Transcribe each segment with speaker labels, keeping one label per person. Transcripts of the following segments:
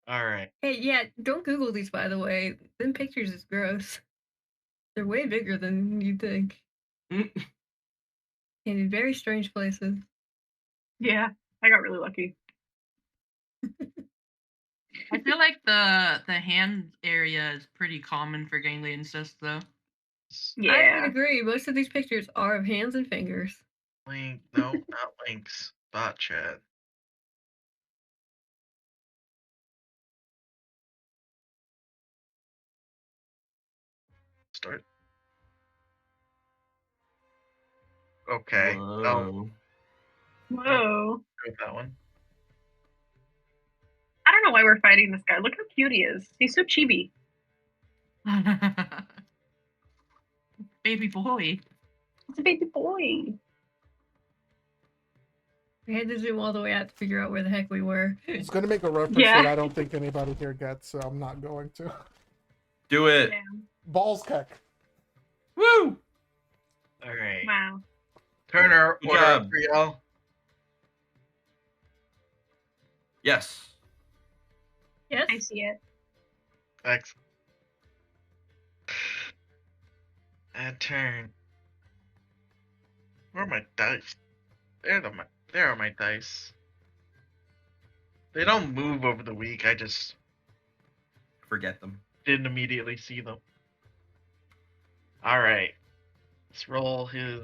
Speaker 1: All right.
Speaker 2: Hey, yeah, don't Google these, by the way. Them pictures is gross. They're way bigger than you'd think, and in very strange places.
Speaker 3: Yeah, I got really lucky.
Speaker 4: I feel like the hand area is pretty common for ganglia cysts, though.
Speaker 2: I would
Speaker 3: Yeah.
Speaker 2: agree. Most of these pictures are of hands and fingers.
Speaker 1: Link. No, not links. Bot chat. Start. Okay. Oh,
Speaker 4: Whoa.
Speaker 1: no,
Speaker 3: Whoa.
Speaker 1: go with that one.
Speaker 3: I don't know why we're fighting this guy. Look how cute he is. He's so chibi.
Speaker 4: Baby boy.
Speaker 3: It's a baby boy.
Speaker 2: We had to zoom all the way out to figure out where the heck we were.
Speaker 5: I was going to make a reference
Speaker 3: Yeah.
Speaker 5: that I don't think anybody here gets, so I'm not going to.
Speaker 6: Do it.
Speaker 3: Yeah.
Speaker 5: Balls kick.
Speaker 6: Woo!
Speaker 1: All right.
Speaker 3: Wow.
Speaker 1: Turner,
Speaker 6: Good
Speaker 1: order up
Speaker 6: job.
Speaker 1: for y'all.
Speaker 6: Yes.
Speaker 2: Yes?
Speaker 3: I see it.
Speaker 1: Excellent. Add turn. Where are my dice? There are my dice. They don't move over the week. I just
Speaker 6: Forget them.
Speaker 1: didn't immediately see them. All right. Let's roll his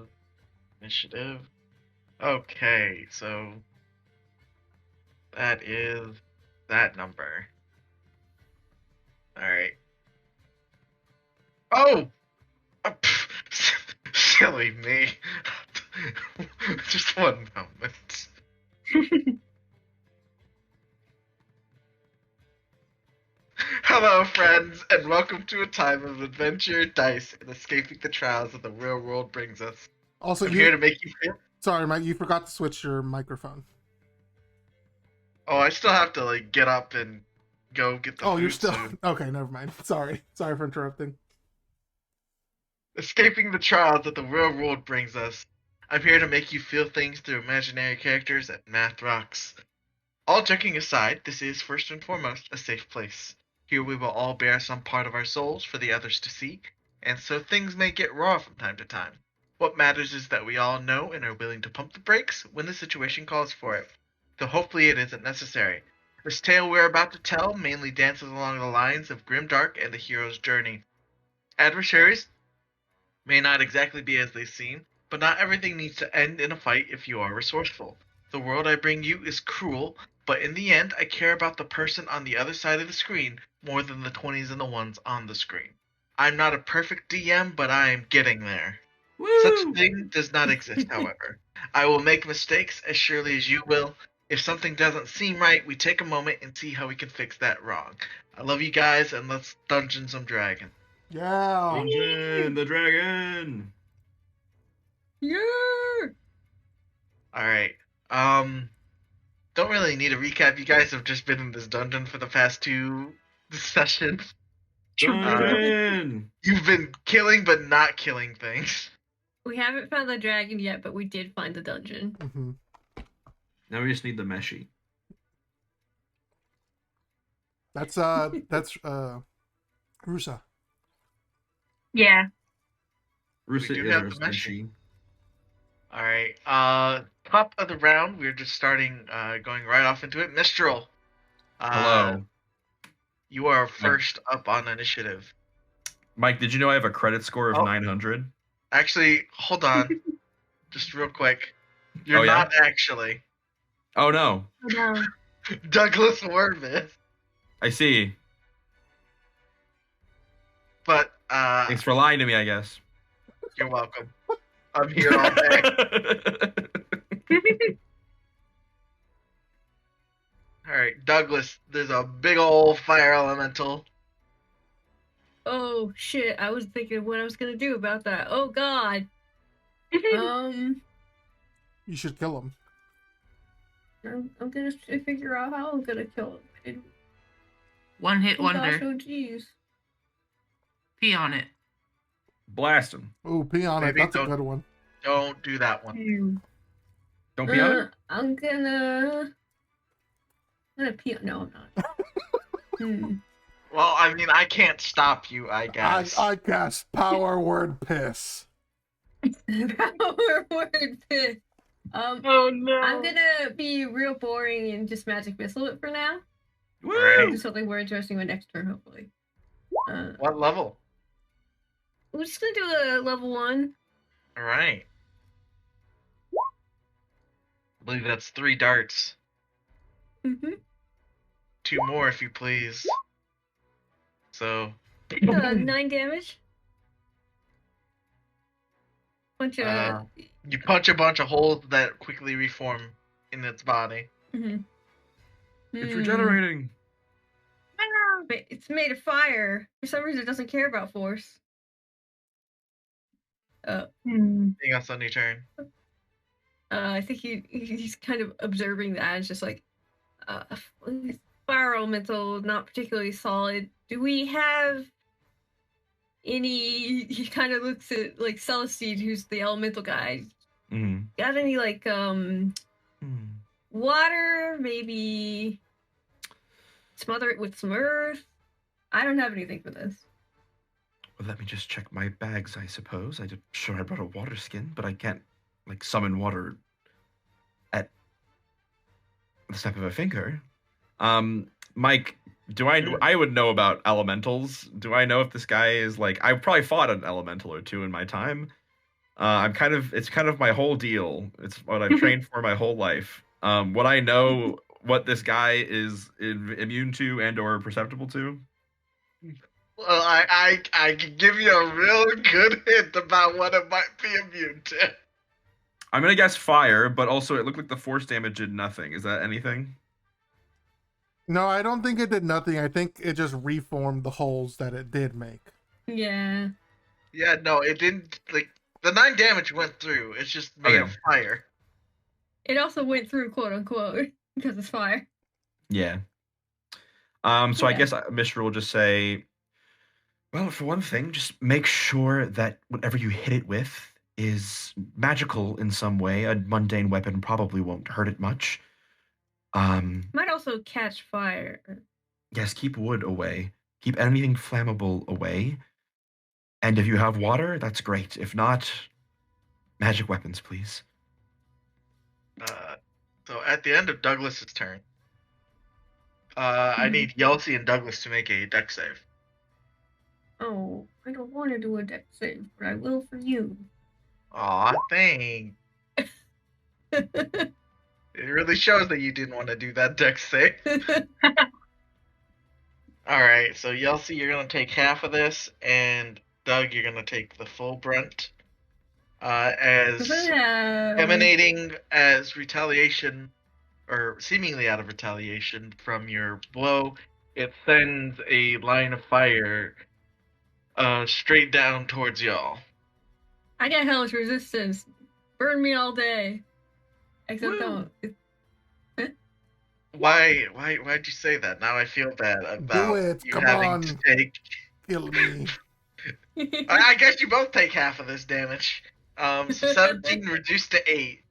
Speaker 1: initiative. Okay, so that is that number. All right. Oh! Silly me. Just one moment. Hello, friends, and welcome to a time of adventure, dice, and escaping the trials that the real world brings us.
Speaker 5: Also,
Speaker 1: I'm here to make you feel.
Speaker 5: Sorry, Mike, you forgot to switch your microphone.
Speaker 1: Oh, I still have to like get up and go get the.
Speaker 5: Oh,
Speaker 1: food
Speaker 5: you're still
Speaker 1: soon.
Speaker 5: okay. Never mind. Sorry for interrupting.
Speaker 1: Escaping the trials that the real world brings us. I'm here to make you feel things through imaginary characters and math rocks. All joking aside, this is first and foremost a safe place. Here we will all bear some part of our souls for the others to see, and so things may get raw from time to time. What matters is that we all know and are willing to pump the brakes when the situation calls for it. So hopefully it isn't necessary. This tale we're about to tell mainly dances along the lines of grimdark and the hero's journey. Adversaries may not exactly be as they seem, but not everything needs to end in a fight if you are resourceful. The world I bring you is cruel, but in the end, I care about the person on the other side of the screen more than the 20s and the ones on the screen. I'm not a perfect DM, but I am getting there.
Speaker 6: Woo!
Speaker 1: Such thing does not exist, however. I will make mistakes as surely as you will. If something doesn't seem right, we take a moment and see how we can fix that wrong. I love you guys, and let's dungeon some dragon.
Speaker 5: Yeah.
Speaker 6: Dungeon the dragon.
Speaker 2: Yeah!
Speaker 1: Alright. Don't really need a recap. You guys have just been in this dungeon for the past 2 sessions.
Speaker 6: Dungeon.
Speaker 1: You've been killing but not killing things.
Speaker 2: We haven't found the dragon yet, but we did find the dungeon.
Speaker 5: Mm-hmm.
Speaker 6: Now we just need the meshy.
Speaker 5: That's Rusa.
Speaker 3: Yeah.
Speaker 6: Rusa
Speaker 1: do
Speaker 6: is
Speaker 1: have
Speaker 6: our
Speaker 1: the meshy.
Speaker 6: meshy.
Speaker 1: Alright, top of the round, we're just starting, going right off into it. Mistral.
Speaker 6: Hello.
Speaker 1: You are first up on initiative.
Speaker 6: Mike, did you know I have a credit score of
Speaker 1: Oh.
Speaker 6: 900?
Speaker 1: Actually, hold on. Just real quick. You're
Speaker 6: Oh, yeah?
Speaker 1: not actually.
Speaker 6: Oh, no.
Speaker 3: Oh, no.
Speaker 1: Douglas Wormith.
Speaker 6: I see.
Speaker 1: But,
Speaker 6: Thanks for lying to me, I guess.
Speaker 1: you're welcome. I'm here all day. Alright, Douglas, there's a big old fire elemental.
Speaker 2: Oh, shit. I was thinking what I was gonna do about that. Oh, God.
Speaker 5: You should kill him.
Speaker 2: I'm gonna figure out how I'm gonna kill him.
Speaker 4: One hit
Speaker 2: Oh, gosh,
Speaker 4: wonder.
Speaker 2: oh, jeez.
Speaker 4: Pee on it.
Speaker 6: Blast him.
Speaker 5: Ooh, pee on it.
Speaker 1: Maybe
Speaker 5: That's a
Speaker 1: don't-
Speaker 5: good one.
Speaker 1: Don't do that one.
Speaker 6: Don't pee on it?
Speaker 2: I'm gonna pee on. No, I'm not. Hmm.
Speaker 1: Well, I mean, I can't stop you, I guess.
Speaker 5: I cast power word piss.
Speaker 2: Power word piss.
Speaker 3: Oh no.
Speaker 2: I'm gonna be real boring and just magic missile it for now.
Speaker 6: Woo!
Speaker 2: I'll do something more interesting my next turn, hopefully.
Speaker 1: What level?
Speaker 2: We're just gonna do a level 1.
Speaker 1: All right. I believe that's 3 darts.
Speaker 2: Mm-hmm.
Speaker 1: 2 more, if you please. So
Speaker 2: 9 damage. Bunch of.
Speaker 1: you punch a bunch of holes that quickly reform in its body.
Speaker 6: It's regenerating.
Speaker 2: But it's made of fire. For some reason, it doesn't care about force.
Speaker 1: Anything else on your turn?
Speaker 2: I think he's kind of observing that. It's just like, fire elemental, not particularly solid. Do we have any? He kind of looks at like Celestine, who's the elemental guy.
Speaker 6: Mm.
Speaker 2: Got any like water? Maybe smother it with some earth. I don't have anything for this.
Speaker 6: Well, let me just check my bags, I suppose. I'm sure I brought a water skin, but I can't, like, summon water at the snap of a finger. Mike, I would know about elementals. Do I know if this guy is, like, I've probably fought an elemental or two in my time. It's kind of my whole deal. It's what I've trained for my whole life. Would I know what this guy is immune to and or perceptible to?
Speaker 1: Well, I can give you a real good hint about what it might be immune to.
Speaker 6: I'm gonna guess fire, but also it looked like the force damage did nothing. Is that anything?
Speaker 5: No, I don't think it did nothing. I think it just reformed the holes that it did make.
Speaker 2: Yeah.
Speaker 1: Yeah, no, it didn't. Like the 9 damage went through. It's just made of fire.
Speaker 2: It also went through, quote unquote, because it's fire.
Speaker 6: Yeah. So I guess Mishra will just say, well, for one thing, just make sure that whatever you hit it with is magical in some way. A mundane weapon probably won't hurt it much.
Speaker 2: Might also catch fire.
Speaker 6: Yes, keep wood away. Keep anything flammable away. And if you have water, that's great. If not, magic weapons, please.
Speaker 1: So at the end of Douglas's turn, I need Yelsey and Douglas to make a dex save.
Speaker 2: Oh, I don't want to do a dex save, but I will for you.
Speaker 1: Aw, thanks. It really shows that you didn't want to do that dex save. Alright, so Yelsey, you're going to take half of this, and Doug, you're going to take the full brunt. As emanating as retaliation, or seemingly out of retaliation from your blow, it sends a line of fire straight down towards y'all.
Speaker 2: I got hellish resistance. Burn me all day. Except don't.
Speaker 1: Why'd you say that? Now I feel bad about you
Speaker 5: Come
Speaker 1: having
Speaker 5: on.
Speaker 1: to take.
Speaker 5: Kill me.
Speaker 1: I guess you both take half of this damage. So 17 reduced to 8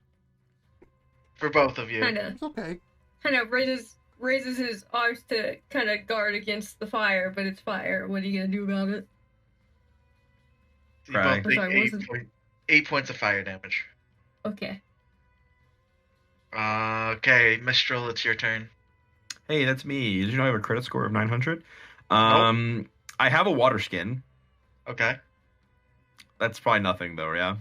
Speaker 1: for both of you.
Speaker 2: It's
Speaker 5: okay.
Speaker 2: Kind of raises his arms to kind of guard against the fire, but it's fire. What are you gonna do about it?
Speaker 1: So you both take 8 points of fire damage.
Speaker 2: Okay.
Speaker 1: Okay, Mistral, it's your turn.
Speaker 6: Hey, that's me. Did you know I have a credit score of 900?
Speaker 1: Nope.
Speaker 6: I have a water skin.
Speaker 1: Okay.
Speaker 6: That's probably nothing, though, yeah?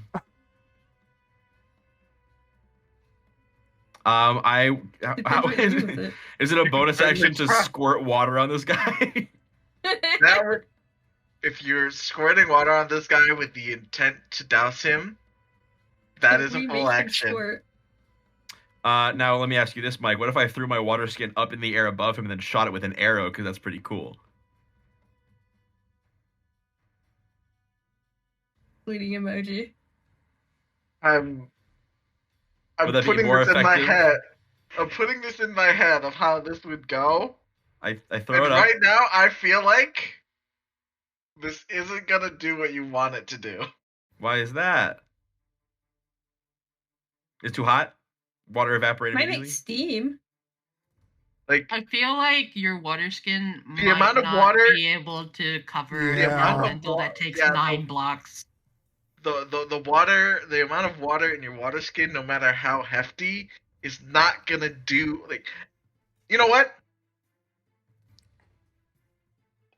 Speaker 6: Is it a bonus action to squirt water on this guy?
Speaker 1: If you're squirting water on this guy with the intent to douse him, that is a full action.
Speaker 6: Now let me ask you this, Mike. What if I threw my water skin up in the air above him and then shot it with an arrow? Because that's pretty cool.
Speaker 2: Bleeding emoji.
Speaker 1: I'm
Speaker 6: Would that be
Speaker 1: putting
Speaker 6: more
Speaker 1: this in my
Speaker 6: effective?
Speaker 1: head. I'm putting this in my head of how this would go.
Speaker 6: I throw
Speaker 1: And
Speaker 6: it up.
Speaker 1: right now, I feel like this isn't gonna do what you want it to do.
Speaker 6: Why is that? It's too hot? Water evaporated
Speaker 2: Might
Speaker 6: immediately?
Speaker 2: make steam.
Speaker 1: Like
Speaker 4: I feel like your water skin
Speaker 1: The
Speaker 4: might
Speaker 1: amount of
Speaker 4: not
Speaker 1: water-
Speaker 4: be able to cover
Speaker 5: The
Speaker 4: an
Speaker 5: amount of
Speaker 4: elemental that takes
Speaker 1: yeah,
Speaker 4: 9 blocks.
Speaker 1: the amount of water in your water skin, no matter how hefty, is not gonna do like. You know what?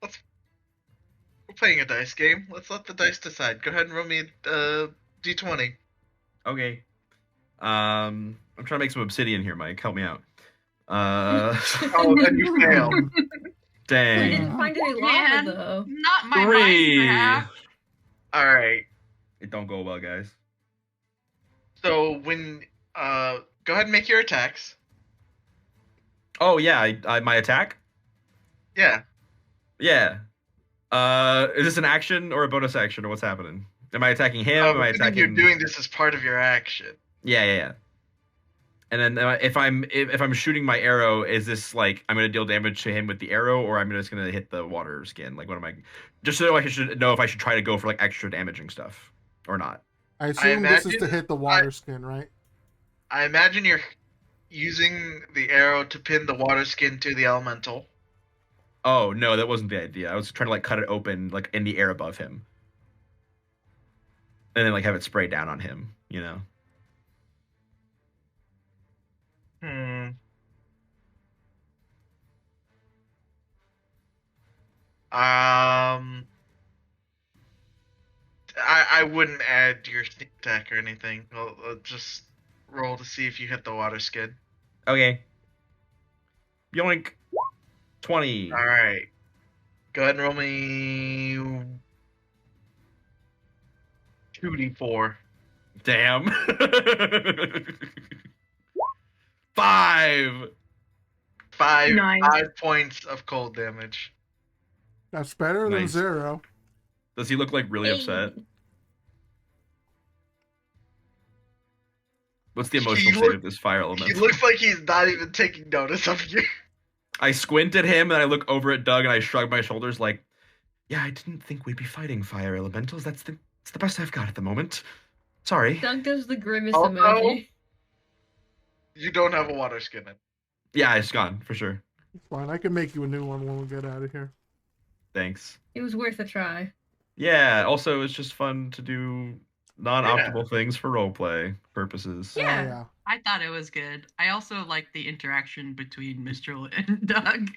Speaker 1: We're playing a dice game. Let's let the dice decide. Go ahead and roll me a d20.
Speaker 6: Okay. I'm trying to make some obsidian here, Mike. Help me out.
Speaker 1: Oh, then you fail.
Speaker 2: We
Speaker 6: Dang.
Speaker 2: didn't find any
Speaker 4: Man,
Speaker 2: lava though.
Speaker 4: not my
Speaker 6: 3.
Speaker 4: Minecraft.
Speaker 1: All right.
Speaker 6: It don't go well, guys.
Speaker 1: So when go ahead and make your attacks.
Speaker 6: Oh yeah, my attack.
Speaker 1: Yeah.
Speaker 6: Yeah. Is this an action or a bonus action or what's happening? Am I attacking him? Am I
Speaker 1: I think you're
Speaker 6: attacking?
Speaker 1: doing this as part of your action.
Speaker 6: Yeah. And then if I'm shooting my arrow, is this like I'm gonna deal damage to him with the arrow, or I'm just gonna hit the water skin? Like, what am I? Just so I should know if I should try to go for like extra damaging stuff or not.
Speaker 5: I assume this is to
Speaker 1: imagine-
Speaker 5: hit the water skin, right?
Speaker 1: I imagine you're using the arrow to pin the water skin to the elemental.
Speaker 6: Oh no, that wasn't the idea. I was trying to like cut it open like in the air above him, and then like have it spray down on him. You know.
Speaker 1: I wouldn't add your sneak attack or anything. I'll just roll to see if you hit the water skin.
Speaker 6: Okay. Yoink. 20.
Speaker 1: All right. Go ahead and roll me 2d4.
Speaker 6: Damn. 5.
Speaker 3: Nice.
Speaker 1: 5 points of cold damage.
Speaker 5: That's better than
Speaker 6: Nice.
Speaker 5: 0.
Speaker 6: Does he look like really upset? What's the emotional state of this fire
Speaker 1: He
Speaker 6: element?
Speaker 1: looks like he's not even taking notice of you.
Speaker 6: I squint at him and I look over at Doug and I shrug my shoulders like, yeah, I didn't think we'd be fighting fire elementals. It's the best I've got at the moment. Sorry.
Speaker 2: Doug does the grimace
Speaker 1: Oh,
Speaker 2: emoji.
Speaker 1: You don't have a water skin in.
Speaker 6: Yeah, it's gone for sure.
Speaker 5: It's fine. I can make you a new one when we get out of here.
Speaker 6: Thanks.
Speaker 2: It was worth a try.
Speaker 6: Yeah, also it's just fun to do non-optimal things for roleplay purposes.
Speaker 2: Yeah.
Speaker 5: Oh, yeah.
Speaker 4: I thought it was good. I also like the interaction between Mistral and Doug.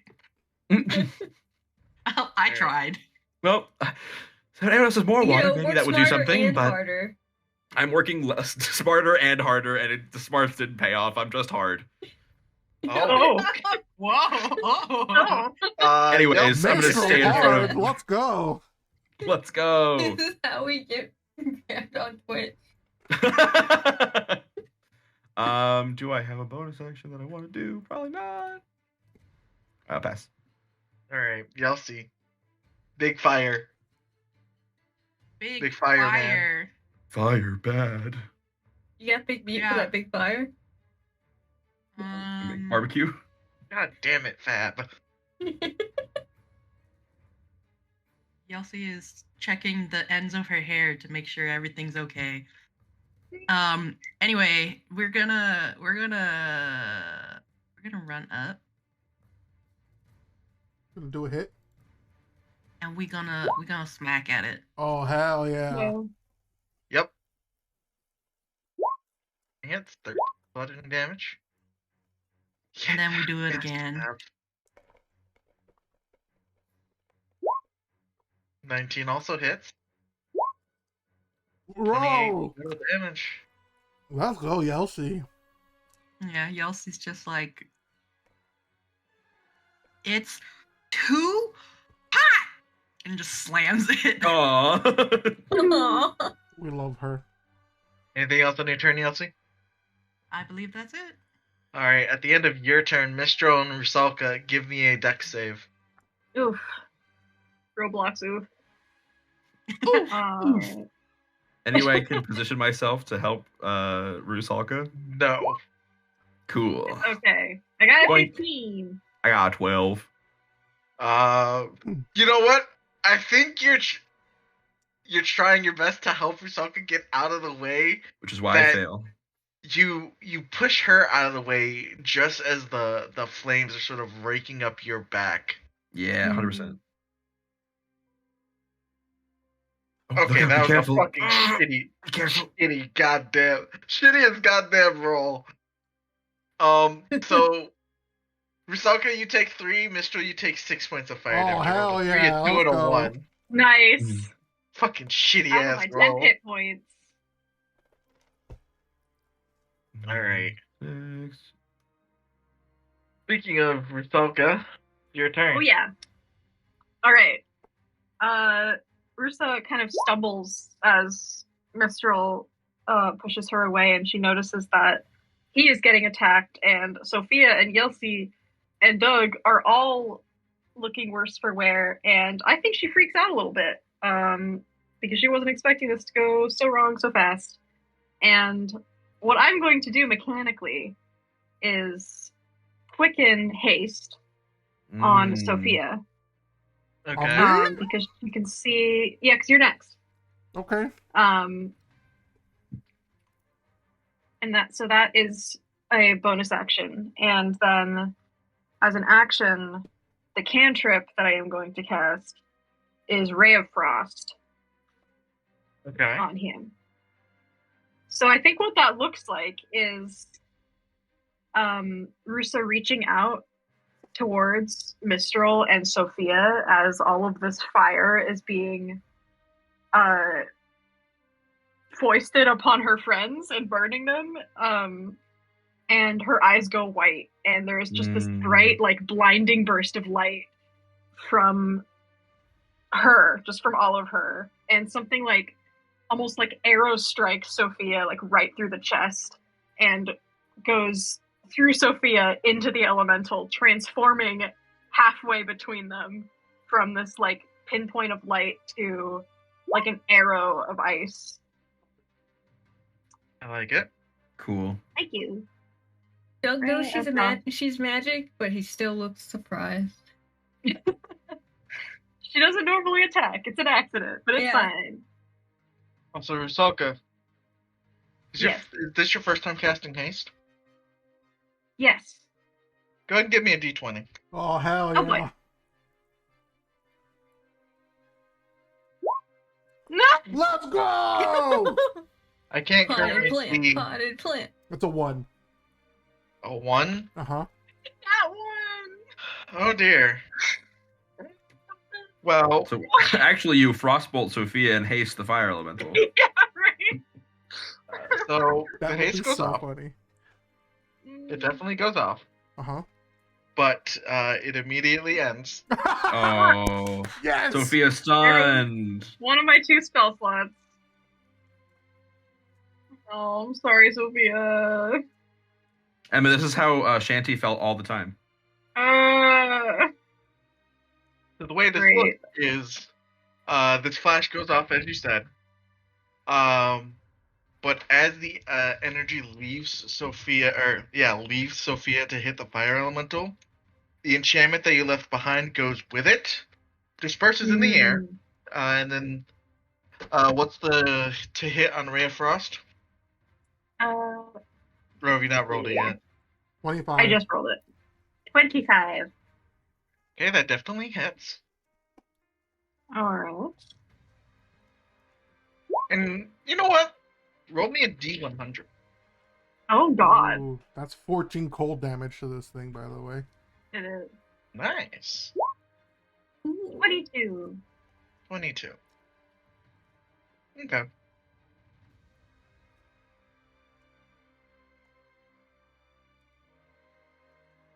Speaker 4: I tried.
Speaker 6: Well, so anyone else has more
Speaker 2: You
Speaker 6: water,
Speaker 2: know,
Speaker 6: maybe
Speaker 2: work
Speaker 6: that would do
Speaker 2: smarter
Speaker 6: something,
Speaker 2: and
Speaker 6: but
Speaker 2: harder.
Speaker 6: I'm working less, smarter and harder, and the smarts didn't pay off. I'm just hard.
Speaker 1: Oh.
Speaker 4: Whoa!
Speaker 3: Oh.
Speaker 6: Anyways, I'm gonna
Speaker 5: Minstrel
Speaker 6: stay in front
Speaker 5: hard.
Speaker 6: of.
Speaker 5: Let's go.
Speaker 6: Let's go.
Speaker 2: This is how we get banned on Twitch.
Speaker 6: Do I have a bonus action that I want to do? Probably not. I'll pass.
Speaker 1: All right, Yelsey. Big fire.
Speaker 4: Big
Speaker 1: fire, man.
Speaker 4: fire.
Speaker 6: Fire bad.
Speaker 2: You got big meat
Speaker 4: Yeah.
Speaker 2: for that big fire?
Speaker 6: Barbecue.
Speaker 1: God damn it, Fab.
Speaker 4: Yelsey is checking the ends of her hair to make sure everything's okay. Anyway, we're gonna run up
Speaker 5: Gonna do a hit.
Speaker 4: and we're gonna smack at it.
Speaker 5: Oh, hell yeah.
Speaker 3: Well,
Speaker 1: Yep. And it's 30 bludgeoning damage.
Speaker 4: And then we do it
Speaker 1: Yes,
Speaker 4: again.
Speaker 1: Fab. 19 also hits. 28
Speaker 5: Roll.
Speaker 1: total damage.
Speaker 5: Let's go, Yelsey.
Speaker 4: Yeah, Yelsey's just like, it's too hot, and just slams it.
Speaker 6: Aww.
Speaker 2: Aw.
Speaker 5: We love her.
Speaker 1: Anything else on your turn, Yelsey?
Speaker 4: I believe that's it.
Speaker 1: Alright, at the end of your turn, Mistro and Rusalka, give me a dex save.
Speaker 3: oof. Roblox oof.
Speaker 6: Any way I can position myself to help Rusalka?
Speaker 1: No.
Speaker 6: Cool.
Speaker 3: Okay. I got a
Speaker 6: Boink.
Speaker 3: 15.
Speaker 6: I got a 12.
Speaker 1: You know what? I think you're trying your best to help Rusalka get out of the way.
Speaker 6: Which is why I
Speaker 1: That-
Speaker 6: fail.
Speaker 1: you push her out of the way just as the flames are sort of raking up your back.
Speaker 6: Yeah, 100%. Oh,
Speaker 1: Okay,
Speaker 6: look out,
Speaker 1: that
Speaker 6: be
Speaker 1: was
Speaker 6: careful.
Speaker 1: a fucking shitty,
Speaker 6: Be careful.
Speaker 1: shittiest goddamn roll. So Rusalka, you take 3. Mistral, you take 6 points of fire
Speaker 5: Oh,
Speaker 1: damage. You rolled
Speaker 5: hell
Speaker 1: a 3,
Speaker 5: yeah,
Speaker 1: a 2,
Speaker 5: let's
Speaker 1: and a
Speaker 5: go.
Speaker 1: 1.
Speaker 3: Nice.
Speaker 1: Fucking shitty
Speaker 3: Out of
Speaker 1: ass
Speaker 3: my 10
Speaker 1: roll.
Speaker 3: hit points.
Speaker 1: All right.
Speaker 6: 6.
Speaker 1: Speaking of Rusalka, your turn.
Speaker 3: Oh yeah. All right. Rusa kind of stumbles as Mistral pushes her away, and she notices that he is getting attacked, and Sophia and Yelsi and Doug are all looking worse for wear, and I think she freaks out a little bit because she wasn't expecting this to go so wrong so fast. And what I'm going to do mechanically is quicken haste on Sophia.
Speaker 1: Okay.
Speaker 5: Me?
Speaker 3: Because you can see, yeah, because you're next.
Speaker 5: Okay.
Speaker 3: And that is a bonus action. And then as an action, the cantrip that I am going to cast is Ray of Frost
Speaker 1: Okay.
Speaker 3: on him. So I think what that looks like is Rusa reaching out towards Mistral and Sophia as all of this fire is being foisted upon her friends and burning them. And her eyes go white, and there's just this bright, like, blinding burst of light from her, just from all of her, and something like almost like arrow strikes Sophia like right through the chest and goes through Sophia into the elemental, transforming halfway between them from this like pinpoint of light to like an arrow of ice.
Speaker 1: I like it.
Speaker 6: Cool.
Speaker 3: Thank you.
Speaker 2: Doug knows
Speaker 3: Right,
Speaker 2: she's
Speaker 3: okay.
Speaker 2: she's magic, but he still looks surprised.
Speaker 3: She doesn't normally attack. It's an accident, but it's
Speaker 2: Yeah.
Speaker 3: fine.
Speaker 1: Also, Rusalka,
Speaker 3: Yes.
Speaker 1: is this your first time casting haste?
Speaker 3: Yes.
Speaker 1: Go ahead and give me a d20.
Speaker 5: Oh, hell
Speaker 3: Oh, boy.
Speaker 5: yeah.
Speaker 3: No.
Speaker 5: Let's go!
Speaker 1: I can't
Speaker 2: Potted
Speaker 1: currently
Speaker 2: plant,
Speaker 1: see
Speaker 2: potted plant.
Speaker 5: It's a 1.
Speaker 1: a 1.
Speaker 5: Uh-huh.
Speaker 3: That one.
Speaker 1: Oh dear. Well,
Speaker 6: So actually, you frostbolt Sophia and haste the fire elemental.
Speaker 3: Yeah, right.
Speaker 1: so
Speaker 5: That
Speaker 1: the
Speaker 5: would
Speaker 1: haste
Speaker 5: be
Speaker 1: goes
Speaker 5: so
Speaker 1: off.
Speaker 5: funny.
Speaker 1: It definitely goes off,
Speaker 5: Uh-huh.
Speaker 1: but it immediately ends.
Speaker 6: Oh,
Speaker 5: Yes!
Speaker 6: Sophia stunned.
Speaker 3: One of my 2 spell slots. Oh, I'm sorry, Sophia.
Speaker 6: Emma, this is how Shanty felt all the time.
Speaker 1: So the way this
Speaker 3: Great.
Speaker 1: looks is, this flash goes off as you said. But as the energy leaves Sophia to hit the fire elemental, the enchantment that you left behind goes with it, disperses in the air, and then what's the to hit on Ray of Frost? Or have you not rolled it yet?
Speaker 5: 25.
Speaker 3: I just rolled it. 25.
Speaker 1: Okay, that definitely hits.
Speaker 3: Alright.
Speaker 1: And you know what? Roll me a D100.
Speaker 3: Oh god.
Speaker 5: Ooh, that's 14 cold damage to this thing, by the way.
Speaker 3: It is.
Speaker 1: Nice.
Speaker 3: 22.
Speaker 1: 22. Okay.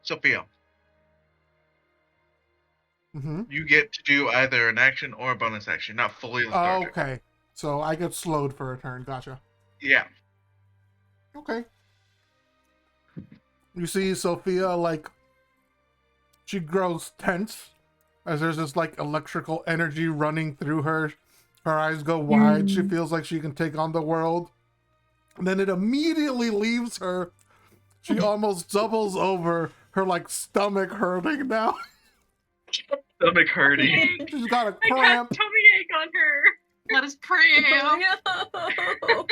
Speaker 1: Sophia,
Speaker 5: Mm-hmm.
Speaker 1: you get to do either an action or a bonus action, not fully lethargic.
Speaker 5: Okay. So I get slowed for a turn. Gotcha.
Speaker 1: Yeah.
Speaker 5: Okay. You see Sophia, like, she grows tense as there's this, like, electrical energy running through her. Her eyes go wide. She feels like she can take on the world. And then it immediately leaves her. She almost doubles over, her, like, stomach hurting now.
Speaker 1: Stomach hurting.
Speaker 5: She's got a
Speaker 3: I
Speaker 5: cramp.
Speaker 3: got tummy ache on her.
Speaker 4: Let us pray.
Speaker 2: Oh,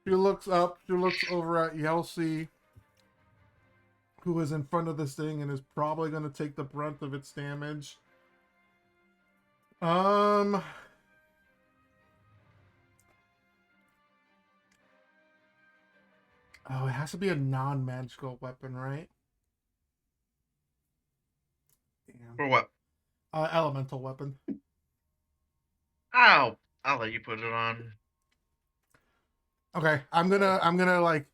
Speaker 2: no.
Speaker 5: She looks up. She looks over at Yelsey, who is in front of this thing and is probably going to take the brunt of its damage. Oh, it has to be a non-magical weapon, right? Damn.
Speaker 1: For what?
Speaker 5: Elemental weapon.
Speaker 1: I'll let you put it on.
Speaker 5: Okay, I'm gonna like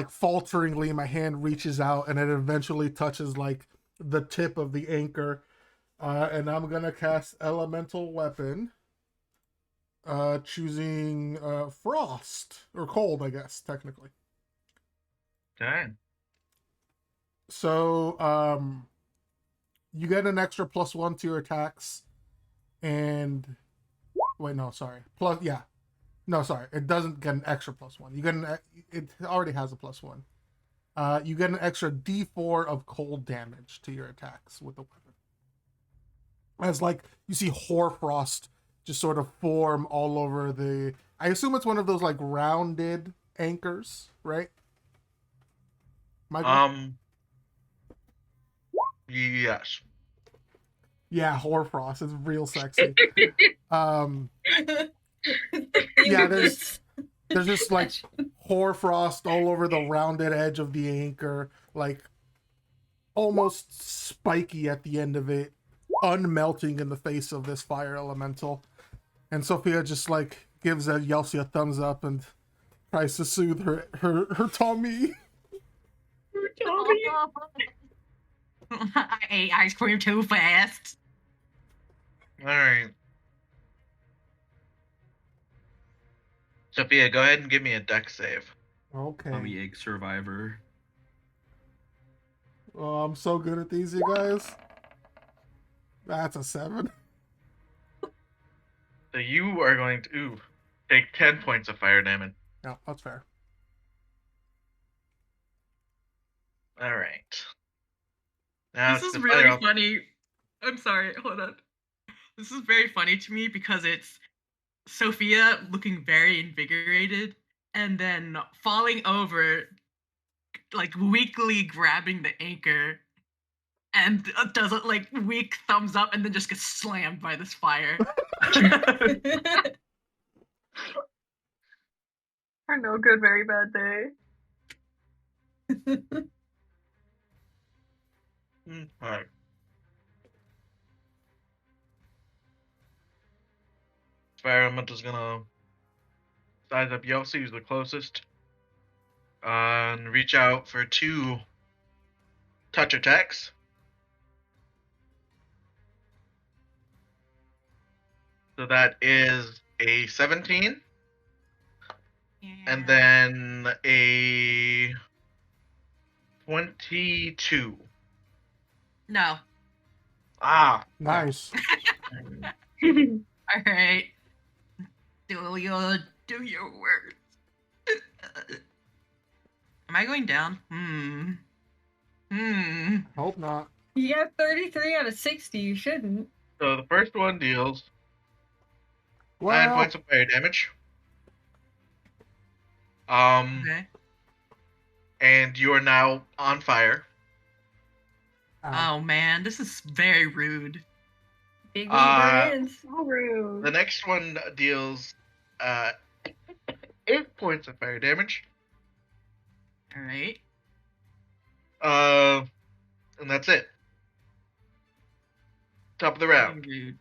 Speaker 5: falteringly, my hand reaches out and it eventually touches like the tip of the anchor, and I'm gonna cast elemental weapon, choosing frost or cold, I guess technically.
Speaker 1: Okay.
Speaker 5: So you get an extra +1 to your attacks, and wait, no, sorry, plus yeah. No, sorry. It doesn't get an extra +1. You get it already has a +1. You get an extra D4 of cold damage to your attacks with the weapon. As like you see hoarfrost just sort of form all over the. I assume it's one of those like rounded anchors, right? Michael?
Speaker 1: Yes.
Speaker 5: Yeah, hoarfrost is real sexy. Yeah, there's just like hoarfrost all over the rounded edge of the anchor, like almost spiky at the end of it, unmelting in the face of this fire elemental. And Sophia just like gives Yelsey a thumbs up and tries to soothe her tummy.
Speaker 4: I ate ice cream too fast.
Speaker 1: All right. Sophia, go ahead and give me a dex save.
Speaker 5: Okay.
Speaker 6: Tummy ache survivor.
Speaker 5: Oh, I'm so good at these, you guys. That's a 7.
Speaker 1: So you are going to take 10 points of fire damage.
Speaker 5: No, that's fair.
Speaker 1: All right. Now
Speaker 4: This
Speaker 1: it's
Speaker 4: is
Speaker 1: the
Speaker 4: really
Speaker 1: fire.
Speaker 4: funny. I'm sorry, hold on. This is very funny to me because it's Sophia looking very invigorated and then falling over, like weakly grabbing the anchor, and does it like weak thumbs up and then just gets slammed by this fire.
Speaker 3: For no good, very bad day.
Speaker 1: All right. Fire element is gonna size up Yelsey, who's the closest, and reach out for 2 touch attacks. So that is a 17, and then a 22.
Speaker 4: No.
Speaker 1: Ah,
Speaker 5: Nice.
Speaker 4: All right. Do your work. Am I going down?
Speaker 5: Hope not.
Speaker 2: You got 33 out of 60. You shouldn't.
Speaker 1: so the first one deals 9
Speaker 5: Well,
Speaker 1: points of fire damage.
Speaker 4: Okay.
Speaker 1: And you are now on fire.
Speaker 4: Oh man, this is very rude.
Speaker 2: Big
Speaker 1: Uh,
Speaker 2: brands.
Speaker 3: So rude.
Speaker 1: The next one deals 8 points of fire damage.
Speaker 4: All right.
Speaker 1: And that's it. Top of the round.
Speaker 4: Very rude.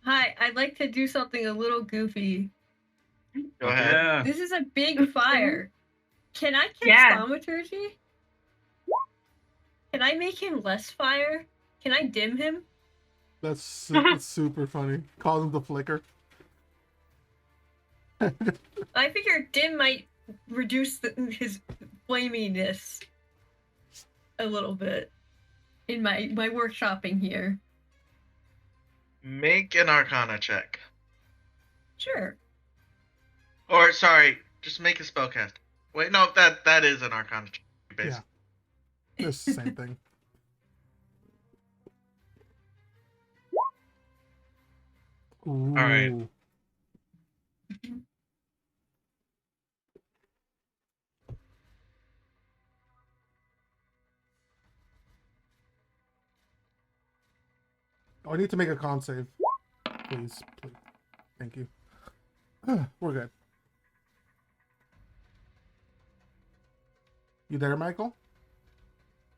Speaker 2: Hi, I'd like to do something a little goofy.
Speaker 1: Go ahead.
Speaker 6: Yeah.
Speaker 2: This is a big fire. Can I cast
Speaker 3: Yeah.
Speaker 2: thaumaturgy? Can I make him less fire? Can I dim him?
Speaker 5: that's super funny. Cause him to flicker.
Speaker 2: I figure dim might reduce his flaminess a little bit in my workshopping here.
Speaker 1: Make an Arcana check.
Speaker 2: Sure.
Speaker 1: Or sorry, just make a spellcast. Wait, no, that is an Arcana check. Basically.
Speaker 5: Yeah. It's the same thing. Ooh.
Speaker 1: right.
Speaker 5: Oh, I need to make a con save. Please. Thank you. We're good. You there, Michael?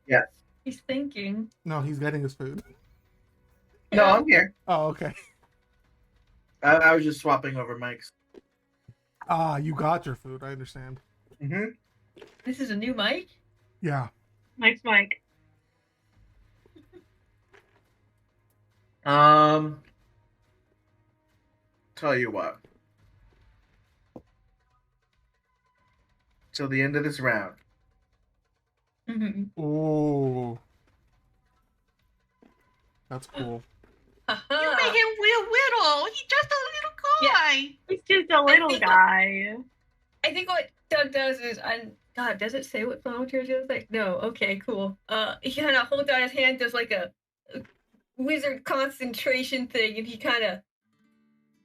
Speaker 1: Yes.
Speaker 2: He's thinking.
Speaker 5: No, he's getting his food.
Speaker 1: No, I'm here.
Speaker 5: Oh, okay.
Speaker 1: I was just swapping over mics.
Speaker 5: Ah, you got your food. I understand.
Speaker 1: Mm-hmm.
Speaker 2: This is a new mic?
Speaker 5: Yeah.
Speaker 3: Nice, Mike.
Speaker 1: Tell you what. Till the end of this round.
Speaker 2: Mm-hmm.
Speaker 5: Ooh. That's cool.
Speaker 4: You made him little. He's just a little guy.
Speaker 3: He's just a little guy.
Speaker 2: I think what Doug does is, God, does it say what thaumaturgy is like? No. Okay, cool. He kind of holds out his hand, does like a wizard concentration thing, and he kind of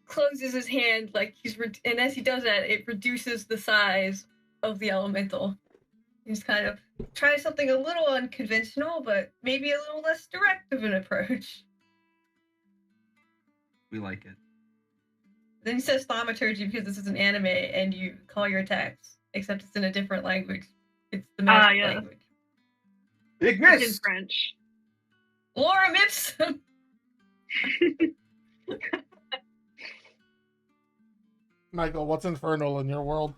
Speaker 2: closes his hand like and as he does that, it reduces the size of the elemental. He's kind of trying something a little unconventional, but maybe a little less direct of an approach.
Speaker 6: We like it.
Speaker 2: Then he says thaumaturgy because this is an anime and you call your attacks, except it's in a different language. It's the magic
Speaker 3: yeah.
Speaker 2: language.
Speaker 1: Big
Speaker 3: It's in
Speaker 1: miss.
Speaker 3: French.
Speaker 2: Lorem ipsum!
Speaker 5: Michael, what's infernal in your world?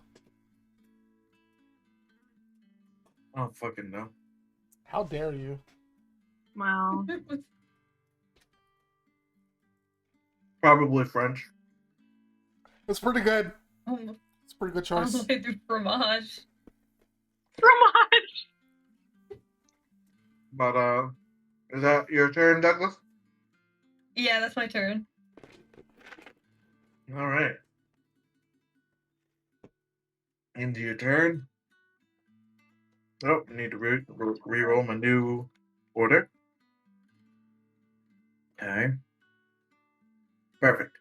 Speaker 1: I don't fucking know.
Speaker 5: How dare you?
Speaker 3: Wow.
Speaker 1: Probably French.
Speaker 5: It's pretty good.
Speaker 2: All
Speaker 5: It's a pretty good
Speaker 2: the
Speaker 5: choice.
Speaker 2: way through fromage.
Speaker 3: Fromage!
Speaker 1: But is that your turn, Douglas?
Speaker 2: Yeah, that's my turn.
Speaker 1: All right. Into your turn. Oh, I need to re-roll my new order. Okay. Perfect.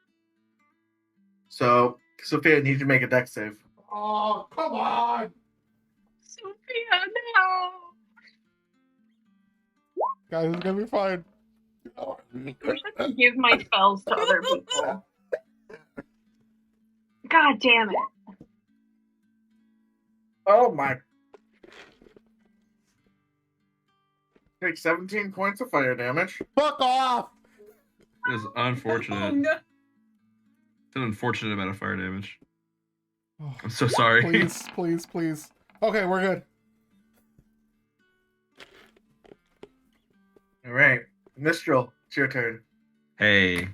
Speaker 1: So, Sophia needs to make a dex save.
Speaker 5: Oh, come on!
Speaker 3: Sophia, no!
Speaker 5: Guys, it's gonna be fine.
Speaker 3: I wish I could give my spells to other people. God damn it.
Speaker 1: Oh my. Take 17 points of fire damage.
Speaker 5: Fuck off!
Speaker 6: It is
Speaker 2: Oh
Speaker 6: unfortunate.
Speaker 2: no.
Speaker 6: It's an unfortunate amount of fire damage.
Speaker 5: Oh,
Speaker 6: I'm so sorry.
Speaker 5: please, please, please. Okay, we're good.
Speaker 1: All right. Mistral, it's your turn.
Speaker 6: Hey,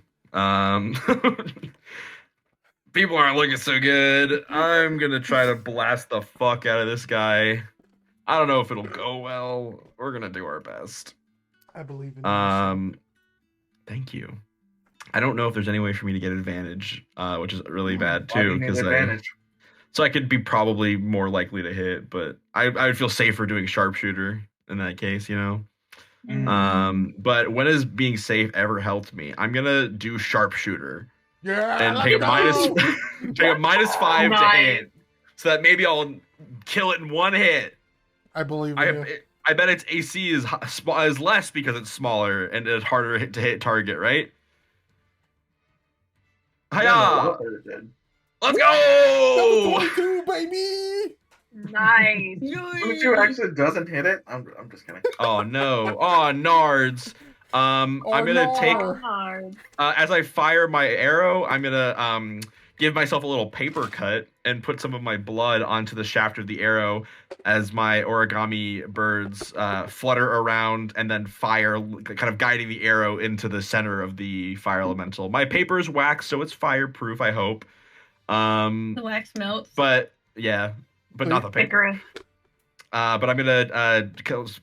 Speaker 6: people aren't looking so good. I'm gonna try to blast the fuck out of this guy. I don't know if it'll go well. We're gonna do our best.
Speaker 5: I believe in you.
Speaker 6: Thank you. I don't know if there's any way for me to get advantage, which is really bad
Speaker 1: Why do
Speaker 6: too,
Speaker 1: you need
Speaker 6: because
Speaker 1: advantage.
Speaker 6: so I could be probably more likely to hit, but I would feel safer doing sharpshooter in that case, you know. But when has being safe ever helped me? I'm gonna do sharpshooter
Speaker 5: Yeah,
Speaker 6: and
Speaker 5: let's
Speaker 6: take a
Speaker 5: go!
Speaker 6: -5 to
Speaker 3: Nice.
Speaker 6: hit, so that maybe I'll kill it in one hit.
Speaker 5: I believe in you.
Speaker 6: I bet its AC is less because it's smaller and it's harder to hit target, right?
Speaker 1: I don't know
Speaker 6: Hiya!
Speaker 1: what they did.
Speaker 6: Let's
Speaker 5: Level
Speaker 6: go!
Speaker 5: 22, baby!
Speaker 3: Nice.
Speaker 1: Who actually doesn't hit it? I'm just kidding.
Speaker 6: Oh no! Oh nards! I'm gonna take
Speaker 3: Hard.
Speaker 6: as I fire my arrow. I'm gonna give myself a little paper cut and put some of my blood onto the shaft of the arrow as my origami birds flutter around and then fire, kind of guiding the arrow into the center of the fire elemental. My paper is wax, so it's fireproof. I hope.
Speaker 2: The wax melts.
Speaker 6: But yeah, but not the paper.
Speaker 3: Icarus.
Speaker 6: But I'm gonna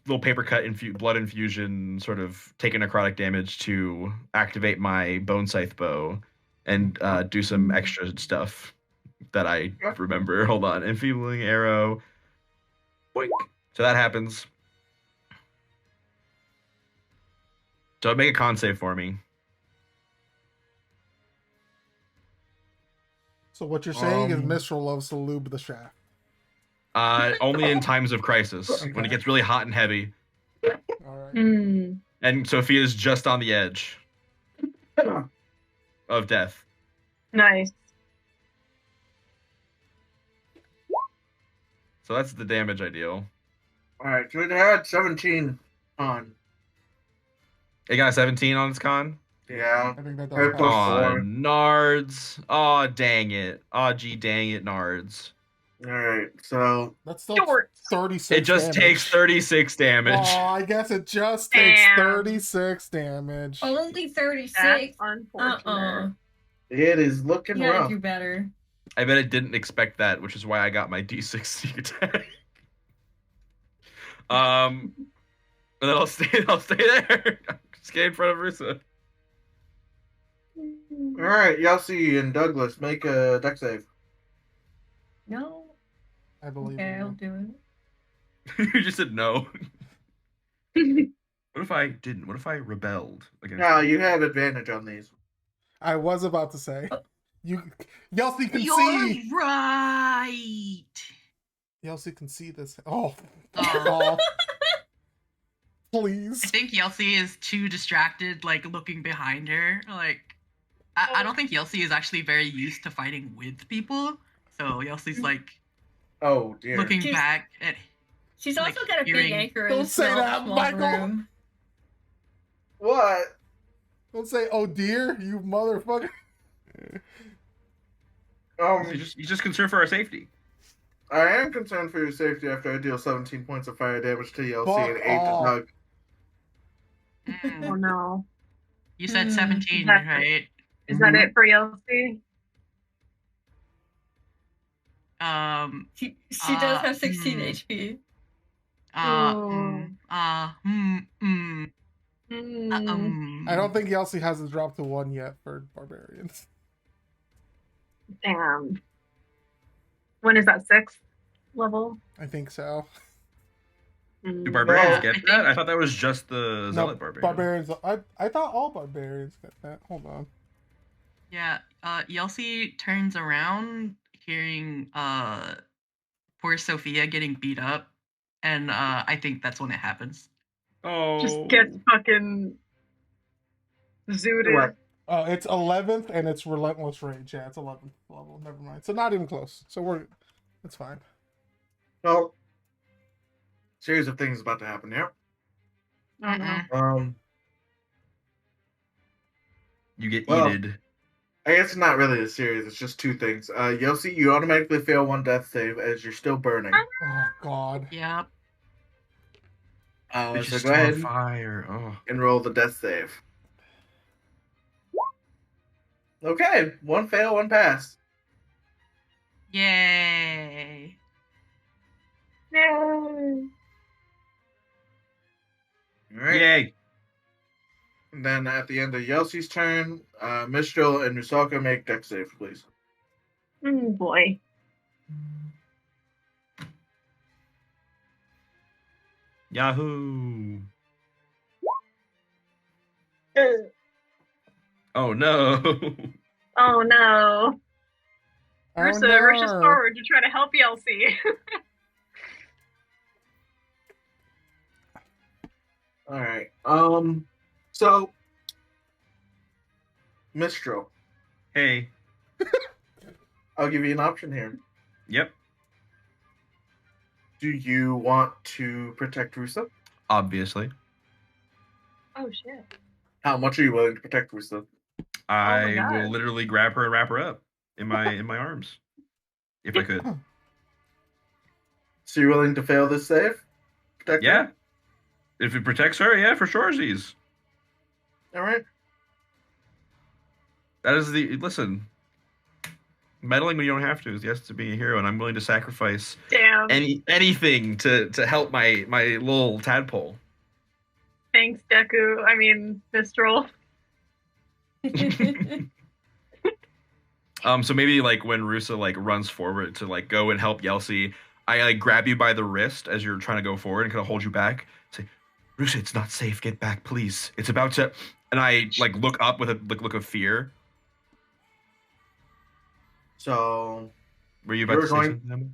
Speaker 6: little paper cut blood infusion, sort of take a necrotic damage to activate my bone scythe bow, and do some extra stuff that I remember. Hold on, enfeebling arrow. Boink. So that happens. So make a con save for me.
Speaker 5: So what you're saying is
Speaker 6: Um,
Speaker 5: Mistral loves to lube the shaft.
Speaker 6: Only in times of crisis, when
Speaker 5: Okay.
Speaker 6: it gets really hot and heavy,
Speaker 5: All right.
Speaker 3: Hmm.
Speaker 6: and Sophia's just on the edge of death.
Speaker 3: Nice.
Speaker 6: So that's the damage I deal.
Speaker 1: Alright, so it had 17 on.
Speaker 6: It got a 17 on its con.
Speaker 1: Yeah.
Speaker 5: I think that
Speaker 1: Hey,
Speaker 5: does
Speaker 1: plus
Speaker 5: pass.
Speaker 6: Aw,
Speaker 1: four.
Speaker 6: Nards. Aw, dang it. Aw, gee, dang it, Nards.
Speaker 1: Alright, so
Speaker 5: That's still
Speaker 3: Shorts.
Speaker 5: 36
Speaker 6: It just
Speaker 5: damage.
Speaker 6: takes 36 damage.
Speaker 5: Oh, I guess it just takes
Speaker 3: Damn.
Speaker 5: 36 damage.
Speaker 2: Only 36.
Speaker 3: That's unfortunate.
Speaker 1: it is looking
Speaker 2: You gotta
Speaker 1: rough.
Speaker 2: do better.
Speaker 6: I bet it didn't expect that, which is why I got my D6 sneak attack. And then I'll stay there. Just get in front of Rusa.
Speaker 1: Alright, Yelsey and Douglas, make a deck save.
Speaker 2: No.
Speaker 5: I believe
Speaker 2: Okay,
Speaker 5: in
Speaker 2: I'll
Speaker 5: you.
Speaker 2: do it.
Speaker 6: You just said no. What if I didn't? What if I rebelled against?
Speaker 1: No, you have advantage on these.
Speaker 5: I was about to say. You, Yelsey can
Speaker 4: You're
Speaker 5: see.
Speaker 4: right.
Speaker 5: Yelsey can see this. Oh.
Speaker 4: Oh.
Speaker 5: Oh.
Speaker 4: I
Speaker 5: Please.
Speaker 4: think Yelsey is too distracted, like looking behind her. Like, I don't think Yelsey is actually very used to fighting with people. So Yelsey's like
Speaker 1: Oh dear.
Speaker 4: looking
Speaker 2: She's-
Speaker 4: back at.
Speaker 2: She's
Speaker 4: Like,
Speaker 2: also got a big
Speaker 4: hearing-
Speaker 2: anchor in
Speaker 5: Don't
Speaker 2: a
Speaker 5: say
Speaker 2: small,
Speaker 5: that,
Speaker 2: small
Speaker 5: Michael.
Speaker 2: room.
Speaker 1: What?
Speaker 5: Don't say, oh dear, you motherfucker.
Speaker 6: He's just concerned for our safety.
Speaker 1: I am concerned for your safety after I deal 17 points of fire damage to Yelsey
Speaker 5: Fuck
Speaker 1: and 8 to
Speaker 5: off.
Speaker 1: Doug.
Speaker 3: Oh no.
Speaker 4: You said
Speaker 2: Hmm.
Speaker 4: 17,
Speaker 3: Exactly.
Speaker 4: right?
Speaker 3: Is that it for Yelsey?
Speaker 2: She does have 16
Speaker 4: hmm.
Speaker 2: HP.
Speaker 5: I don't think Yelsey hasn't dropped to 1 yet for barbarians.
Speaker 3: Damn. When is that 6th level?
Speaker 5: I think so.
Speaker 6: Do barbarians
Speaker 1: Yeah,
Speaker 6: get
Speaker 4: I
Speaker 6: that?
Speaker 4: think-
Speaker 6: I thought that was just the zealot barbarian.
Speaker 5: Barbarians. I thought all barbarians get that. Hold on.
Speaker 4: Yeah, Yelsey turns around, hearing poor Sophia getting beat up, and I think that's when it happens.
Speaker 6: Oh.
Speaker 3: Just gets fucking zooted.
Speaker 1: What?
Speaker 5: Oh, it's 11th and it's relentless rage. Yeah, it's 11th level. Never mind. So not even close. So it's fine.
Speaker 1: Well, series of things about to happen here.
Speaker 3: Oh, no.
Speaker 4: Mm-mm.
Speaker 6: You get
Speaker 1: Well,
Speaker 6: eated.
Speaker 1: I guess it's not really a series. It's just 2 things. Yelsey, you automatically fail 1 death save as you're still burning.
Speaker 5: Oh God.
Speaker 4: Yep.
Speaker 1: So
Speaker 6: It's just
Speaker 1: go ahead
Speaker 6: on fire. Oh.
Speaker 1: and roll the death save. Okay, 1 fail, 1 pass.
Speaker 4: Yay.
Speaker 3: Yay.
Speaker 1: All right.
Speaker 6: Yay.
Speaker 1: And then at the end of Yelsey's turn, Mistral and Nusaka make deck save, please.
Speaker 3: Oh boy.
Speaker 6: Yahoo. Oh no.
Speaker 3: Oh no.
Speaker 5: Oh,
Speaker 3: Rusa
Speaker 5: no.
Speaker 3: rushes forward to try to help Yelsey.
Speaker 1: All right. So Mistral,
Speaker 6: Hey.
Speaker 1: I'll give you an option here.
Speaker 6: Yep.
Speaker 1: Do you want to protect Rusa?
Speaker 6: Obviously.
Speaker 3: Oh shit.
Speaker 1: How much are you willing to protect Rusa?
Speaker 6: I
Speaker 3: God.
Speaker 6: will literally grab her and wrap her up in my arms. If I could.
Speaker 1: So you're willing to fail this save? Protect
Speaker 6: Yeah.
Speaker 1: her?
Speaker 6: If it protects her, yeah, for sure, Z's.
Speaker 1: All right.
Speaker 6: That is the listen. Meddling when you don't have to is yes to be a hero, and I'm willing to sacrifice
Speaker 3: Damn.
Speaker 6: anything to help my little tadpole.
Speaker 3: Thanks, Deku. I mean, Mistral.
Speaker 6: So maybe like when Rusa like runs forward to like go and help Yelsey, I like grab you by the wrist as you're trying to go forward and kind of hold you back. Say, Rusa, it's not safe. Get back, please. It's about to. And I like look up with a look of fear.
Speaker 7: So
Speaker 6: Were you about
Speaker 7: You're
Speaker 6: to say
Speaker 7: going-
Speaker 6: something, Emma?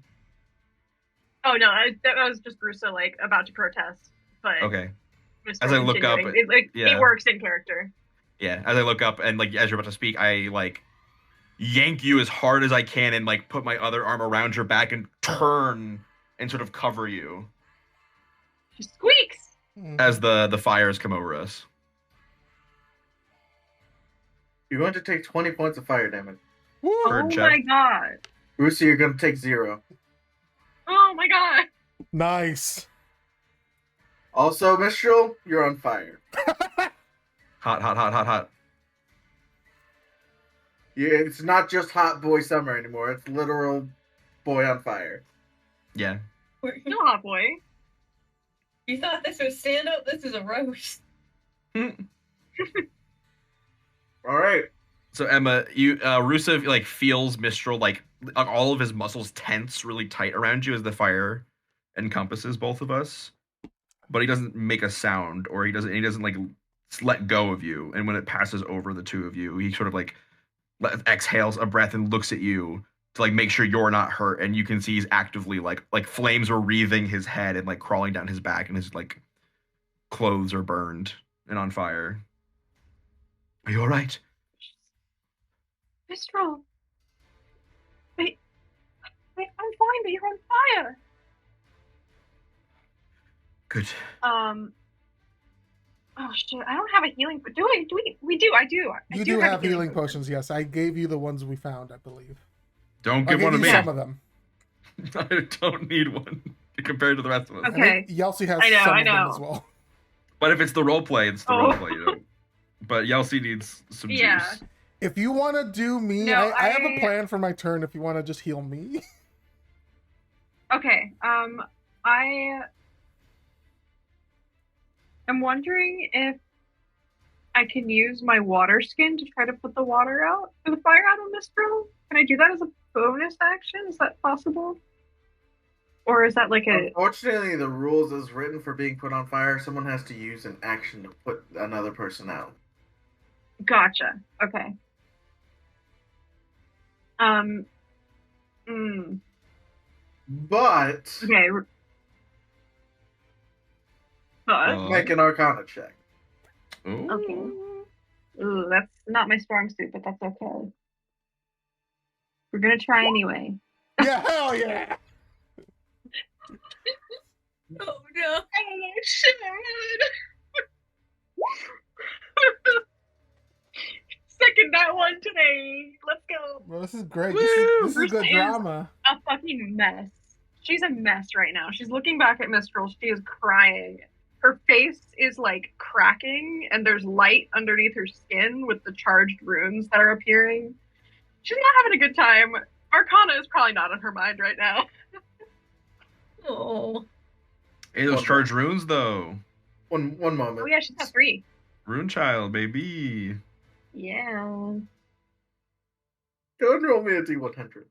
Speaker 3: Oh no, that was just Russo like about to protest, but
Speaker 6: Okay.
Speaker 3: Mistral
Speaker 6: As I look up,
Speaker 3: continuing.
Speaker 6: yeah.
Speaker 3: It works in character.
Speaker 6: Yeah, as I look up and like as you're about to speak, I like yank you as hard as I can and like put my other arm around your back and turn and sort of cover you
Speaker 3: She squeaks.
Speaker 6: as the fires come over us.
Speaker 7: you're going to take 20 points of fire damage.
Speaker 6: Per
Speaker 3: Oh
Speaker 6: check.
Speaker 3: my god.
Speaker 7: Rusi, you're going to take 0.
Speaker 3: Oh my god.
Speaker 5: Nice.
Speaker 7: Also, Mistral, you're on fire.
Speaker 6: Hot, hot, hot, hot, hot.
Speaker 7: Yeah, it's not just hot boy summer anymore. It's literal boy on fire.
Speaker 6: Yeah.
Speaker 3: No hot boy.
Speaker 2: You thought this was stand up? This is a roast.
Speaker 7: All right.
Speaker 6: So Emma, you Rusev like feels Mistral like all of his muscles tense really tight around you as the fire encompasses both of us, but he doesn't make a sound or he doesn't like let go of you. And when it passes over the two of you, he sort of like exhales a breath and looks at you to like make sure you're not hurt. And you can see he's actively like flames are wreathing his head and like crawling down his back, and his like clothes are burned and on fire. Are you all right?
Speaker 3: Mistral. Wait, I'm fine, but you're on fire.
Speaker 6: Good.
Speaker 3: Oh shit! I don't have a healing. But do we do? I do.
Speaker 5: You do have healing potions, yes. I gave you the ones we found, I believe.
Speaker 6: Don't
Speaker 5: I
Speaker 6: give
Speaker 5: gave
Speaker 6: one to
Speaker 5: you
Speaker 6: me.
Speaker 5: some of them.
Speaker 6: I don't need one compared to the rest of us.
Speaker 3: Okay.
Speaker 5: I think Yelsey has
Speaker 3: I know,
Speaker 5: some
Speaker 3: I
Speaker 5: of them
Speaker 3: know.
Speaker 5: as well.
Speaker 6: But if it's the role play, it's the
Speaker 3: Oh.
Speaker 6: role play, you know. But Yelsey needs some
Speaker 3: Yeah.
Speaker 6: juice.
Speaker 5: If you want to do me,
Speaker 3: No,
Speaker 5: I have a plan for my turn if you want to just heal me.
Speaker 3: Okay. I am wondering if I can use my water skin to try to put the water out for the fire out on Mistral. Can I do that as a bonus action? Is that possible? Or is that like a
Speaker 7: Unfortunately, the rules as written for being put on fire, someone has to use an action to put another person out.
Speaker 3: gotcha? Okay. Mm,
Speaker 7: But
Speaker 3: okay. But
Speaker 7: make an Arcana check.
Speaker 6: Ooh.
Speaker 3: okay. Ooh, that's not my strong suit, but that's okay. We're gonna try anyway.
Speaker 5: Yeah, hell yeah!
Speaker 2: Oh no.
Speaker 3: Oh shit! Second that one today. Let's go.
Speaker 5: Well, this is great.
Speaker 6: Woo!
Speaker 5: This is
Speaker 3: Bruce
Speaker 5: good
Speaker 3: is-
Speaker 5: drama.
Speaker 3: A fucking mess. She's a mess right now. She's looking back at Mistral. She is crying. Her face is like cracking, and there's light underneath her skin with the charged runes that are appearing. She's not having a good time. Arcana is probably not on her mind right now.
Speaker 2: Oh.
Speaker 6: Hey, those charged runes though.
Speaker 7: One moment.
Speaker 3: Oh yeah, she's got 3.
Speaker 6: Rune child, baby.
Speaker 3: Yeah.
Speaker 7: Go and roll me a D100.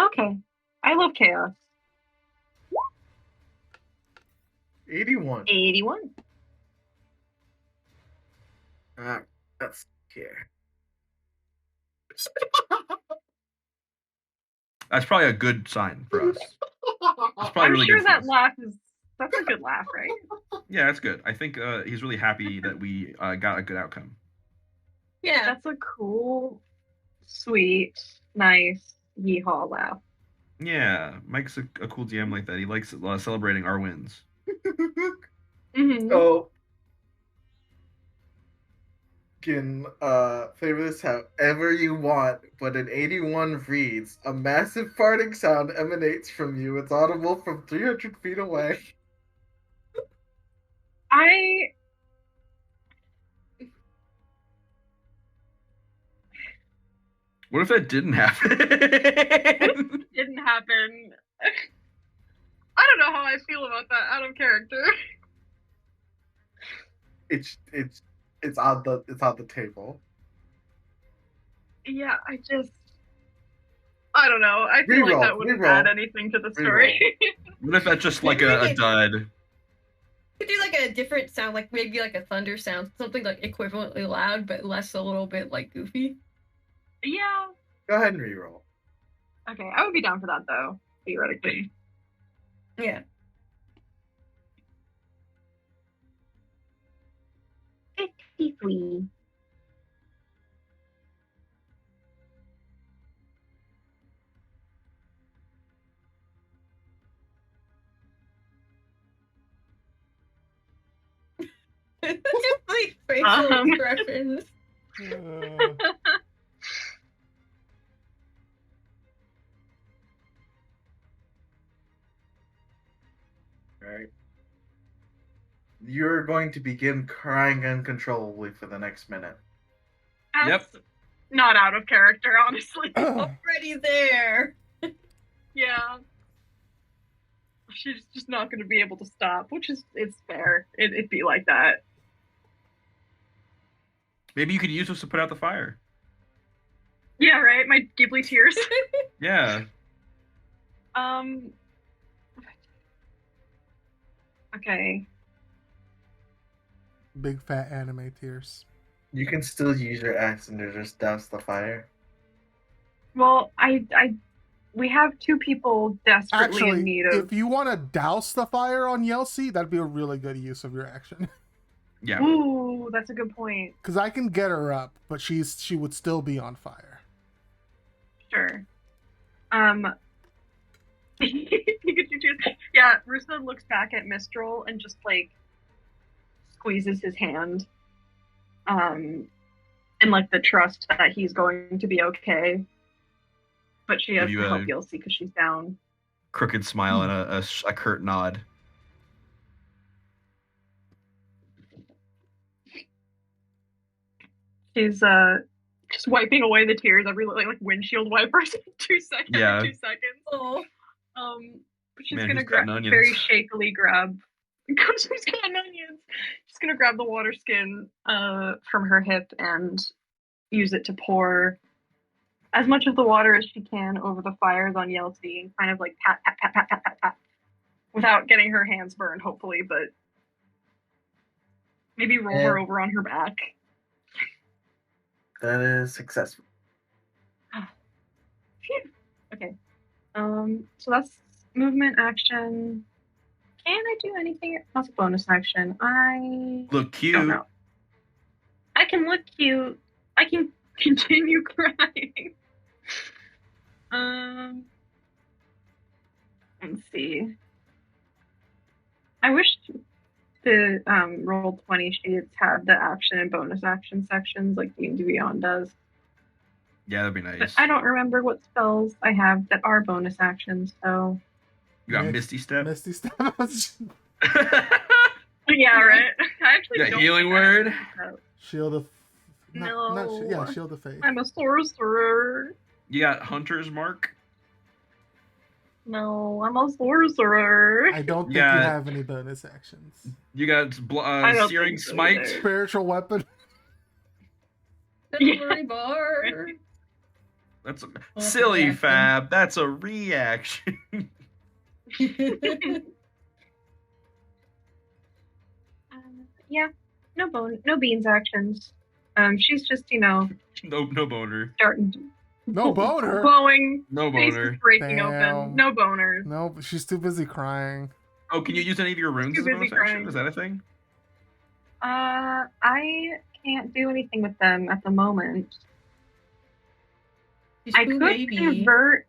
Speaker 3: Okay. I love chaos.
Speaker 7: 81.
Speaker 3: 81.
Speaker 7: That's here.
Speaker 6: That's probably a good sign for us. It's probably
Speaker 3: I'm
Speaker 6: really
Speaker 3: sure
Speaker 6: good for
Speaker 3: that
Speaker 6: us.
Speaker 3: laugh is that's a good laugh, right?
Speaker 6: Yeah, that's good. I think he's really happy that we got a good outcome.
Speaker 2: Yeah.
Speaker 3: That's a cool, sweet, nice yeehaw laugh.
Speaker 6: Yeah, Mike's a cool DM like that. He likes celebrating our wins.
Speaker 3: Mm-hmm.
Speaker 7: So, you can flavor this however you want, but in 81 reads, a massive farting sound emanates from you. It's audible from 300 feet away.
Speaker 6: What if that didn't happen?
Speaker 3: Didn't happen. I don't know how I feel about that out of character.
Speaker 7: It's on the table.
Speaker 3: Yeah, I don't know. I feel like that wouldn't add anything to the story.
Speaker 6: What if that's just like
Speaker 2: Maybe
Speaker 6: a
Speaker 2: we could-
Speaker 6: dud?
Speaker 2: Could do like a different sound, like maybe like a thunder sound, something like equivalently loud, but less a little bit like goofy.
Speaker 3: Yeah.
Speaker 7: Go ahead and reroll.
Speaker 3: Okay, I would be down for that though, theoretically.
Speaker 2: Yeah.
Speaker 3: 53.
Speaker 2: Just like facial
Speaker 3: Um.
Speaker 2: expressions.
Speaker 7: Right. You're going to begin crying uncontrollably for the next minute.
Speaker 3: That's not out of character, honestly.
Speaker 2: Already there.
Speaker 3: Yeah. She's just not going to be able to stop, which is, it's fair. It'd be like that.
Speaker 6: Maybe you could use this to put out the fire.
Speaker 3: Yeah, right? My Ghibli tears.
Speaker 6: Yeah.
Speaker 3: Okay.
Speaker 5: Big fat anime tears.
Speaker 7: You can still use your action to just douse the fire.
Speaker 3: Well, we have two people desperately
Speaker 5: Actually,
Speaker 3: in need of.
Speaker 5: if you want to douse the fire on Yelsi, that'd be a really good use of your action.
Speaker 6: Yeah.
Speaker 3: Ooh, that's a good point.
Speaker 5: Because I can get her up, but she would still be on fire.
Speaker 3: Sure. Yeah, Russo looks back at Mistral and just like squeezes his hand. And like the trust that he's going to be okay. But she has
Speaker 6: Give
Speaker 3: to
Speaker 6: you
Speaker 3: help
Speaker 6: a-
Speaker 3: Yelsi because she's down.
Speaker 6: Crooked smile and a curt nod.
Speaker 3: She's just wiping away the tears every like windshield wipers in 2 seconds.
Speaker 6: Yeah.
Speaker 3: 2 seconds.
Speaker 2: Oh.
Speaker 3: But she's
Speaker 6: Man,
Speaker 3: gonna
Speaker 6: who's cutting onions?
Speaker 3: very shakily grab. She's cutting onions. She's gonna grab the water skin from her hip and use it to pour as much of the water as she can over the fires on Yeltsi and kind of like pat, pat, pat, pat, pat, pat, pat, without getting her hands burned, hopefully, but maybe roll her over on her back.
Speaker 7: That is successful.
Speaker 3: Phew. Okay. So that's movement action. Can I do anything? That's a bonus action. I
Speaker 6: Look
Speaker 3: don't
Speaker 6: cute.
Speaker 3: know. I can look cute. I can continue crying. Let's see. I wish the Roll20 sheets had the action and bonus action sections like D&D Beyond does.
Speaker 6: Yeah, that'd be
Speaker 3: But
Speaker 6: nice.
Speaker 3: I don't remember what spells I have that are bonus actions, so
Speaker 6: You got
Speaker 5: Mist-
Speaker 6: Misty Step.
Speaker 5: Misty Step.
Speaker 3: yeah, right. I actually
Speaker 6: Yeah,
Speaker 3: don't
Speaker 6: healing
Speaker 3: think I
Speaker 6: word?
Speaker 3: have that.
Speaker 5: Shield of...
Speaker 3: No.
Speaker 5: Shield of Faith.
Speaker 3: I'm a sorcerer.
Speaker 6: You got Hunter's Mark.
Speaker 3: No, I'm a sorcerer.
Speaker 5: I don't think you
Speaker 6: Yeah.
Speaker 5: have any bonus actions.
Speaker 6: You got
Speaker 3: I don't
Speaker 6: Searing
Speaker 3: think so
Speaker 6: Smite.
Speaker 3: either.
Speaker 5: Spiritual weapon.
Speaker 2: Memory bar.
Speaker 6: That's a
Speaker 2: that's
Speaker 6: silly
Speaker 2: reaction.
Speaker 6: Fab. That's a reaction.
Speaker 3: Yeah, no beans actions. She's just
Speaker 6: no boner.
Speaker 3: starting to
Speaker 5: No boner.
Speaker 3: glowing,
Speaker 6: No
Speaker 3: face is
Speaker 6: boner.
Speaker 3: breaking
Speaker 5: Damn.
Speaker 3: open. No boners.
Speaker 5: No, but she's too busy crying.
Speaker 6: Oh, can you use any of your runes
Speaker 3: Too
Speaker 6: as a
Speaker 3: busy
Speaker 6: bonus action?
Speaker 3: crying.
Speaker 6: Is that a thing?
Speaker 3: I can't do anything with them at the moment.
Speaker 2: She's
Speaker 3: I
Speaker 2: too
Speaker 3: could
Speaker 2: baby.
Speaker 3: convert.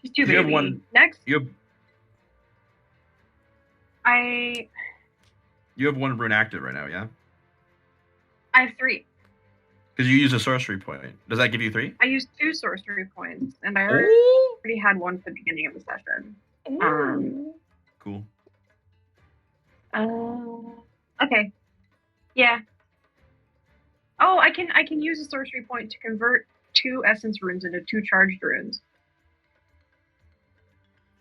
Speaker 3: She's too
Speaker 6: You have
Speaker 3: baby.
Speaker 6: one-
Speaker 3: Next,
Speaker 6: You have one rune active right now, yeah?
Speaker 3: I have 3.
Speaker 6: Because you use a sorcery point. Does that give you 3?
Speaker 3: I used 2 sorcery points, and I
Speaker 6: Oh,
Speaker 3: already had one at the beginning of the session.
Speaker 6: cool.
Speaker 3: Okay. Yeah. Oh, I can use a sorcery point to convert 2 essence runes into 2 charged runes.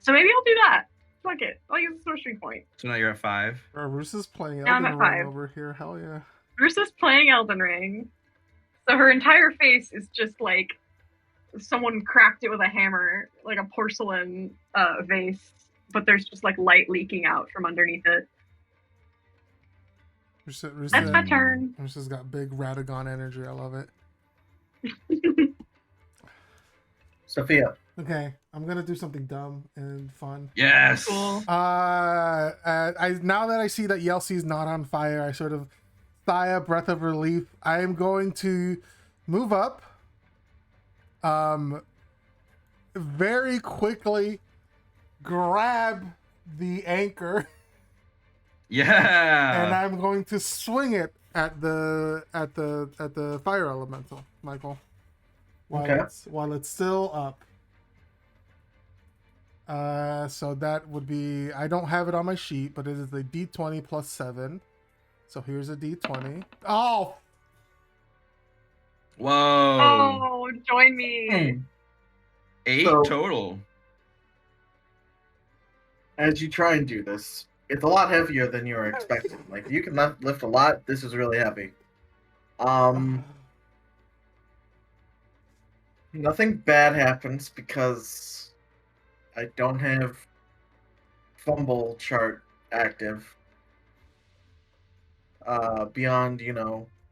Speaker 3: So maybe I'll do that. Fuck it. I'll use a sorcery point.
Speaker 6: So now you're at 5.
Speaker 5: Roos is playing
Speaker 3: Now I'm
Speaker 5: Elden
Speaker 3: at
Speaker 5: Ring
Speaker 3: 5.
Speaker 5: over here. Hell yeah.
Speaker 3: Versus playing Elden Ring. So her entire face is just like someone cracked it with a hammer, like a porcelain vase, but there's just like light leaking out from underneath it. That's my turn.
Speaker 5: Roos has got big Radagon energy. I love it.
Speaker 7: Sophia.
Speaker 5: Okay, I'm gonna do something dumb and fun.
Speaker 6: Yes.
Speaker 3: Cool.
Speaker 5: Now that I see that Yelsey's not on fire, I sort of sigh a breath of relief. I am going to move up, very quickly grab the anchor,
Speaker 6: Yeah.
Speaker 5: and I'm going to swing it at the fire elemental, Michael,
Speaker 7: Okay.
Speaker 5: while it's still up. So that would be, I don't have it on my sheet, but it is a D20 plus 7. So here's a D20. Oh,
Speaker 6: Whoa.
Speaker 3: Oh, join me.
Speaker 6: 8
Speaker 7: So-
Speaker 6: total.
Speaker 7: As you try and do this, it's a lot heavier than you were expecting. Like, you can lift a lot. This is really heavy. Nothing bad happens because I don't have fumble chart active. Beyond,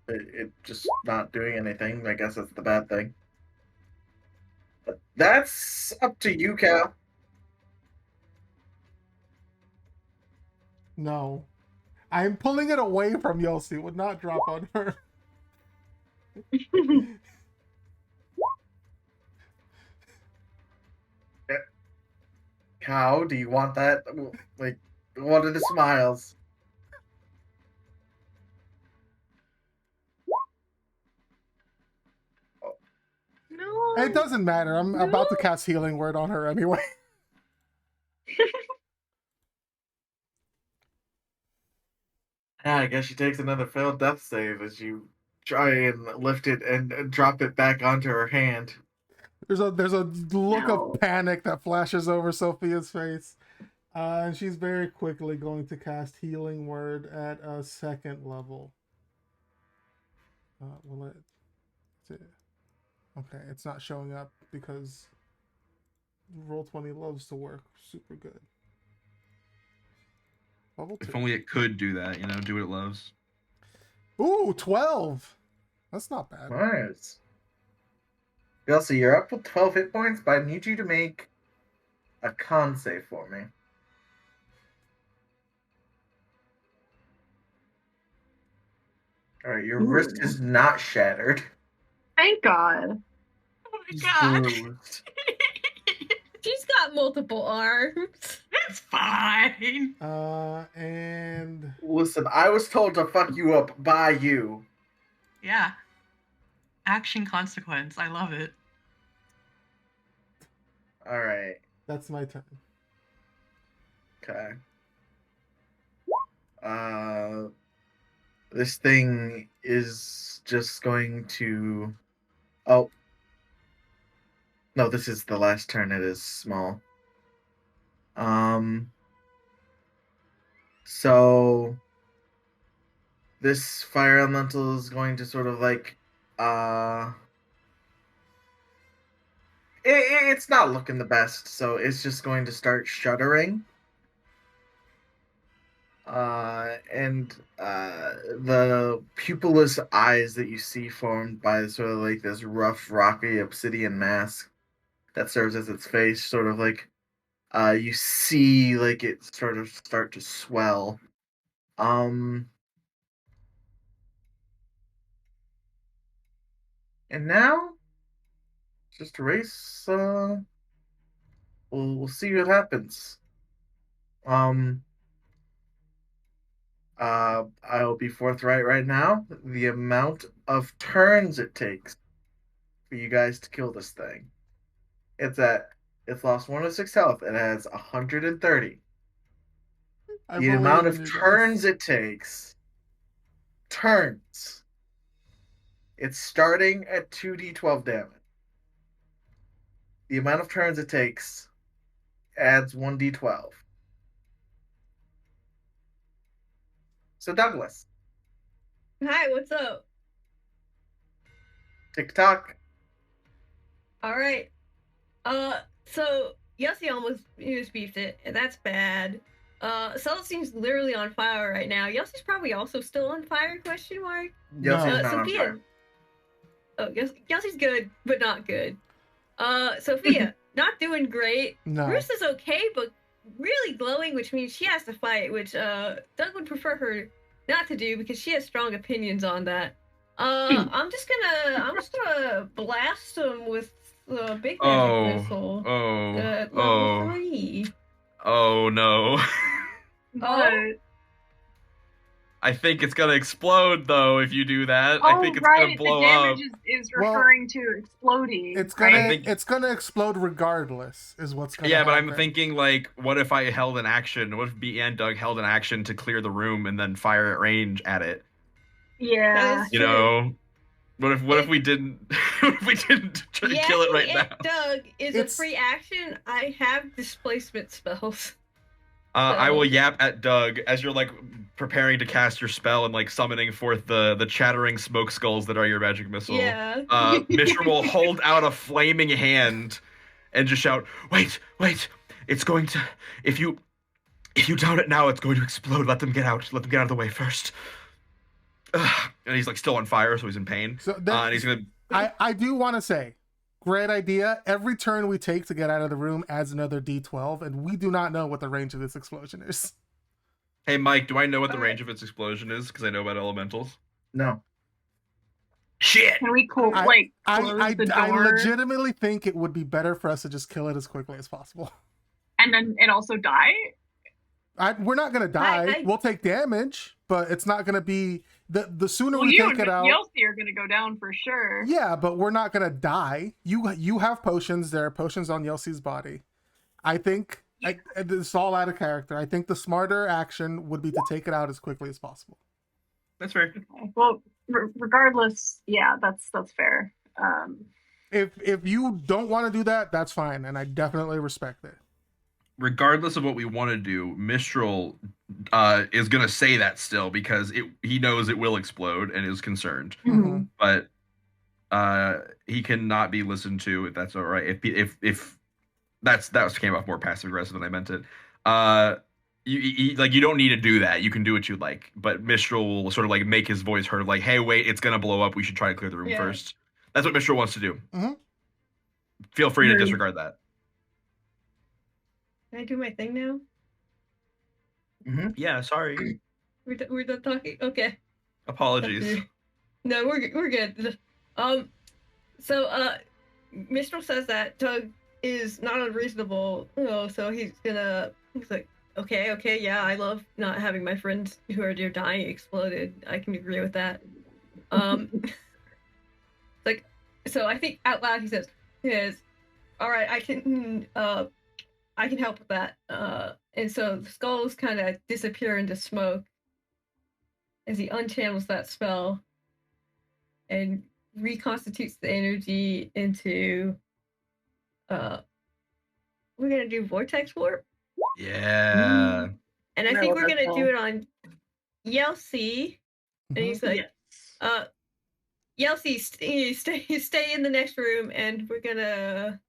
Speaker 7: it just not doing anything. I guess that's the bad thing. But that's up to you, Cal.
Speaker 5: no. I'm pulling it away from Yossi. It would not drop on her.
Speaker 7: Cow, do you want that? Like, one of the smiles.
Speaker 3: No.
Speaker 5: It doesn't matter. I'm about to cast Healing Word on her anyway.
Speaker 7: Yeah, I guess she takes another failed death save as you try and lift it and drop it back onto her hand.
Speaker 5: There's a look
Speaker 3: No.
Speaker 5: of panic that flashes over Sophia's face. And she's very quickly going to cast Healing Word at a 2nd level. Will it? Okay, it's not showing up because Roll20 loves to work super good. Level 2.
Speaker 6: If only it could do that, do what it loves.
Speaker 5: Ooh, 12. That's not bad.
Speaker 7: Nice. Elsie, you're up with 12 hit points, but I need you to make a con save for me. Alright, your wrist is not shattered.
Speaker 3: Thank God.
Speaker 4: Oh
Speaker 7: It's
Speaker 4: my god.
Speaker 7: bruised.
Speaker 2: She's got multiple arms.
Speaker 4: It's fine.
Speaker 5: And
Speaker 7: Listen, I was told to fuck you up by you.
Speaker 4: Yeah. Action consequence. I love it.
Speaker 7: Alright,
Speaker 5: that's my turn.
Speaker 7: okay. This thing is just going to... Oh. No, this is the last turn. It is small. So this fire elemental is going to sort of like, it's not looking the best, so it's just going to start shuddering. The pupilless eyes that you see formed by sort of like this rough, rocky obsidian mask that serves as its face, sort of like, you see like it sort of start to swell. And now, just erase. We'll see what happens. I'll be forthright right now. The amount of turns it takes for you guys to kill this thing. It's lost 106 health. It has 130.
Speaker 5: I
Speaker 7: The
Speaker 5: believe
Speaker 7: amount
Speaker 5: in
Speaker 7: of
Speaker 5: you
Speaker 7: turns
Speaker 5: guys.
Speaker 7: it takes. Turns. It's starting at 2d12 damage. The amount of turns it takes adds 1d12. So Douglas,
Speaker 2: Hi, what's up?
Speaker 7: TikTok.
Speaker 2: All right. So Yossi almost beefed it, and that's bad. Celestine's literally on fire right now. Yossi's probably also still on fire? Question mark.
Speaker 7: Yossi's
Speaker 5: No.
Speaker 7: not on
Speaker 2: Sophia.
Speaker 7: fire.
Speaker 2: Oh, Yossi's good, but not good. Sophia, not doing great.
Speaker 5: No.
Speaker 2: Bruce is okay, but really glowing, which means she has to fight, which Doug would prefer her not to do because she has strong opinions on that. I'm just gonna blast him with the big magic missile. Level 3.
Speaker 6: Oh no.
Speaker 2: Oh,
Speaker 6: I think it's gonna explode though if you do that.
Speaker 3: Oh,
Speaker 6: I think it's
Speaker 3: right.
Speaker 6: gonna blow
Speaker 3: the
Speaker 6: up.
Speaker 3: damage is referring to exploding.
Speaker 5: It's gonna
Speaker 3: right?
Speaker 5: it's gonna explode regardless, is what's gonna
Speaker 6: Yeah, but
Speaker 5: happen.
Speaker 6: I'm thinking like, what if I held an action? What if B and Doug held an action to clear the room and then fire at range at it?
Speaker 3: Yeah.
Speaker 2: that is
Speaker 6: You
Speaker 2: true.
Speaker 6: know, what if we didn't? What if we didn't try to kill it right
Speaker 2: Yapping
Speaker 6: now?
Speaker 2: at Doug is
Speaker 5: It's-
Speaker 2: a free action. I have displacement spells.
Speaker 6: I will yap at Doug as you're like preparing to cast your spell and like summoning forth the chattering smoke skulls that are your magic missile.
Speaker 2: Yeah.
Speaker 6: Mishra will hold out a flaming hand and just shout, "Wait! It's going to if you down it now, it's going to explode. Let them get out. Let them get out of the way first." Ugh. And he's like still on fire, so he's in pain.
Speaker 5: So
Speaker 6: And he's gonna.
Speaker 5: I do want to say, great idea. Every turn we take to get out of the room adds another D12, and we do not know what the range of this explosion is.
Speaker 6: Hey, Mike, do I know what the
Speaker 2: Alright.
Speaker 6: range of its explosion is? Because I know about elementals.
Speaker 7: No.
Speaker 6: Shit.
Speaker 3: Can we close
Speaker 5: I
Speaker 3: the door
Speaker 5: I legitimately think it would be better for us to just kill it as quickly as possible.
Speaker 3: and also die?
Speaker 5: We're not gonna die.
Speaker 2: I-
Speaker 5: We'll take damage, but it's not gonna be the sooner
Speaker 3: Well,
Speaker 5: we
Speaker 3: you
Speaker 5: take
Speaker 3: and
Speaker 5: it out.
Speaker 3: Yelsey are gonna go down for sure.
Speaker 5: Yeah, but we're not gonna die. You have potions. There are potions on Yelsey's body. I think it's all out of character. I think the smarter action would be to take it out as quickly as possible.
Speaker 6: That's fair.
Speaker 3: Okay. Well, regardless, yeah, that's fair.
Speaker 5: If you don't want to do that, that's fine, and I definitely respect it.
Speaker 6: Regardless of what we want to do, Mistral is gonna say that still because he knows it will explode and is concerned.
Speaker 5: Mhm.
Speaker 6: But he cannot be listened to if that's all right. If that came off more passive aggressive than I meant it. You don't need to do that. You can do what you like. But Mistral will sort of like make his voice heard, like, "Hey, wait, it's gonna blow up. We should try to clear the room
Speaker 2: Yeah.
Speaker 6: first." That's what Mistral wants to do.
Speaker 5: Mhm.
Speaker 6: Feel free to
Speaker 3: Agreed.
Speaker 6: disregard that.
Speaker 2: Can I do my thing now?
Speaker 6: Yeah, sorry.
Speaker 2: We're done talking. Okay.
Speaker 6: Apologies.
Speaker 2: No, we're good. So Mistral says that Doug is not unreasonable. So he's like, okay, yeah, I love not having my friends who are near dying exploded. I can agree with that. Like, so I think out loud he says, all right, I can help with that. And so the skulls kind of disappear into smoke as he unchannels that spell and reconstitutes the energy into we're gonna do vortex warp,
Speaker 6: Yeah.
Speaker 2: and I
Speaker 3: No,
Speaker 2: think we're
Speaker 3: that's
Speaker 2: gonna do it on Yelsey. And he's like, Yelsey, stay in the next room, and we're gonna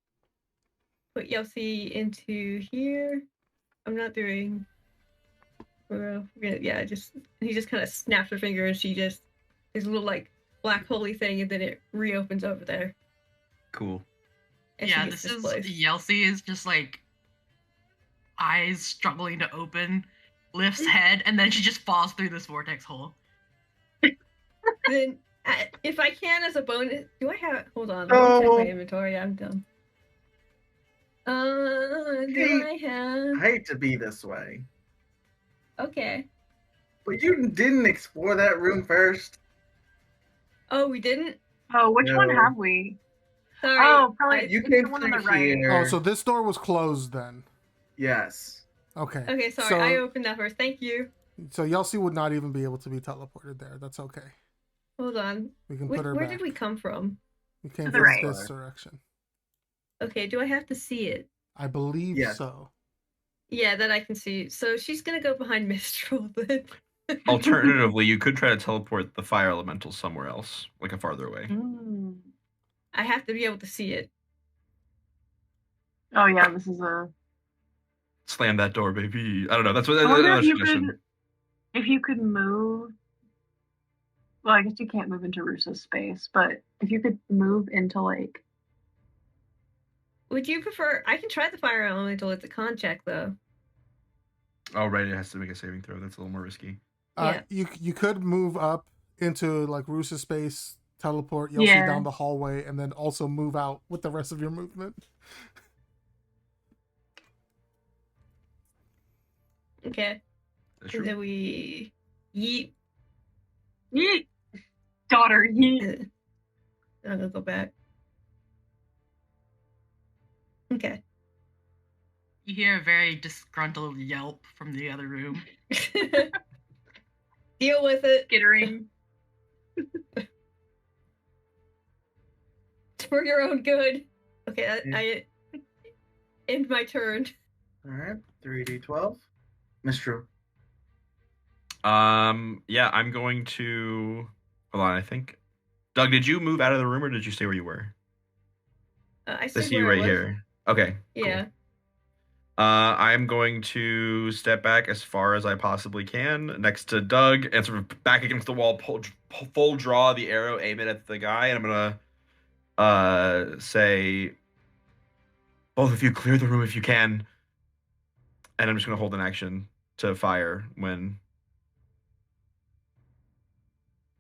Speaker 2: put Yelsey into here. I'm not doing. We're gonna, he just kind of snaps her finger, and she just there's a little like black holy thing, and then it reopens over there.
Speaker 6: Cool.
Speaker 2: And she
Speaker 4: Yeah,
Speaker 2: gets
Speaker 4: this is
Speaker 2: displaced.
Speaker 4: Yelsey is just like eyes struggling to open, lifts head, and then she just falls through this vortex hole.
Speaker 2: Then, if I can, as a bonus, do I have? Hold on, let me check my inventory. I'm dumb. Do I have?
Speaker 7: I hate to be this way,
Speaker 2: Okay.
Speaker 7: but you didn't explore that room first.
Speaker 2: Oh, we didn't.
Speaker 3: Oh, which one
Speaker 7: No.
Speaker 3: have we?
Speaker 2: Sorry.
Speaker 3: Oh, probably
Speaker 2: I-
Speaker 7: You
Speaker 3: it's
Speaker 7: came
Speaker 3: the one on
Speaker 7: through
Speaker 3: the right.
Speaker 7: here.
Speaker 5: Oh, so this door was closed then.
Speaker 7: Yes.
Speaker 5: Okay.
Speaker 2: Okay, sorry.
Speaker 5: So,
Speaker 2: I opened that first. Thank you.
Speaker 5: so Yelsey would not even be able to be teleported there. That's okay.
Speaker 2: Hold on.
Speaker 5: We can put her
Speaker 2: Where
Speaker 5: back.
Speaker 2: did we come from?
Speaker 5: We came
Speaker 3: To the
Speaker 5: from
Speaker 3: right.
Speaker 5: this direction.
Speaker 2: Okay, do I have to see it?
Speaker 5: I believe
Speaker 7: Yes.
Speaker 5: so.
Speaker 2: Yeah, that I can see. So she's gonna go behind Mistral then.
Speaker 6: Alternatively, you could try to teleport the fire elemental somewhere else, like a farther away.
Speaker 2: I have to be able to see it.
Speaker 3: Oh yeah, this is a.
Speaker 6: Slam that door, baby. I don't know. That's what.
Speaker 3: I wonder
Speaker 6: Another
Speaker 3: if you
Speaker 6: suggestion.
Speaker 3: could, if you could move. Well, I guess you can't move into Russo's space, but if you could move into like
Speaker 2: Would you prefer? I can try the fire elemental with the con check though.
Speaker 6: Oh, right. It has to make a saving throw. That's a little more risky.
Speaker 2: Yeah.
Speaker 5: You could move up into like Roos's space, teleport Yossi
Speaker 3: Yeah.
Speaker 5: down the hallway, and then also move out with the rest of your movement.
Speaker 2: Okay.
Speaker 6: That's
Speaker 2: And
Speaker 6: true.
Speaker 2: then we yeet.
Speaker 3: Yeet. Daughter, yeet.
Speaker 2: I'm gonna go back. Okay.
Speaker 4: You hear a very disgruntled yelp from the other room.
Speaker 2: Deal with it.
Speaker 3: Skittering.
Speaker 2: It's for your own good. Okay,
Speaker 7: Yeah.
Speaker 2: I end my turn.
Speaker 7: All right, 3d12. Mistral.
Speaker 6: Yeah, I'm going to. Hold on, I think. Doug, did you move out of the room or did you stay where you were?
Speaker 2: I
Speaker 6: I
Speaker 2: see
Speaker 6: see you
Speaker 2: where I
Speaker 6: right
Speaker 2: was.
Speaker 6: here. Okay.
Speaker 2: Yeah.
Speaker 6: Cool. I'm going to step back as far as I possibly can next to Doug and sort of back against the wall, full draw the arrow, aim it at the guy, and I'm gonna say, both of you clear the room if you can. And I'm just gonna hold an action to fire when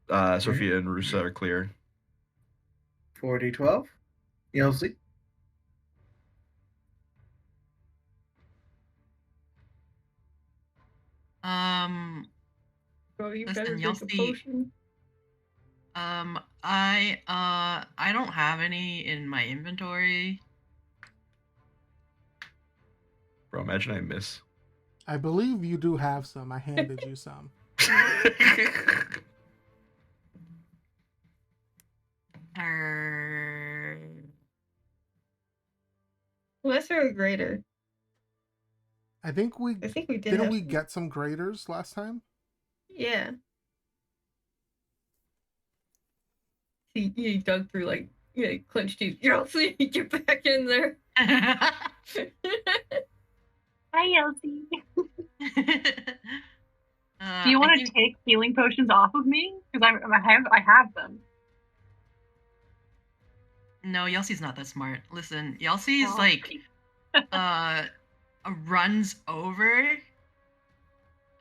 Speaker 6: Sophia and Rusa are clear.
Speaker 7: 4d12. Yossi.
Speaker 2: Bro, you
Speaker 4: Listen,
Speaker 2: better
Speaker 4: you'll
Speaker 2: drink a
Speaker 4: see-
Speaker 2: potion.
Speaker 4: I don't have any in my inventory.
Speaker 6: Bro, imagine I miss.
Speaker 5: I believe you do have some. I handed you some.
Speaker 2: Lesser or greater?
Speaker 5: I think we
Speaker 2: I think we did.
Speaker 5: didn't
Speaker 2: have
Speaker 5: we
Speaker 2: some.
Speaker 5: get some graders last time?
Speaker 2: Yeah. See, you dug through like clenched teeth. You don't see you get back in there.
Speaker 3: Hi, Elsie. Do you want to take healing potions off of me? Because I have them.
Speaker 4: No, Yelsie's not that smart. Listen, Yelsie's
Speaker 3: Oh.
Speaker 4: like runs over,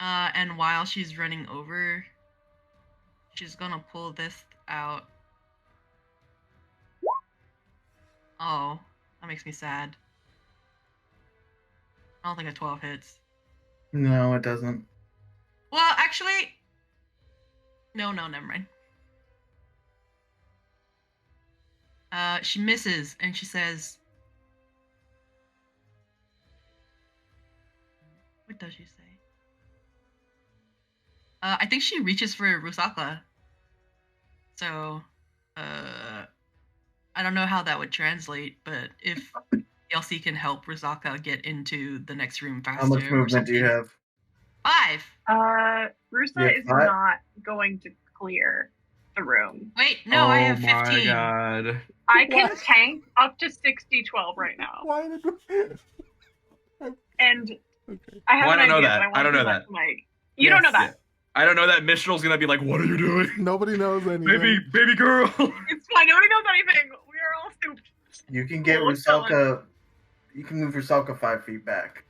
Speaker 4: and while she's running over, she's gonna pull this out. Oh, that makes me sad. I don't think a 12 hits.
Speaker 7: No, it doesn't.
Speaker 4: Well, actually, no, never mind. She misses, and she says, what does she say? I think she reaches for Rusaka. So, I don't know how that would translate, but if Elsie can help Rusaka get into the next room faster.
Speaker 7: How much
Speaker 4: or
Speaker 7: movement do you
Speaker 4: something.
Speaker 7: have?
Speaker 4: 5.
Speaker 3: Rusa
Speaker 7: You have
Speaker 3: is
Speaker 7: 5?
Speaker 3: not going to clear the room.
Speaker 4: Wait, no, I have 15.
Speaker 6: Oh my god.
Speaker 3: I can
Speaker 5: What?
Speaker 3: tank up to 60-12 right now.
Speaker 5: Why did we...
Speaker 3: And
Speaker 5: Okay.
Speaker 3: I have
Speaker 6: Well, I
Speaker 3: an
Speaker 6: don't know
Speaker 3: idea,
Speaker 6: that.
Speaker 3: but I,
Speaker 6: I don't know
Speaker 3: that.
Speaker 6: that.
Speaker 3: To Mike. You don't know
Speaker 5: Yes.
Speaker 3: that.
Speaker 6: I don't know that Mistral's gonna be like, what are you doing?
Speaker 5: Nobody knows anything.
Speaker 6: Baby girl.
Speaker 3: It's fine. Nobody knows anything. We are all stupid.
Speaker 7: You can get
Speaker 3: Cool, it's fine.
Speaker 7: Rusalka. You can move Rusalka 5 feet back.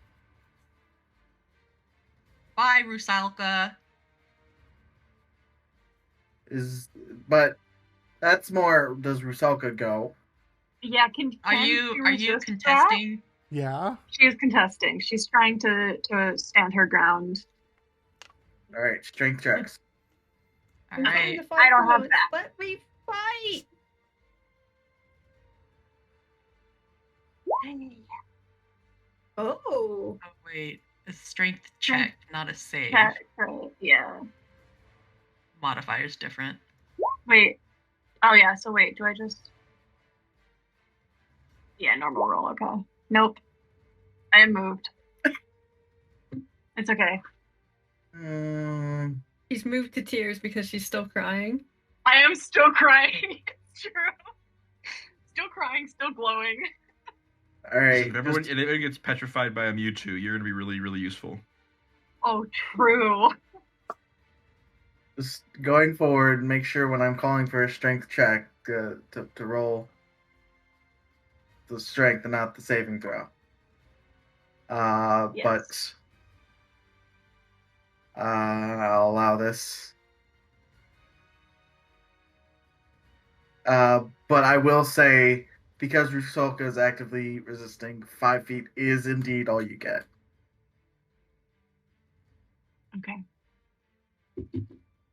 Speaker 4: Bye, Rusalka.
Speaker 7: But that's more. Does Rusalka go?
Speaker 3: Yeah,
Speaker 4: Are you
Speaker 3: resist
Speaker 4: contesting?
Speaker 5: Yeah.
Speaker 3: That? She is contesting. She's trying to stand her ground.
Speaker 7: All right, strength checks.
Speaker 4: All right.
Speaker 3: I don't have that.
Speaker 2: Let me fight. Oh.
Speaker 4: Oh wait, a strength check, not a save.
Speaker 3: Yeah.
Speaker 4: Modifier's different.
Speaker 3: Wait. Oh yeah. So wait. Do I just? Yeah, normal roll. Okay. Nope. I am moved. It's okay.
Speaker 2: She's moved to tears because she's still crying.
Speaker 3: I am still crying. It's true. Still crying. Still glowing.
Speaker 7: All right.
Speaker 6: If everyone gets petrified by a Mewtwo, you're gonna be really, really useful.
Speaker 3: Oh, true.
Speaker 7: Just going forward, make sure when I'm calling for a strength check to roll. the strength and not the saving throw.
Speaker 3: Yes.
Speaker 7: But I'll allow this. But I will say, because Rusalka is actively resisting, 5 feet is indeed all you get.
Speaker 3: Okay.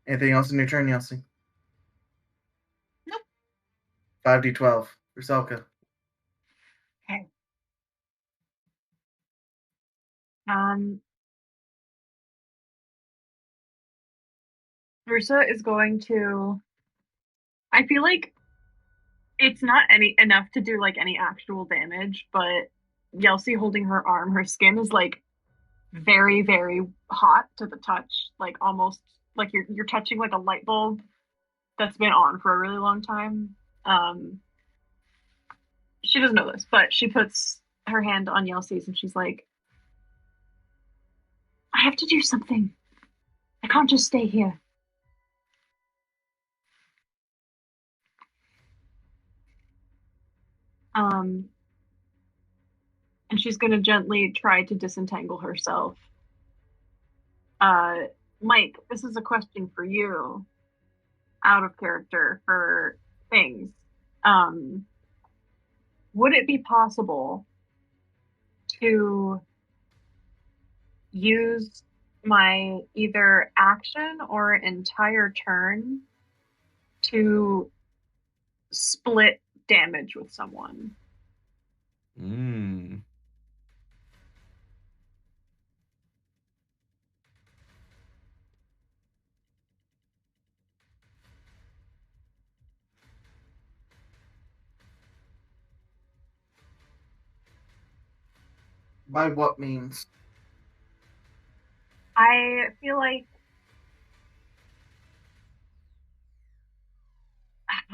Speaker 7: Anything else in your turn, Yelsey?
Speaker 4: Nope.
Speaker 7: 5d12. Rusalka.
Speaker 3: Okay. Ursa is going to. I feel like it's not enough to do like any actual damage, but Yelsey holding her arm, her skin is like very, very hot to the touch, like almost like you're touching like a light bulb that's been on for a really long time. She doesn't know this, but she puts her hand on Yelsey's and she's like, I have to do something. I can't just stay here. And she's going to gently try to disentangle herself. Mike, this is a question for you, out of character for things. Would it be possible to use my either action or entire turn to split damage with someone?
Speaker 7: By what means?
Speaker 3: I feel like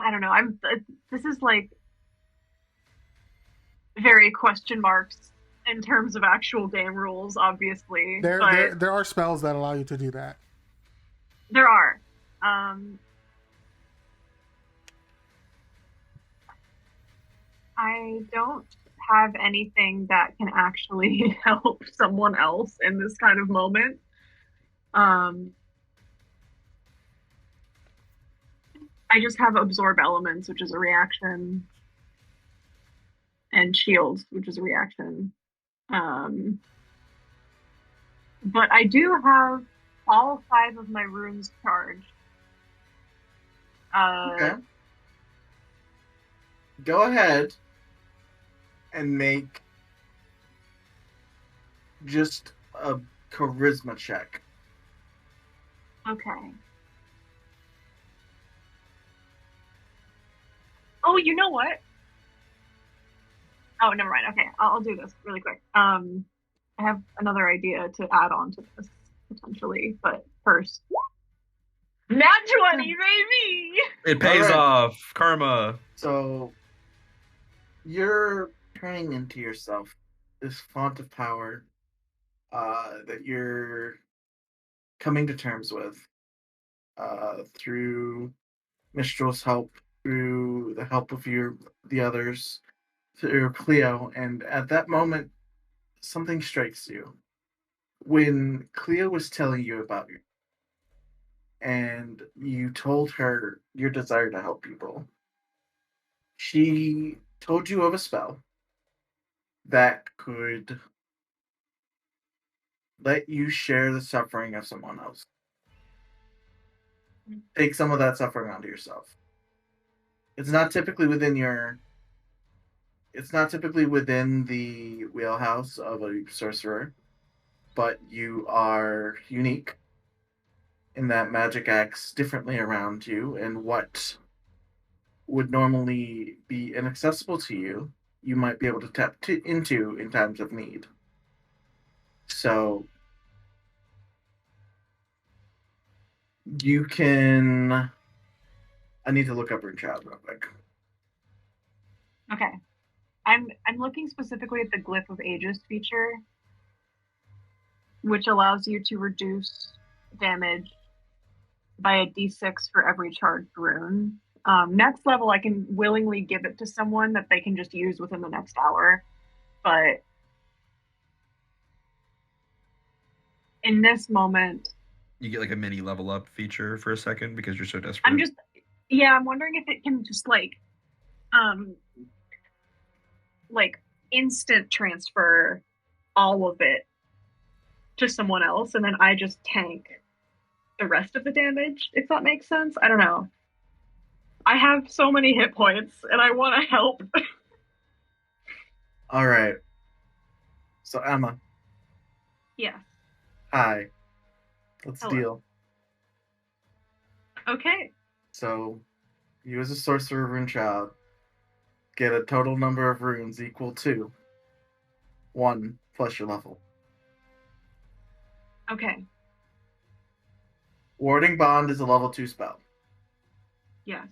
Speaker 3: I don't know. This is like very question marks in terms of actual game rules, obviously.
Speaker 5: There are spells that allow you to do that.
Speaker 3: There are. I don't have anything that can actually help someone else in this kind of moment. I just have absorb elements, which is a reaction, and shield, which is a reaction. But I do have all 5 of my runes charged.
Speaker 7: Okay. Go ahead and make just a charisma check.
Speaker 3: Okay. Oh, you know what? Oh, never mind. Okay, I'll do this really quick. I have another idea to add on to this potentially, but first, Nat 20, baby!
Speaker 6: It pays
Speaker 7: Alright.
Speaker 6: off. Karma.
Speaker 7: So you're turning into yourself this font of power that you're coming to terms with through Mistral's help, through the help of the others, through Cleo, and at that moment, something strikes you. When Cleo was telling you about you, and you told her your desire to help people, she told you of a spell that could let you share the suffering of someone else. Take some of that suffering onto yourself. It's not typically within the wheelhouse of a sorcerer, but you are unique in that magic acts differently around you, and what would normally be inaccessible to you, you might be able to tap into in times of need. So you can. I need to look up her child real quick.
Speaker 3: Okay. I'm looking specifically at the Glyph of Aegis feature, which allows you to reduce damage by a d6 for every charged rune. Next level, I can willingly give it to someone that they can just use within the next hour. But in this moment,
Speaker 6: You get like a mini level up feature for a second because you're so desperate.
Speaker 3: I'm wondering if it can just um, like instant transfer all of it to someone else, and then I just tank the rest of the damage, if that makes sense. I don't know. I have so many hit points, and I want to help.
Speaker 7: All right. So Emma,
Speaker 3: Yes.
Speaker 7: hi. Let's
Speaker 3: Hello.
Speaker 7: deal.
Speaker 3: Okay.
Speaker 7: So, you as a sorcerer rune child get a total number of runes equal to 1 plus your level.
Speaker 3: Okay.
Speaker 7: Warding Bond is a level 2 spell.
Speaker 3: Yes.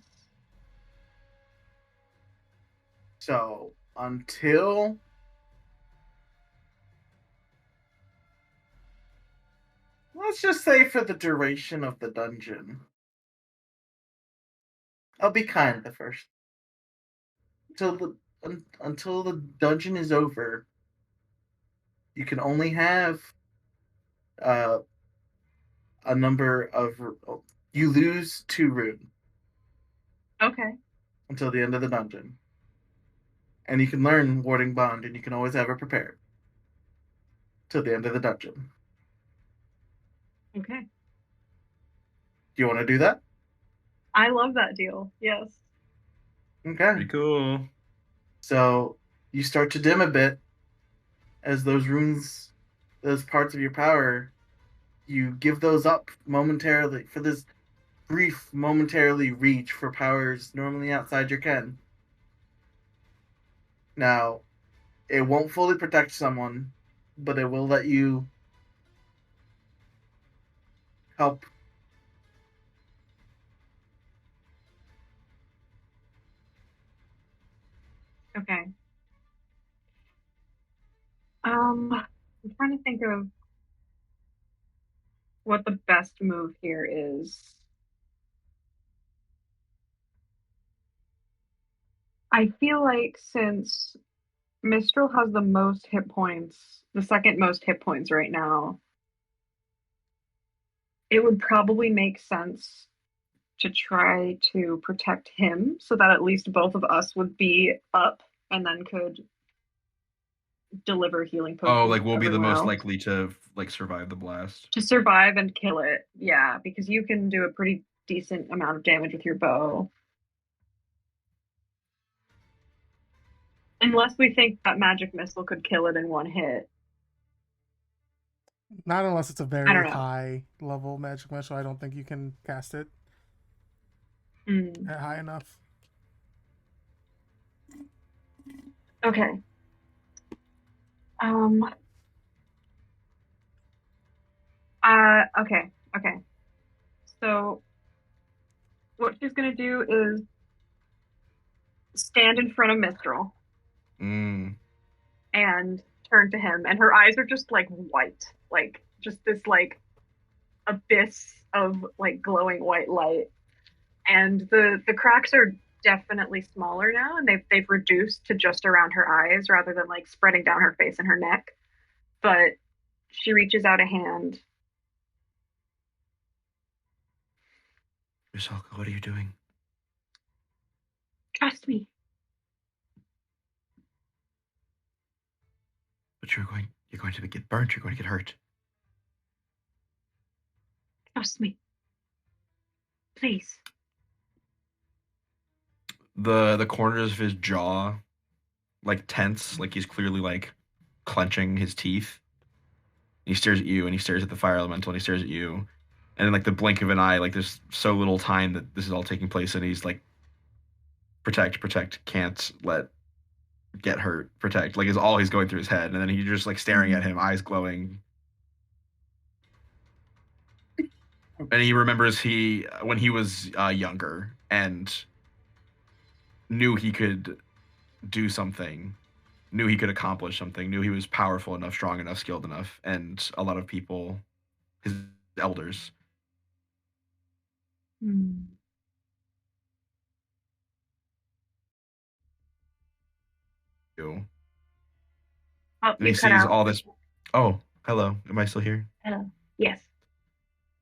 Speaker 7: So, until let's just say for the duration of the dungeon. I'll be kind at first. Until the dungeon is over, you can only have a number of. You lose 2 rune
Speaker 3: Okay.
Speaker 7: until the end of the dungeon, and you can learn Warding Bond, and you can always have it prepared till the end of the dungeon.
Speaker 3: Okay.
Speaker 7: Do you want to do that?
Speaker 3: I love that deal. Yes.
Speaker 7: Okay.
Speaker 6: Pretty cool.
Speaker 7: So you start to dim a bit as those runes, those parts of your power, you give those up momentarily for this brief momentarily reach for powers normally outside your ken. Now, it won't fully protect someone, but it will let you help.
Speaker 3: Okay. I'm trying to think of what the best move here is. I feel like since Mistral has the most hit points, the second most hit points right now, it would probably make sense to try to protect him so that at least both of us would be up and then could deliver healing potions.
Speaker 6: Oh, like we'll
Speaker 3: to
Speaker 6: be the
Speaker 3: everyone
Speaker 6: most
Speaker 3: else.
Speaker 6: likely to like survive the blast.
Speaker 3: To survive and kill it. Yeah, because you can do a pretty decent amount of damage with your bow. Unless we think that magic missile could kill it in one hit.
Speaker 5: Not unless it's a
Speaker 3: I
Speaker 5: very
Speaker 3: don't know.
Speaker 5: high level magic missile. I don't think you can cast it at high enough.
Speaker 3: Okay. Okay. So what she's gonna do is stand in front of Mistral
Speaker 6: Mm.
Speaker 3: and turn to him, and her eyes are just like white, like just this like abyss of like glowing white light. And the cracks are definitely smaller now, and they've reduced to just around her eyes rather than like spreading down her face and her neck. But she reaches out a hand.
Speaker 6: Rusalka, what are you doing?
Speaker 3: Trust me.
Speaker 6: But you're going to get burnt, you're going to get hurt.
Speaker 3: Trust me. Please.
Speaker 6: The corners of his jaw like tense, like he's clearly like clenching his teeth. He stares at you and he stares at the fire elemental and he stares at you. And in like the blink of an eye, like there's so little time that this is all taking place and he's like protect, can't let get hurt, protect. Like is all he's going through his head. And then he's just like staring at him, eyes glowing. And he remembers when he was younger and knew he could do something, knew he could accomplish something, knew he was powerful enough, strong enough, skilled enough, and a lot of people, his elders,
Speaker 3: Oh,
Speaker 6: And he
Speaker 3: you cut
Speaker 6: sees
Speaker 3: out.
Speaker 6: all this. Oh, hello. Am I still here?
Speaker 3: Yes.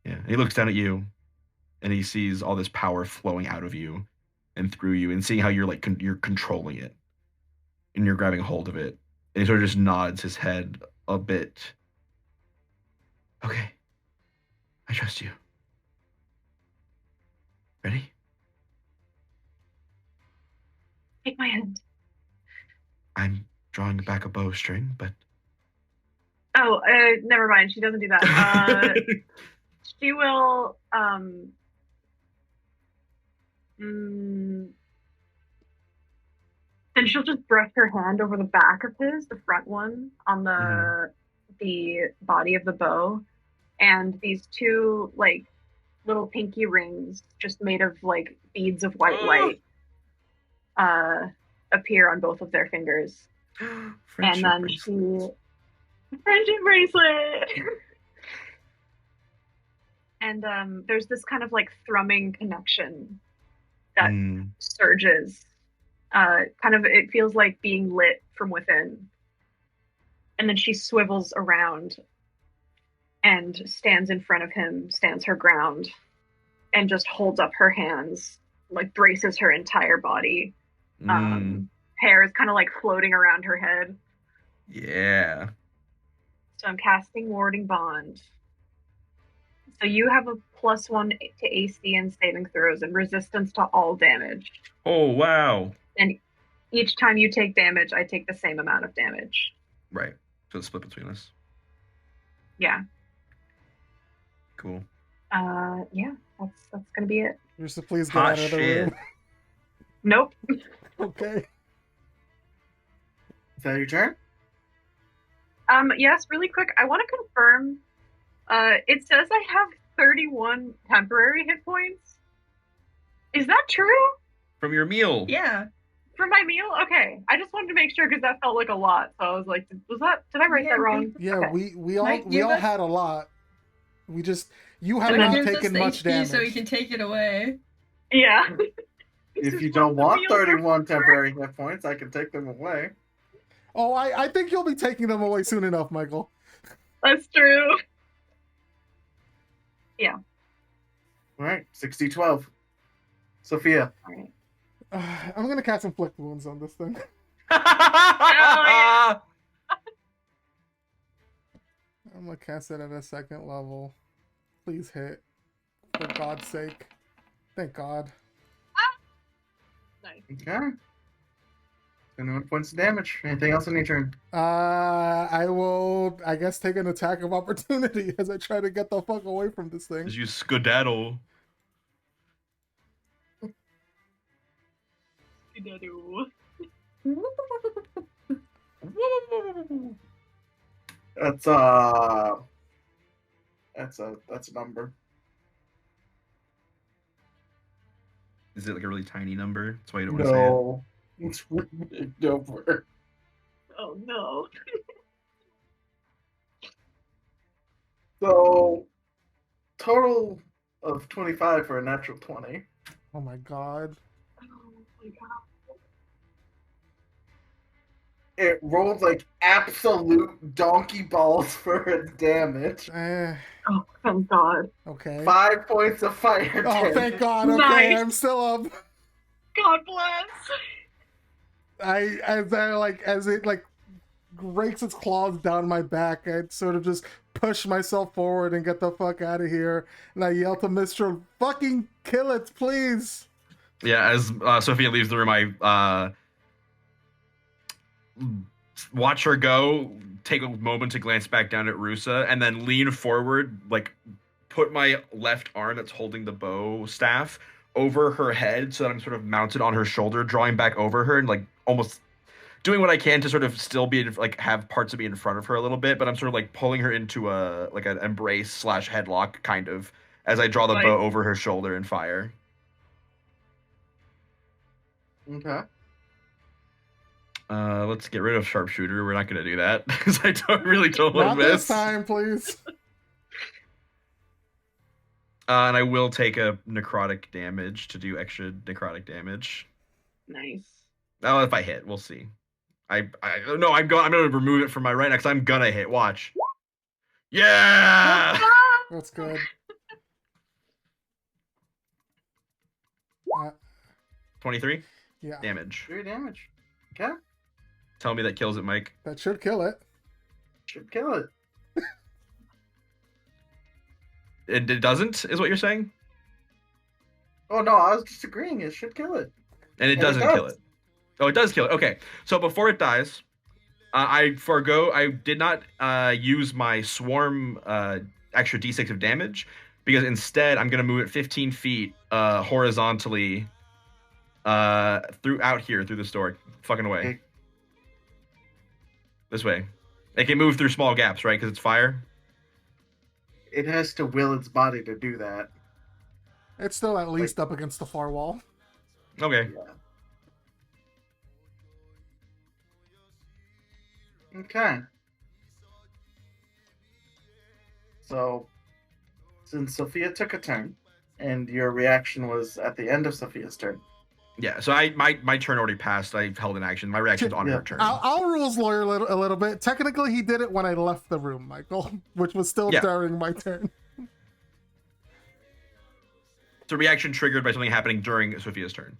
Speaker 6: Yeah. And he looks down at you, and he sees all this power flowing out of you and through you, and seeing how you're like you're controlling it, and you're grabbing hold of it. And he sort of just nods his head a bit. Okay, I trust you. Ready?
Speaker 3: Take my hand.
Speaker 6: I'm drawing back a bowstring, but
Speaker 3: Oh, never mind. She doesn't do that. She will. Then she'll just brush her hand over the back of his, the front one, on the body of the bow, and these two like little pinky rings, just made of like beads of white light, appear on both of their fingers.
Speaker 6: friendship
Speaker 3: And then
Speaker 6: bracelets.
Speaker 3: friendship bracelet. And there's this kind of like thrumming connection that surges. Kind of, it feels like being lit from within. And then she swivels around and stands in front of him, stands her ground, and just holds up her hands, like braces her entire body. Hair is kind of like floating around her head.
Speaker 6: Yeah.
Speaker 3: So I'm casting Warding Bond. So you have a +1 to AC and saving throws and resistance to all damage.
Speaker 6: Oh, wow.
Speaker 3: And each time you take damage, I take the same amount of damage.
Speaker 6: Right. So it's split between us.
Speaker 3: Yeah.
Speaker 6: Cool.
Speaker 3: Yeah, that's gonna be it.
Speaker 5: You're so please get
Speaker 6: Hot
Speaker 5: out of the
Speaker 6: shit.
Speaker 5: room.
Speaker 3: Nope.
Speaker 5: Okay.
Speaker 7: Is that your turn?
Speaker 3: Yes, really quick. I want to confirm. It says I have 31 temporary hit points. Is that true?
Speaker 6: From your meal.
Speaker 2: Yeah.
Speaker 3: For my meal? Okay. I just wanted to make sure because that felt like a lot. So I was like, did I write that wrong?
Speaker 5: Yeah,
Speaker 3: Okay.
Speaker 5: we all
Speaker 2: Mike,
Speaker 5: we
Speaker 2: give
Speaker 5: all
Speaker 2: us-
Speaker 5: had a lot. We just you have
Speaker 3: And
Speaker 5: not
Speaker 3: then
Speaker 2: Gives us
Speaker 5: taken
Speaker 2: the
Speaker 5: much
Speaker 2: HP
Speaker 5: damage.
Speaker 2: so we can take it away.
Speaker 3: Yeah.
Speaker 7: If you don't want 31 temporary hit points, I can take them away.
Speaker 5: Oh, I think you'll be taking them away soon enough, Michael.
Speaker 3: That's true.
Speaker 7: All right, 60-12. Sophia.
Speaker 3: All right.
Speaker 5: I'm gonna cast inflict wounds on this thing.
Speaker 3: yeah.
Speaker 5: I'm gonna cast it at a 2nd level. Please hit. For God's sake. Thank God.
Speaker 3: Nice.
Speaker 7: Okay. 21 points of damage. Anything else on your turn?
Speaker 5: I will, I guess, take an attack of opportunity as I try to get the fuck away from this thing.
Speaker 6: As you skedaddle.
Speaker 7: That's a number.
Speaker 6: Is it like a really tiny number? That's why you don't want to say it.
Speaker 7: No. It's really big number.
Speaker 3: Oh no.
Speaker 7: So total of 25 for a natural 20.
Speaker 5: Oh my God.
Speaker 3: Oh my god.
Speaker 7: It rolled like absolute donkey balls for its damage.
Speaker 3: Oh, thank God.
Speaker 5: Okay.
Speaker 7: 5 points of fire
Speaker 5: Oh,
Speaker 7: damage.
Speaker 5: thank God. Okay,
Speaker 3: Nice.
Speaker 5: I'm still up.
Speaker 3: God bless.
Speaker 5: As it rakes its claws down my back, I sort of just push myself forward and get the fuck out of here. And I yell to Mistral, fucking kill it, please.
Speaker 6: Yeah, as Sophia leaves the room, I watch her go, take a moment to glance back down at Rusa, and then lean forward, like put my left arm that's holding the bow staff over her head so that I'm sort of mounted on her shoulder, drawing back over her and like almost doing what I can to sort of still be like have parts of me in front of her a little bit, but I'm sort of like pulling her into a like an embrace / headlock kind of as I draw the bow over her shoulder and fire.
Speaker 7: Okay.
Speaker 6: Let's get rid of sharpshooter. We're not gonna do that because I really don't want
Speaker 5: Not
Speaker 6: to miss.
Speaker 5: this time, please.
Speaker 6: And I will take a necrotic damage to do extra necrotic damage.
Speaker 3: Nice.
Speaker 6: Oh, if I hit, we'll see. No, I'm gonna remove it from my right next. I'm gonna hit. Watch. Yeah.
Speaker 5: That's good.
Speaker 6: 23
Speaker 5: Yeah,
Speaker 6: damage.
Speaker 7: 3 damage. Okay.
Speaker 6: Tell me that kills it, Mike.
Speaker 5: that should kill it.
Speaker 7: Should kill it.
Speaker 6: It doesn't, is what you're saying?
Speaker 7: Oh no, I was just agreeing. It should kill it.
Speaker 6: And it doesn't kill it. Oh, it does kill it. Okay. So before it dies, I did not use my swarm extra d6 of damage, because instead I'm gonna move it 15 feet horizontally out here through this door. Fucking away.
Speaker 7: Okay.
Speaker 6: This way. It can move through small gaps, right? Because it's fire.
Speaker 7: It has to will its body to do that.
Speaker 5: It's still at least up against the far wall.
Speaker 6: Okay.
Speaker 7: Yeah. Okay. So, since Sophia took a turn, and your reaction was at the end of Sophia's turn.
Speaker 6: Yeah, so my turn already passed. I held an action. My reaction's on her turn.
Speaker 5: I'll rules lawyer a little bit. Technically, he did it when I left the room, Michael, which was still during my turn.
Speaker 6: It's a reaction triggered by something happening during Sophia's turn.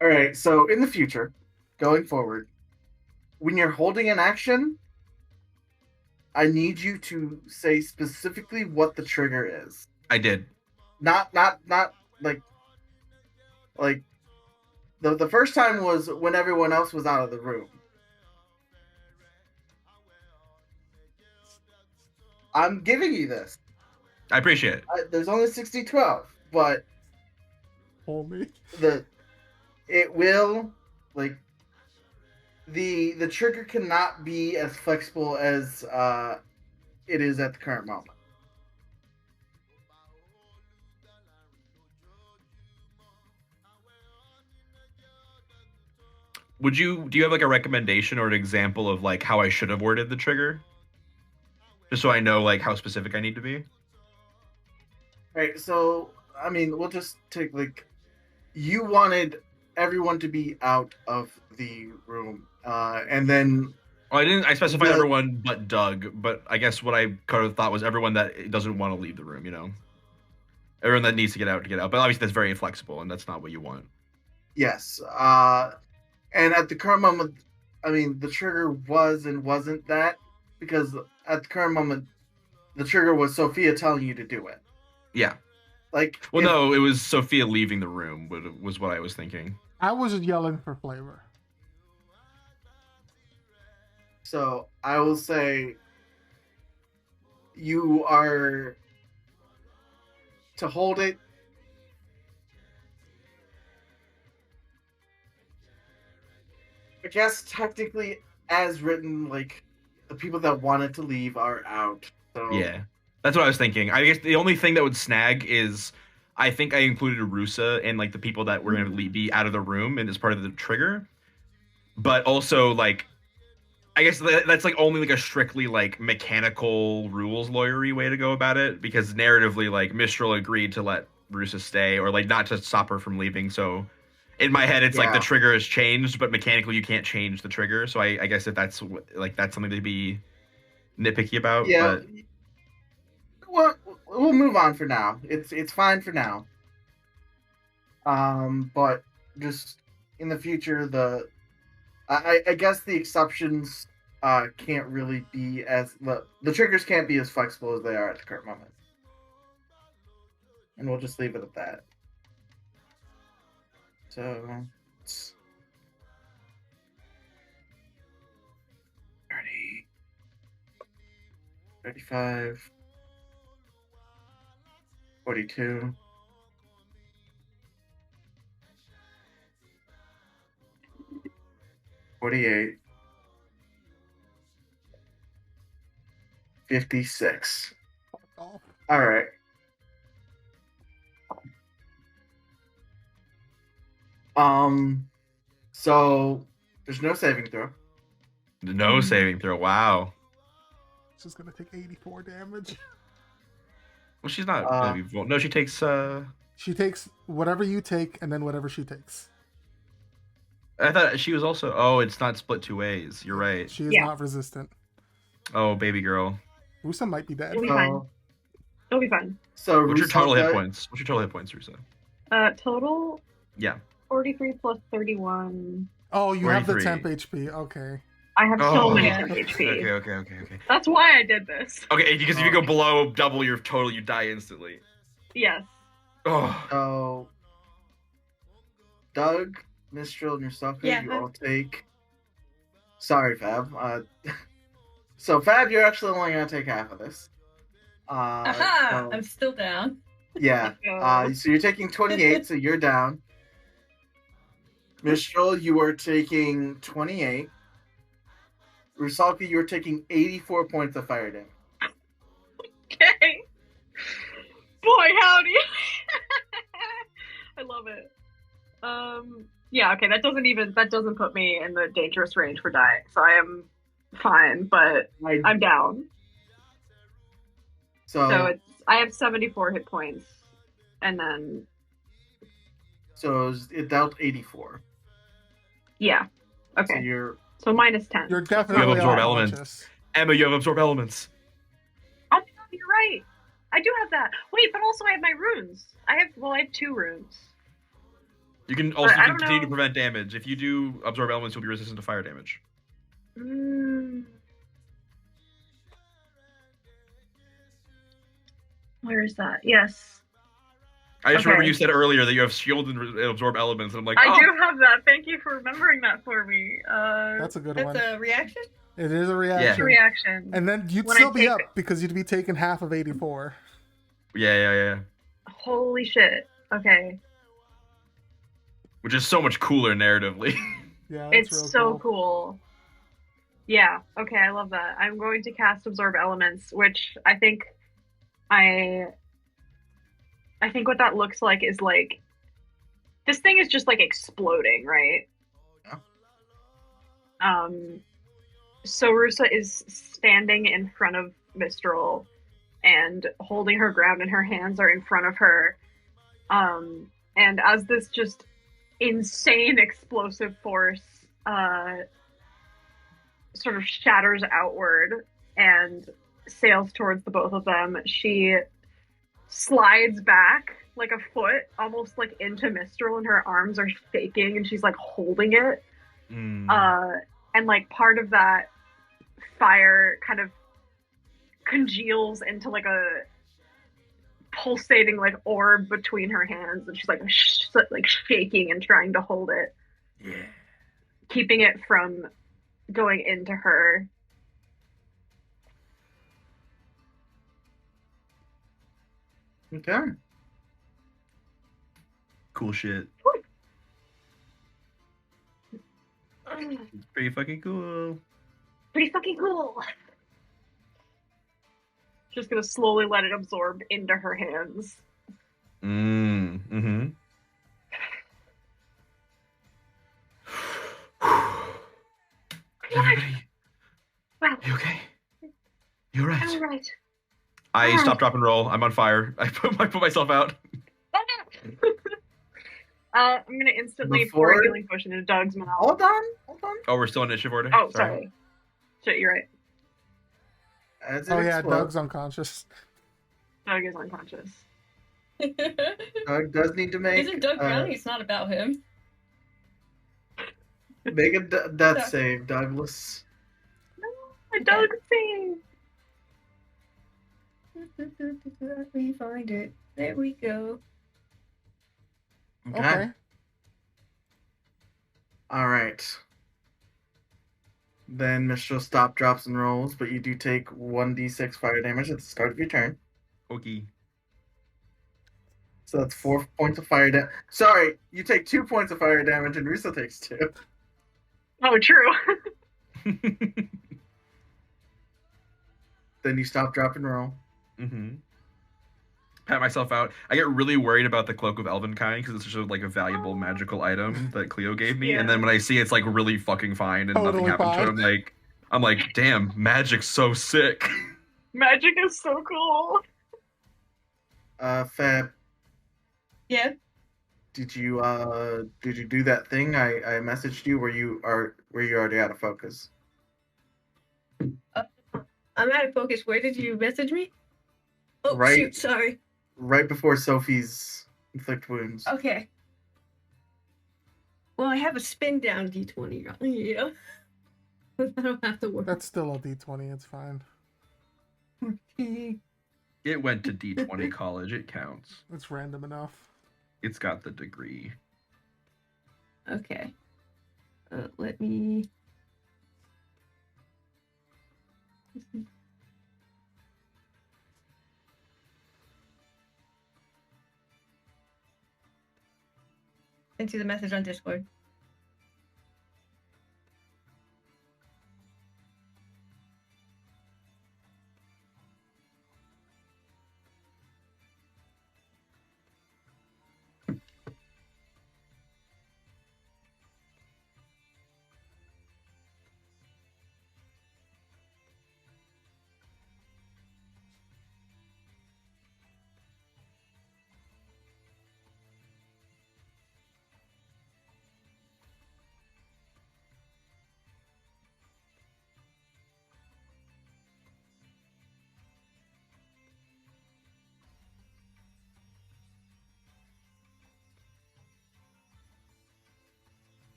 Speaker 7: All right, so in the future, going forward, when you're holding an action, I need you to say specifically what the trigger is.
Speaker 6: I did.
Speaker 7: Not like the first time was when everyone else was out of the room. I'm giving you this.
Speaker 6: I appreciate it.
Speaker 7: There's only 60-12, but
Speaker 5: Homie.
Speaker 7: it will, like, the trigger cannot be as flexible as it is at the current moment.
Speaker 6: Do you have like a recommendation or an example of like how I should have worded the trigger? Just so I know like how specific I need to be.
Speaker 7: Right, so I mean, we'll just take like, you wanted everyone to be out of the room, and then.
Speaker 6: Well, I specified everyone but Doug, but I guess what I kind of thought was everyone that doesn't want to leave the room, you know? Everyone that needs to get out. But obviously that's very inflexible, and that's not what you want.
Speaker 7: Yes. And at the current moment, I mean, the trigger was and wasn't that, because at the current moment, the trigger was Sophia telling you to do it.
Speaker 6: Yeah.
Speaker 7: Like.
Speaker 6: Well, no, it was Sophia leaving the room, was what I was thinking.
Speaker 5: I was yelling for flavor.
Speaker 7: So I will say, you are to hold it. I guess technically, as written, like, the people that wanted to leave are out. So
Speaker 6: Yeah, that's what I was thinking. I guess the only thing that would snag is I think I included Arusa and like the people that were going to be out of the room and as part of the trigger. But also, like, I guess that's like only like a strictly like mechanical rules lawyery way to go about it, because narratively, like, Mistral agreed to let Arusa stay, or like not to stop her from leaving. So in my head, it's like the trigger has changed, but mechanically you can't change the trigger. So I guess if that's something to be nitpicky about.
Speaker 7: Yeah.
Speaker 6: But...
Speaker 7: Well, we'll move on for now. It's fine for now. But just in the future, I guess the exceptions can't really be as the triggers can't be as flexible as they are at the current moment, and we'll just leave it at that. So it's 30, 35, 42. 48. 56.
Speaker 5: Oh.
Speaker 7: All right. So there's no saving throw.
Speaker 6: No saving throw. Wow.
Speaker 5: She's gonna take 84 damage.
Speaker 6: Well, she's not gonna be. No, she takes.
Speaker 5: She takes whatever you take, and then whatever she takes.
Speaker 6: I thought she was also. Oh, it's not split two ways. You're right.
Speaker 5: She is
Speaker 3: Yeah.
Speaker 5: not resistant.
Speaker 6: Oh, baby girl.
Speaker 5: Rusa might be dead.
Speaker 3: It'll be fine.
Speaker 7: So,
Speaker 3: It'll be fine.
Speaker 7: so
Speaker 6: What's your total hit
Speaker 7: Rusalka-
Speaker 6: points? What's your total hit points, Rusa?
Speaker 3: Total
Speaker 6: Yeah.
Speaker 3: 43 plus 31.
Speaker 5: Oh, you have the
Speaker 6: 43.
Speaker 5: temp HP. Okay.
Speaker 3: I have so
Speaker 6: Oh.
Speaker 3: many
Speaker 2: Yeah.
Speaker 3: temp HP.
Speaker 6: Okay.
Speaker 3: That's why I did this.
Speaker 6: Okay, because if you go below double your total, you die instantly.
Speaker 3: Yes.
Speaker 6: Oh.
Speaker 7: So, Doug, Mistral, and Rusalka,
Speaker 2: Yeah.
Speaker 7: you all take. Sorry, Fab. So Fab, you're actually only gonna take half of this.
Speaker 2: Aha!
Speaker 7: so-
Speaker 2: I'm still down.
Speaker 7: yeah. So you're taking 28, so you're down. Mistral, you are taking 28. Rusalka, you are taking 84 points of fire damage.
Speaker 3: Okay. Boy, howdy. I love it. Yeah, okay, that doesn't put me in the dangerous range for dying, so I am fine, but I'm down. So I have 74 hit points, and then
Speaker 7: it dealt 84.
Speaker 3: yeah,
Speaker 7: So
Speaker 3: okay,
Speaker 7: you're
Speaker 3: so minus 10.
Speaker 5: You're definitely
Speaker 6: absorb
Speaker 5: unconscious.
Speaker 6: elements. Emma, you have absorb elements.
Speaker 3: Oh, you're right. I do have that. Wait, but also I have my runes. I have 2 runes.
Speaker 6: You can also
Speaker 3: I don't
Speaker 6: continue to
Speaker 3: know.
Speaker 6: prevent damage. If you do absorb elements, you'll be resistant to fire damage.
Speaker 3: Where is that? Yes.
Speaker 6: I just remember
Speaker 3: Okay.
Speaker 6: you said earlier that you have shield and absorb elements, and I'm like,
Speaker 3: I
Speaker 6: oh,
Speaker 3: do have that. Thank you for remembering that for me.
Speaker 5: That's a good
Speaker 2: That's
Speaker 5: one.
Speaker 2: a reaction?
Speaker 5: It is a
Speaker 3: It's
Speaker 5: reaction.
Speaker 3: a reaction.
Speaker 5: And then you'd
Speaker 3: When I
Speaker 5: still be
Speaker 3: take
Speaker 5: up
Speaker 3: it.
Speaker 5: because you'd be taking half of 84.
Speaker 6: yeah.
Speaker 3: Holy shit. Okay.
Speaker 6: Which is so much cooler narratively.
Speaker 5: Yeah, that's real
Speaker 3: It's so
Speaker 5: cool.
Speaker 3: cool. Yeah, okay, I love that. I'm going to cast Absorb Elements, which I think what that looks like is like this thing is just like exploding, right?
Speaker 7: Yeah.
Speaker 3: So Rusa is standing in front of Mistral and holding her ground, and her hands are in front of her. And as this just insane explosive force sort of shatters outward and sails towards the both of them, she slides back like a foot, almost like into Mistral, and her arms are shaking, and she's like holding it. And like part of that fire kind of congeals into like a pulsating like orb between her hands, and she's like like shaking and trying to hold it,
Speaker 6: Yeah.
Speaker 3: keeping it from going into her.
Speaker 7: okay.
Speaker 6: Cool shit. It's pretty fucking cool.
Speaker 3: Pretty fucking cool. Just gonna slowly let it absorb into her hands.
Speaker 6: Mm-hmm. Everybody,
Speaker 3: Wow,
Speaker 6: you okay? You
Speaker 3: all
Speaker 6: alright?
Speaker 3: right.
Speaker 6: I stop, drop, and roll. I'm on fire. I put myself out.
Speaker 3: I'm gonna instantly pour
Speaker 7: Before-
Speaker 3: a healing potion into Doug's mouth.
Speaker 7: Hold on.
Speaker 6: Oh, we're still in initiative order?
Speaker 3: Oh, sorry. Shit, you're right.
Speaker 7: As it
Speaker 5: Oh, yeah,
Speaker 7: explodes,
Speaker 5: Doug's unconscious.
Speaker 3: Doug is unconscious.
Speaker 7: Doug does need to make
Speaker 2: Isn't Doug drowning? It's not about him.
Speaker 7: make a death save, Douglas.
Speaker 3: No, Doug sing.
Speaker 2: Let me find it. There we go.
Speaker 5: Okay.
Speaker 7: All right. Then Mistral stop, drops, and rolls, but you do take 1d6 fire damage at the start of your turn.
Speaker 6: Okay.
Speaker 7: So that's 4 points of fire damage. Sorry, you take 2 points of fire damage, and Rusa takes 2.
Speaker 3: Oh, true.
Speaker 7: Then you stop, drop, and roll.
Speaker 6: Mm-hmm. Pat myself out. I get really worried about the Cloak of Elvenkind because it's such a valuable magical item that Cleo gave me. And then when I see it's like really fucking fine and nothing
Speaker 5: Totally
Speaker 6: happened to it,
Speaker 5: fine.
Speaker 6: I'm like, damn, magic's so sick.
Speaker 3: Magic is so cool.
Speaker 7: Fab,
Speaker 2: Yeah.
Speaker 7: did you do that thing I messaged you where you already out of focus?
Speaker 2: I'm out of focus. Where did you message me? Oh,
Speaker 7: Right.
Speaker 2: shoot, sorry.
Speaker 7: Right before Sophie's inflict wounds.
Speaker 2: Okay. Well, I have a spin down d20. Yeah. I don't have to worry.
Speaker 5: That's still a d20. It's fine.
Speaker 2: Okay.
Speaker 6: It went to D20 college. It counts.
Speaker 5: It's random enough.
Speaker 6: It's got the degree.
Speaker 2: Okay. Let me. Send you the message on Discord.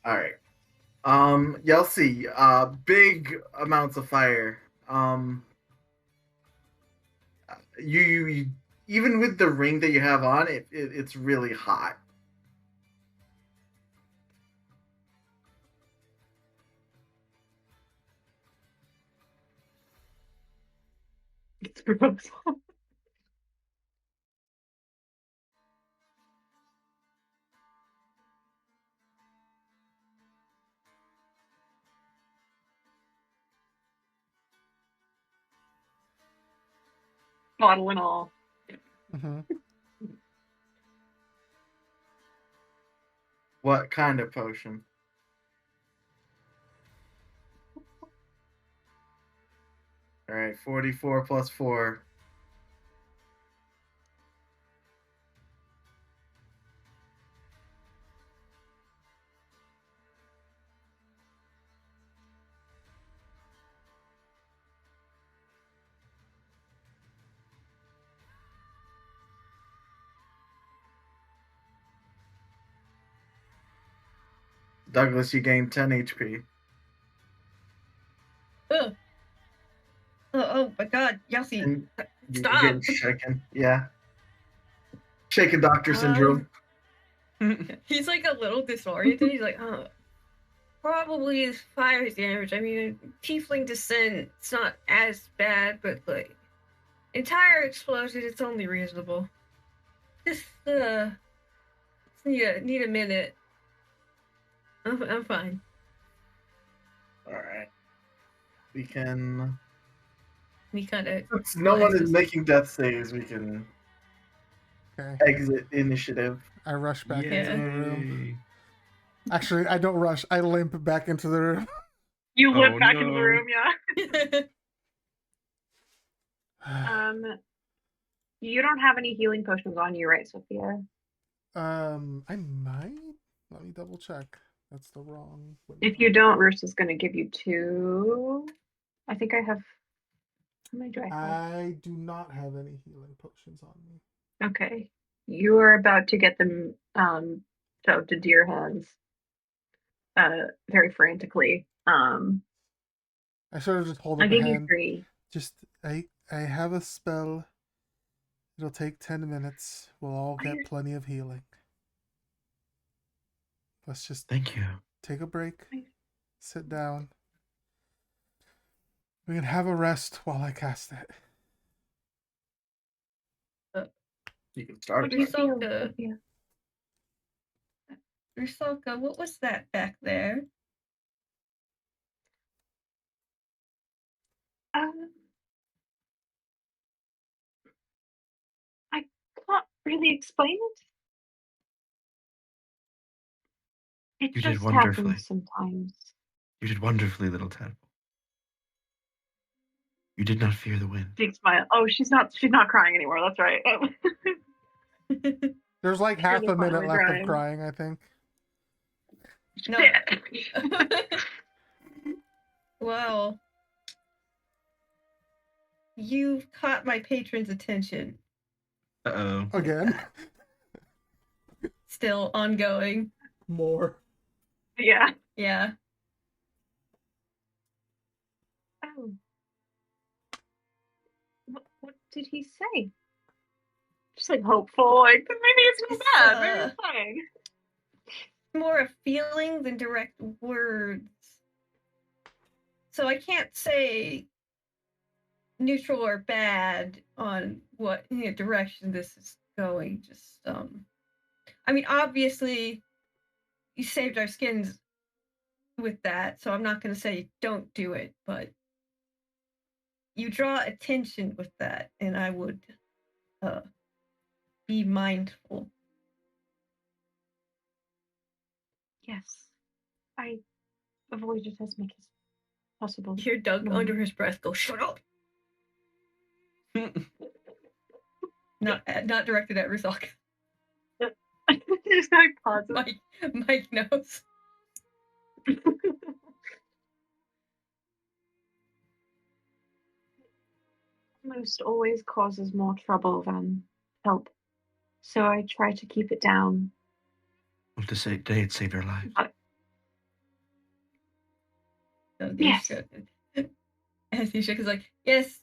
Speaker 7: All right. Yelsey, big amounts of fire. You even with the ring that you have on, it's really hot.
Speaker 3: It's proposal. Bottle and all.
Speaker 5: Mm-hmm.
Speaker 7: What kind of potion? All right, 44 plus 4. Douglas, you gain 10 HP.
Speaker 2: Ugh. Oh my god, Yossi.
Speaker 7: And you're
Speaker 2: Stop.
Speaker 7: getting shaken. Yeah. Shaken doctor syndrome.
Speaker 2: He's like a little disoriented. He's like, oh, probably is fire damage. I mean, tiefling descent, it's not as bad, but like, entire explosion, it's only reasonable. Just, need a minute. I'm fine.
Speaker 7: Alright. We can.
Speaker 2: We kind of.
Speaker 7: Since no one is making death saves, we can
Speaker 5: Okay.
Speaker 7: exit initiative.
Speaker 5: I rush back
Speaker 2: Yeah.
Speaker 5: into the room. Actually, I don't rush. I limp back into the room.
Speaker 3: You limp
Speaker 6: Oh,
Speaker 3: back into
Speaker 6: no.
Speaker 3: the room, yeah. You don't have any healing potions on you, right, Sophia?
Speaker 5: I might. Let me double check. That's the wrong.
Speaker 3: If you don't, Rooster's going to give you 2. I think I have. How many do I have?
Speaker 5: I do not have any healing potions on me.
Speaker 3: Okay. You are about to get them shoved to deer hands very frantically.
Speaker 5: I sort of just hold
Speaker 3: I'll
Speaker 5: up a
Speaker 3: give you
Speaker 5: hand.
Speaker 3: 3.
Speaker 5: Just I have a spell. It'll take 10 minutes. We'll all get plenty of healing. Let's just
Speaker 6: Thank you.
Speaker 5: take a break. Sit down. We can have a rest while I cast it.
Speaker 7: You can start.
Speaker 3: What do you
Speaker 7: it.
Speaker 3: feel,
Speaker 2: Rusalka.
Speaker 3: Sophia?
Speaker 2: Rusalka, what was that back there?
Speaker 3: I can't really explain it. It
Speaker 6: You did
Speaker 3: just
Speaker 6: wonderfully.
Speaker 3: happens sometimes.
Speaker 6: You did wonderfully, little tadpole. You did not fear the wind.
Speaker 3: Big smile. Oh, she's not crying anymore. That's right.
Speaker 5: There's like
Speaker 3: Sure
Speaker 5: half
Speaker 3: they're
Speaker 5: a minute
Speaker 3: finally
Speaker 5: left of
Speaker 3: drying.
Speaker 5: crying, I think.
Speaker 2: No.
Speaker 3: Shit.
Speaker 2: Well, you've caught my patron's attention.
Speaker 6: Uh-oh.
Speaker 5: Again.
Speaker 2: Still ongoing.
Speaker 5: More.
Speaker 3: Yeah.
Speaker 2: Yeah.
Speaker 3: Oh. What did he say? Just like hopeful, like maybe it's not bad, maybe it's fine.
Speaker 2: More of feelings than direct words. So I can't say neutral or bad on what direction this is going. Just I mean, obviously you saved our skins with that, so I'm not going to say don't do it, but you draw attention with that, and I would be mindful.
Speaker 3: Yes. I avoid it as much as possible.
Speaker 2: You hear Doug
Speaker 3: Mm.
Speaker 2: under his breath go, "Shut up!" Not directed at Rizak.
Speaker 3: Just like pauses.
Speaker 2: Mike knows.
Speaker 3: Most always causes more trouble than help. So I try to keep it down.
Speaker 6: Well, today it saved our lives.
Speaker 2: So
Speaker 3: Yes.
Speaker 2: As he shook is like, yes,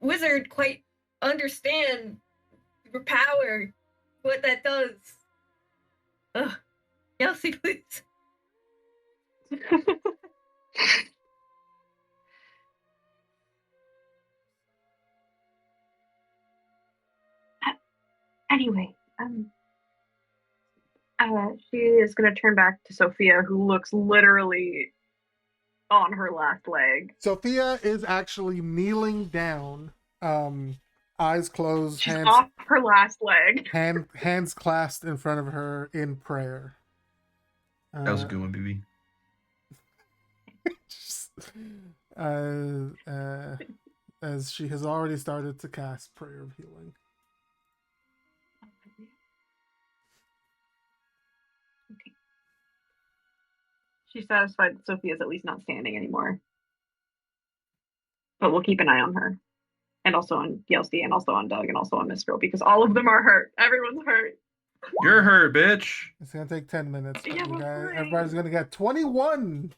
Speaker 2: wizard quite understand your power, what that does. Yelsey, please.
Speaker 3: Anyway, she is going to turn back to Sophia, who looks literally on her last leg.
Speaker 5: Sophia is actually kneeling down, eyes closed,
Speaker 3: She's off her last leg.
Speaker 5: hands clasped in front of her in prayer.
Speaker 6: That was a good one, BB.
Speaker 5: As she has already started to cast Prayer of Healing.
Speaker 3: Okay. She's satisfied that Sophia's at least not standing anymore. But we'll keep an eye on her. And also on Yelsey, and also on Doug, and also on Mistral, because all of them are hurt. Everyone's hurt.
Speaker 6: You're hurt, bitch.
Speaker 5: It's gonna take 10 minutes. But
Speaker 3: Yeah,
Speaker 5: you
Speaker 3: but
Speaker 5: guys,
Speaker 3: right.
Speaker 5: everybody's gonna get 21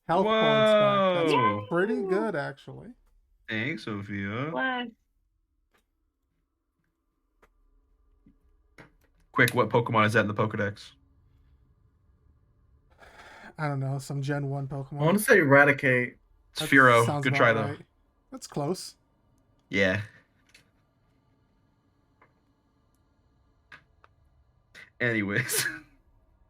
Speaker 5: health points back. That's
Speaker 6: Whoa.
Speaker 5: pretty good, actually.
Speaker 6: Thanks, Sophia.
Speaker 3: Bless.
Speaker 6: Quick, what Pokemon is that in the Pokedex?
Speaker 5: I don't know, some Gen 1 Pokemon.
Speaker 7: I want to say Eradicate.
Speaker 6: It's
Speaker 5: That
Speaker 6: Fearow.
Speaker 5: sounds
Speaker 6: Good
Speaker 5: about
Speaker 6: try, though.
Speaker 5: right. That's close.
Speaker 6: Yeah. Anyways.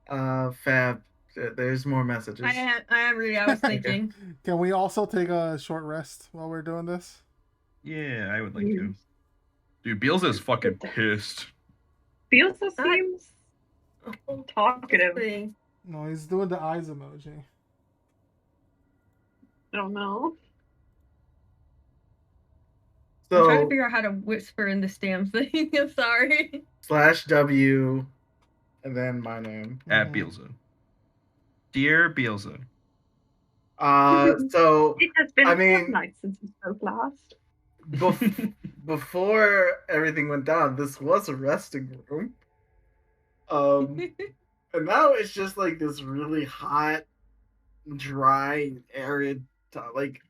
Speaker 7: Fab. There's more messages.
Speaker 2: I am reading. I was thinking.
Speaker 5: Can we also take a short rest while we're doing this?
Speaker 6: Yeah, I would like to. Dude, Beals is fucking pissed.
Speaker 3: Beelza seems talkative.
Speaker 2: Thing.
Speaker 5: No, he's doing the eyes emoji.
Speaker 3: I don't know.
Speaker 2: I'm trying to
Speaker 7: So
Speaker 2: figure out how to whisper in this damn thing. I'm sorry.
Speaker 7: /W and then my name.
Speaker 6: At Beelza. Dear Beelza.
Speaker 7: So
Speaker 3: It has been
Speaker 7: I
Speaker 3: a
Speaker 7: mean-
Speaker 3: fortnight since we spoke last.
Speaker 7: before everything went down, this was a resting room. And now it's just like this really hot, dry, arid. Like,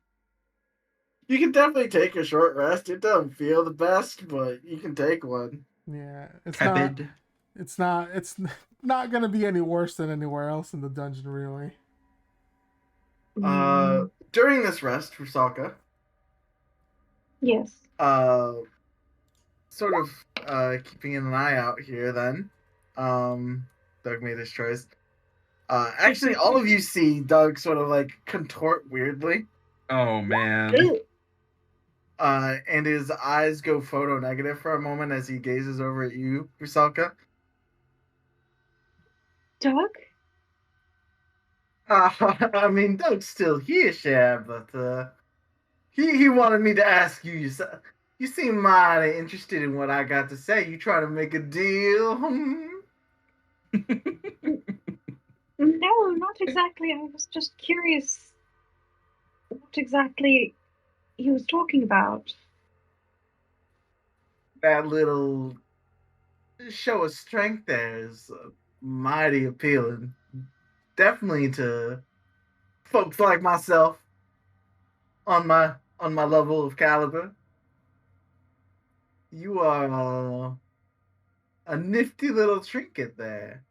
Speaker 7: you can definitely take a short rest. It doesn't feel the best, but you can take one.
Speaker 5: Yeah, it's
Speaker 6: Tepid.
Speaker 5: not gonna be any worse than anywhere else in the dungeon, really.
Speaker 7: During this rest for Saga,
Speaker 3: Yes.
Speaker 7: sort of keeping an eye out here. Then, Doug made his choice. Actually, all of you see Doug sort of like contort weirdly.
Speaker 6: Oh, man.
Speaker 7: And his eyes go photo negative for a moment as he gazes over at you, Rusalka.
Speaker 3: Doug?
Speaker 7: I mean, Doug's still here, Shab, but he wanted me to ask you yourself. You seem mighty interested in what I got to say. You trying to make a deal?
Speaker 3: No, not exactly. I was just curious what exactly he was talking about.
Speaker 7: That little show of strength there is mighty appealing. Definitely to folks like myself on my level of caliber. You are a nifty little trinket there.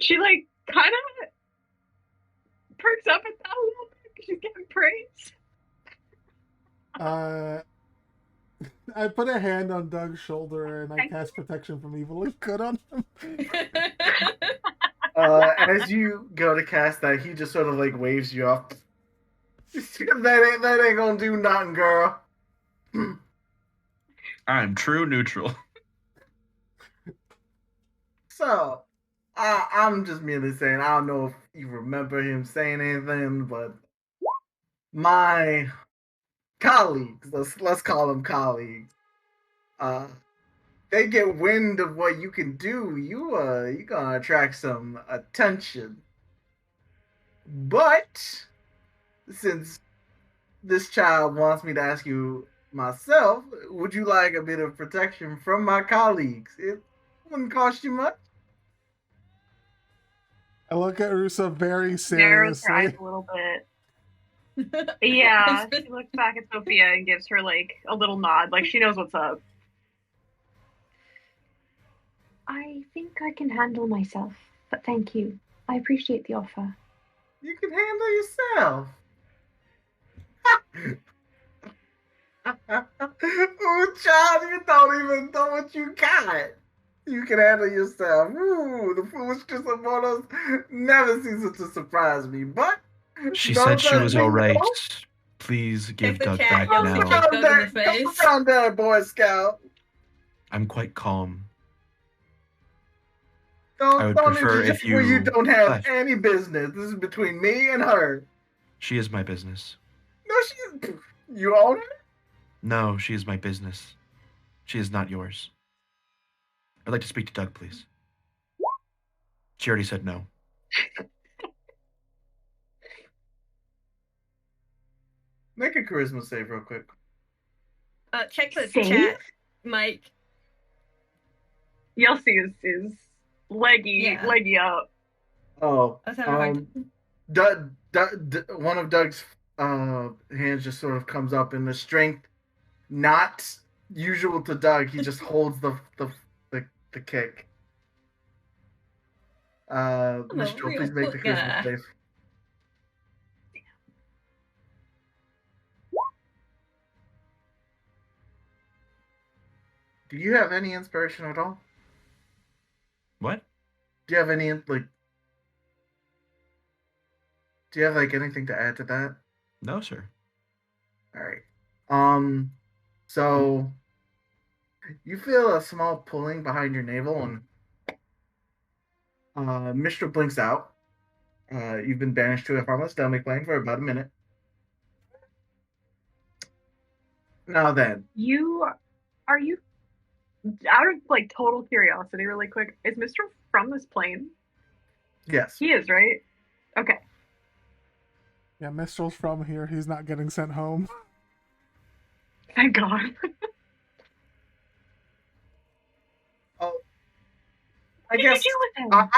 Speaker 3: She like kind of perks up at that a little bit because she's getting praise.
Speaker 5: I put a hand on Doug's shoulder and I cast protection from evil and good on him.
Speaker 7: As you go to cast that, he just sort of like waves you off. That ain't gonna do nothing, girl.
Speaker 6: I'm true neutral.
Speaker 7: So, I'm just merely saying, I don't know if you remember him saying anything, but my colleagues, let's call them colleagues, they get wind of what you can do, you gonna attract some attention. But since this child wants me to ask you myself, would you like a bit of protection from my colleagues? It wouldn't cost you much.
Speaker 5: I look at Rusa very
Speaker 3: Narrows her eyes
Speaker 5: seriously.
Speaker 3: a little bit. Yeah, she looks back at Sophia and gives her like a little nod, like she knows what's up. I think I can handle myself, but thank you. I appreciate the offer.
Speaker 7: You can handle yourself. Ooh, child, you don't even know what you got. You can handle yourself. Ooh, the foolishness of mortals never ceases to surprise me. But
Speaker 6: She
Speaker 7: don't
Speaker 6: said she
Speaker 7: let
Speaker 6: was
Speaker 7: me
Speaker 6: all right.
Speaker 7: go.
Speaker 6: Please give
Speaker 2: the
Speaker 6: Doug
Speaker 2: cat
Speaker 6: back
Speaker 2: yells
Speaker 6: now.
Speaker 2: at Doug in the face.
Speaker 7: Come down there, Boy Scout.
Speaker 6: I'm quite calm.
Speaker 7: Don't,
Speaker 6: I would
Speaker 7: don't
Speaker 6: prefer
Speaker 7: interject
Speaker 6: if
Speaker 7: where you
Speaker 6: you
Speaker 7: don't have
Speaker 6: left.
Speaker 7: any business. This is between me and her.
Speaker 6: She is my business.
Speaker 7: No, you own her?
Speaker 6: No, she is my business. She is not yours. I'd like to speak to Doug, please. She already said no.
Speaker 7: Make a charisma save real quick.
Speaker 2: Check the
Speaker 3: Save?
Speaker 2: chat, Mike.
Speaker 3: Yelsi is leggy up.
Speaker 7: Oh,
Speaker 2: I was having a hard
Speaker 7: one of Doug's hands just sort of comes up in the strength not usual to Doug. He just holds the kick. Mistral, please make the charisma save. Do you have any inspiration at all?
Speaker 6: What?
Speaker 7: Do you have any like? Do you have like anything to add to that?
Speaker 6: No, sir.
Speaker 7: All right. So you feel a small pulling behind your navel, and Mistral blinks out. You've been banished to a harmless stomach plane for about a minute. Now then,
Speaker 3: Are you out of like total curiosity, really quick? Is Mr. from this plane?
Speaker 7: yes.
Speaker 3: He is, right? Okay.
Speaker 5: Yeah, Mistral's from here. He's not getting sent home.
Speaker 3: Thank God.
Speaker 7: Oh, I
Speaker 3: What
Speaker 7: guess
Speaker 3: did you do with him?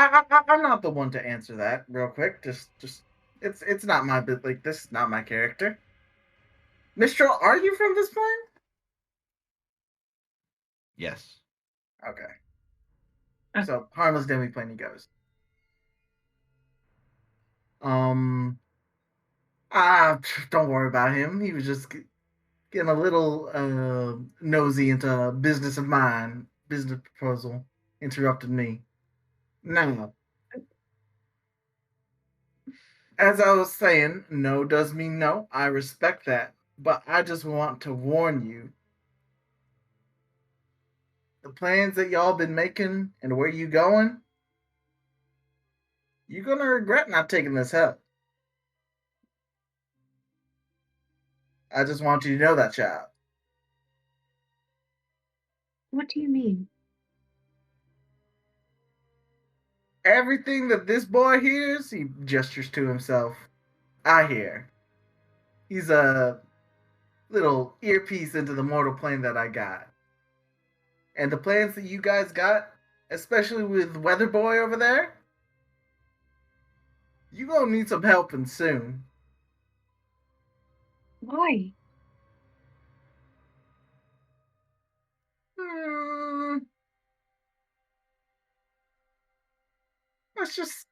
Speaker 7: I'm not the one to answer that. Real quick, just it's not my bit. Like this is not my character. Mistral, are you from this plane?
Speaker 6: Yes.
Speaker 7: Okay. So harmless demi plane he goes. Don't worry about him. He was just getting a little nosy into a business of mine. Business proposal interrupted me. Now, as I was saying, no does mean no. I respect that. But I just want to warn you. The plans that y'all been making and where you going, you're gonna regret not taking this help. I just want you to know that, child.
Speaker 8: What do you mean?
Speaker 7: Everything that this boy hears, he gestures to himself. I hear. He's a little earpiece into the mortal plane that I got. And the plans that you guys got, especially with Weather Boy over there, you gonna need some helping soon.
Speaker 8: Why?
Speaker 7: Let's just,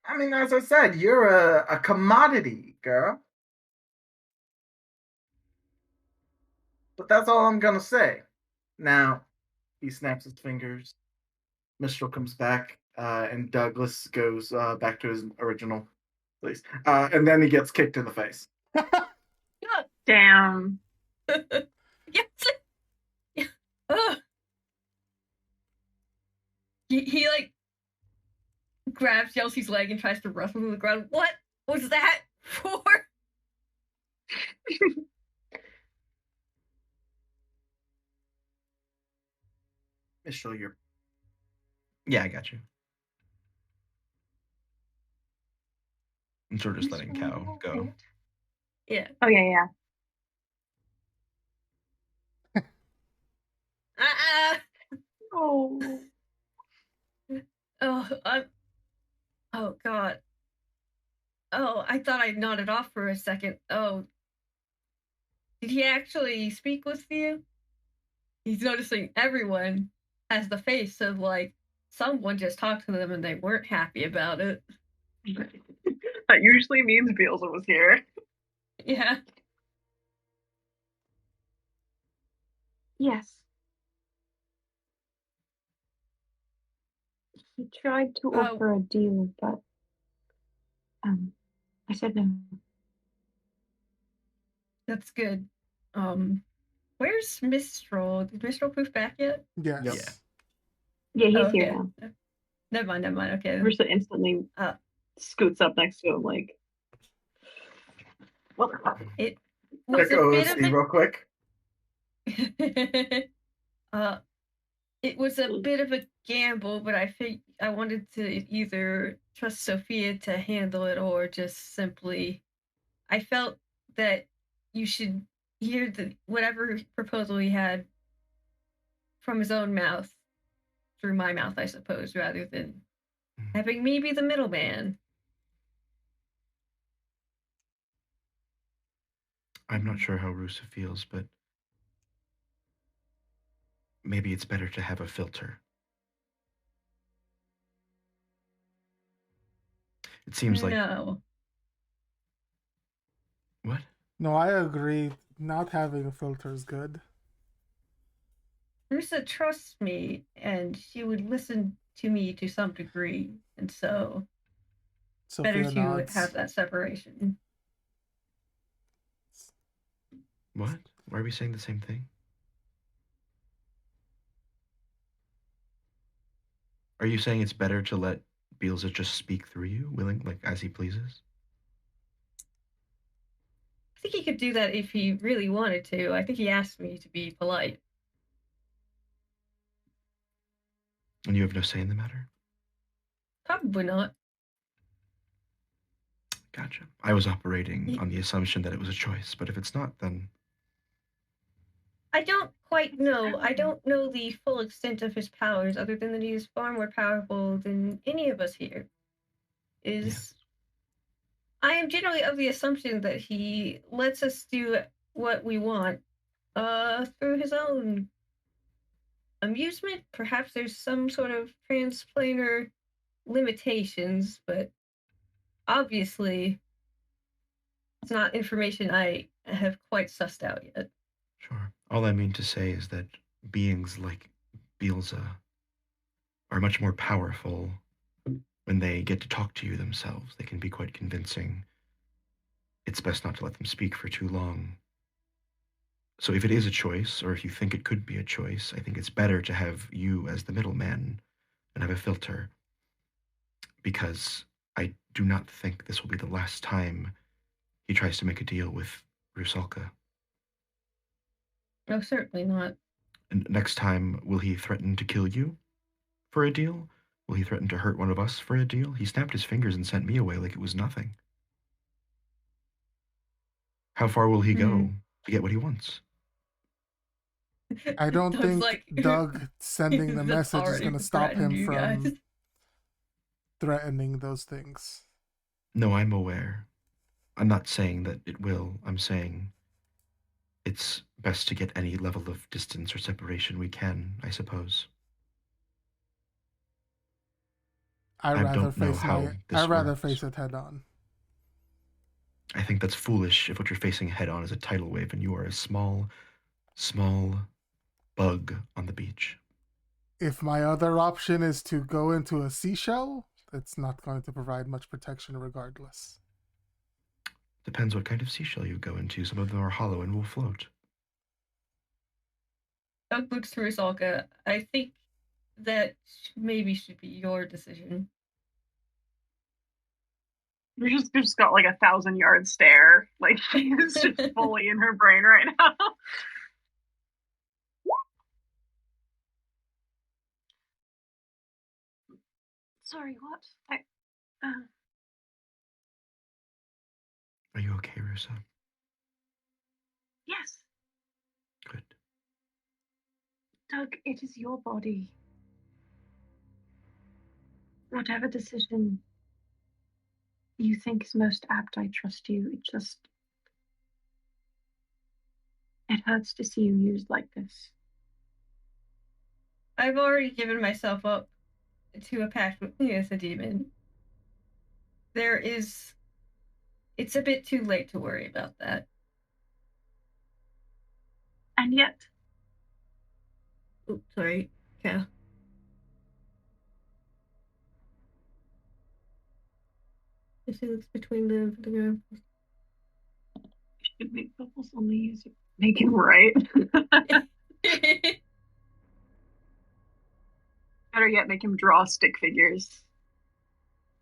Speaker 7: I mean, as I said, you're a commodity, girl. But that's all I'm gonna say. Now, he snaps his fingers. Mistral comes back, and Douglas goes back to his original place. And then he gets kicked in the face.
Speaker 3: Damn.
Speaker 2: Yes. Yeah. Ugh. He like grabs Chelsea's leg and tries to wrestle to the ground. What was that for?
Speaker 7: Mistral, you're.
Speaker 6: Yeah, I got you. I'm sort of just letting Cow go.
Speaker 2: Yeah.
Speaker 8: Oh yeah.
Speaker 3: Oh.
Speaker 2: Oh, oh God. Oh, I thought I nodded off for a second. Oh, did he actually speak with you? He's noticing everyone has the face of like someone just talked to them and they weren't happy about it.
Speaker 3: That usually means Beelze was here.
Speaker 2: Yeah.
Speaker 8: Yes. He tried to
Speaker 2: Oh.
Speaker 8: offer a deal, but I said no.
Speaker 2: That's good. Where's Mistral? Did Mistral proof back yet?
Speaker 5: Yes.
Speaker 7: Yep.
Speaker 8: Yeah, he's
Speaker 2: Oh,
Speaker 8: here
Speaker 2: okay.
Speaker 8: now.
Speaker 2: Never mind. Okay.
Speaker 3: Ursa instantly scoots up next to him, like, what the fuck?
Speaker 2: It was
Speaker 7: Check
Speaker 2: a bit
Speaker 7: OOC real quick.
Speaker 2: it was a bit of a gamble, but I think I wanted to either trust Sophia to handle it or just simply. I felt that you should hear whatever proposal he had from his own mouth through my mouth, I suppose, rather than having me be the middleman.
Speaker 6: I'm not sure how Rusa feels, but maybe it's better to have a filter. It seems like.
Speaker 2: No.
Speaker 6: What?
Speaker 5: No, I agree. Not having a filter is good.
Speaker 2: Rusa trusts me, and she would listen to me to some degree, and so better
Speaker 5: Sophia
Speaker 2: to
Speaker 5: nods.
Speaker 2: have that separation.
Speaker 6: What? Why are we saying the same thing? Are you saying it's better to let Beelze just speak through you, like as he pleases?
Speaker 2: I think he could do that if he really wanted to. I think he asked me to be polite.
Speaker 6: And you have no say in the matter?
Speaker 2: Probably not.
Speaker 6: Gotcha. I was operating on the assumption that it was a choice, but if it's not, then.
Speaker 2: I don't quite know. I don't know the full extent of his powers, other than that he is far more powerful than any of us here.
Speaker 6: Yes.
Speaker 2: I am generally of the assumption that he lets us do what we want, through his own amusement. Perhaps there's some sort of transplanar limitations, but obviously it's not information I have quite sussed out yet.
Speaker 6: Sure. All I mean to say is that beings like Beelze are much more powerful when they get to talk to you themselves. They can be quite convincing. It's best not to let them speak for too long. So if it is a choice, or if you think it could be a choice, I think it's better to have you as the middleman and have a filter. Because I do not think this will be the last time he tries to make a deal with Rusalka.
Speaker 2: No, certainly not.
Speaker 6: And next time, will he threaten to kill you for a deal? Will he threaten to hurt one of us for a deal? He snapped his fingers and sent me away like it was nothing. How far will he go to get what he wants?
Speaker 5: I don't
Speaker 2: Doug's
Speaker 5: think
Speaker 2: like,
Speaker 5: Doug sending the
Speaker 2: "That's
Speaker 5: message is
Speaker 2: already
Speaker 5: going to stop
Speaker 2: threatened
Speaker 5: him
Speaker 2: you guys."
Speaker 5: from threatening those things.
Speaker 6: No, I'm aware. I'm not saying that it will. I'm saying it's best to get any level of distance or separation we can, I suppose.
Speaker 5: I'd
Speaker 6: I
Speaker 5: rather
Speaker 6: don't know
Speaker 5: face
Speaker 6: how this
Speaker 5: I'd rather
Speaker 6: works.
Speaker 5: face it head on.
Speaker 6: I think that's foolish if what you're facing head on is a tidal wave and you are a small bug on the beach.
Speaker 5: If my other option is to go into a seashell, it's not going to provide much protection regardless.
Speaker 6: Depends what kind of seashell you go into. Some of them are hollow and will float.
Speaker 2: Doug looks through Saga. I think that maybe should be your decision.
Speaker 3: We've just got like 1,000-yard stare. Like she's just fully in her brain right now. Sorry, what?
Speaker 6: Are you okay, Rusa?
Speaker 3: Yes,
Speaker 6: Good.
Speaker 8: Doug, it is your body. Whatever decision you think is most apt, I trust you. It hurts to see you used like this.
Speaker 2: I've already given myself up to a pact with me as a demon. It's a bit too late to worry about that.
Speaker 8: And yet,
Speaker 2: Oops, sorry. Yeah. She looks between the
Speaker 8: should make bubbles on the user.
Speaker 3: Make him right. Better yet, make him draw stick figures.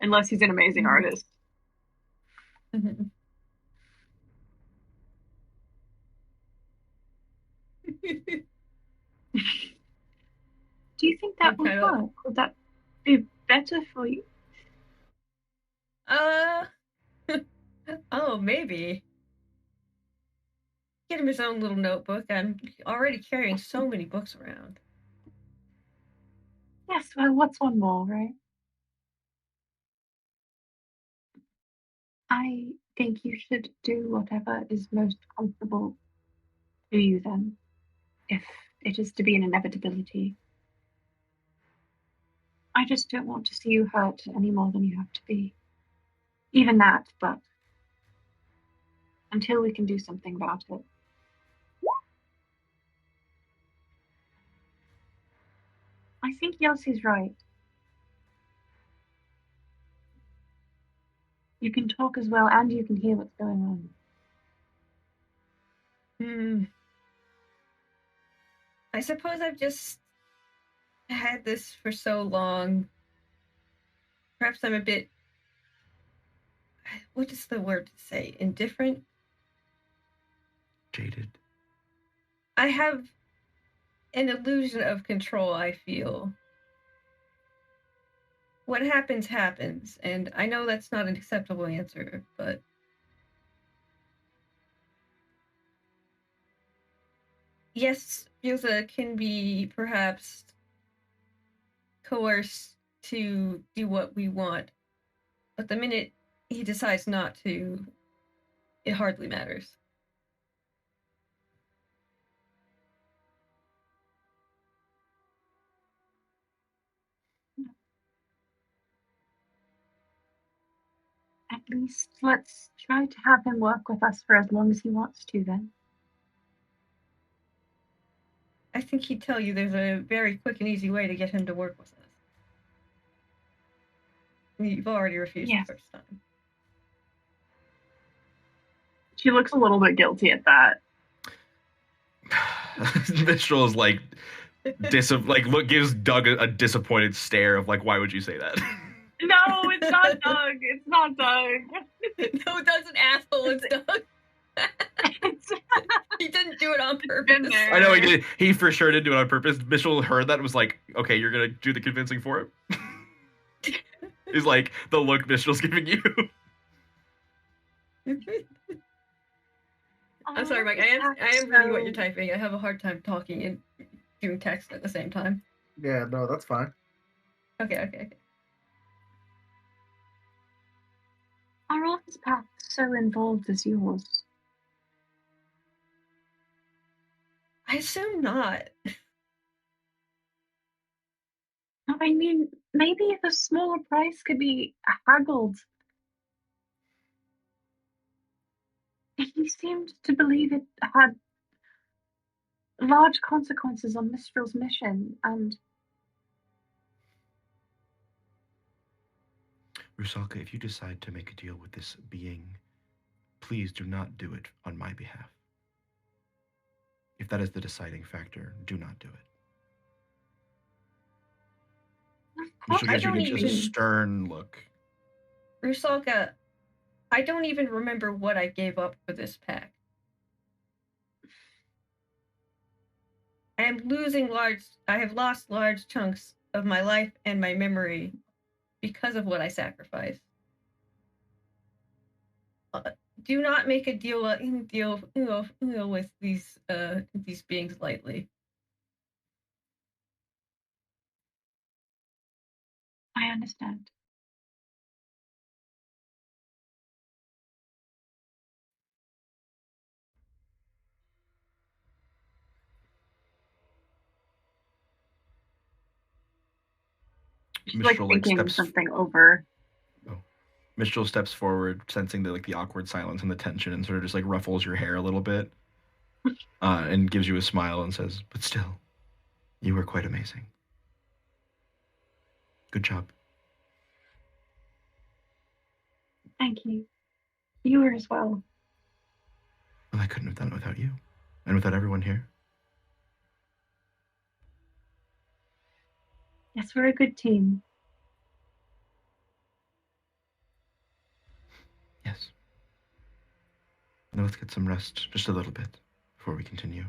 Speaker 3: Unless he's an amazing artist.
Speaker 8: Do you think that would
Speaker 2: Okay.
Speaker 8: work? Would that be better for you?
Speaker 2: Oh, maybe. Get him his own little notebook. I'm already carrying so many books around.
Speaker 8: Yes, well, what's one more, right? I think you should do whatever is most comfortable to you then, if it is to be an inevitability. I just don't want to see you hurt any more than you have to be. Even that, but until we can do something about it. I think Yelsie's right. You can talk as well, and you can hear what's going on.
Speaker 2: I suppose I've just had this for so long. Perhaps I'm a bit, what is the word to say? Indifferent?
Speaker 6: Jaded.
Speaker 2: I have an illusion of control, I feel. What happens, happens. And I know that's not an acceptable answer, but yes, Yosa can be perhaps coerced to do what we want. But the minute he decides not to, it hardly matters.
Speaker 8: At least let's try to have him work with us for as long as he wants to then.
Speaker 2: I think he'd tell you there's a very quick and easy way to get him to work with us. You've already refused the first time.
Speaker 3: She looks a little bit guilty at that.
Speaker 6: Mitchell is like, gives Doug a disappointed stare of like, why would you say that?
Speaker 3: No, it's not Doug. It's not Doug.
Speaker 2: No, Doug's an asshole. It's Doug. He didn't do it on
Speaker 3: been
Speaker 2: purpose.
Speaker 3: there.
Speaker 6: I know he did. He for sure didn't do it on purpose. Mitchell heard that and was like, "Okay, you're gonna do the convincing for him." He's like the look Mitchell's giving you.
Speaker 2: I'm sorry, Mike. I am reading what you're typing. I have a hard time talking and doing text at the same time.
Speaker 7: Yeah, no, that's fine.
Speaker 2: Okay.
Speaker 8: Are all his paths so involved as yours?
Speaker 2: I assume not.
Speaker 8: I mean, maybe if a smaller price could be haggled. He seemed to believe it had large consequences on Mistril's mission, and
Speaker 6: Rusalka, if you decide to make a deal with this being, please do not do it on my behalf. If that is the deciding factor, do not do it. Mitchell gives you a stern look.
Speaker 2: Rusalka, I don't even remember what I gave up for this pack. I have lost large chunks of my life and my memory because of what I sacrificed. Do not make a deal with these beings lightly.
Speaker 8: I understand. She's like thinking something over.
Speaker 6: Oh. Mitchell steps forward, sensing the awkward silence and the tension, and sort of just like ruffles your hair a little bit, and gives you a smile and says, "But still, you were quite amazing. Good job."
Speaker 8: Thank you. You were as well.
Speaker 6: Well, I couldn't have done it without you, and without everyone here.
Speaker 8: Yes, we're a good team.
Speaker 6: Yes. Now let's get some rest, just a little bit, before we continue.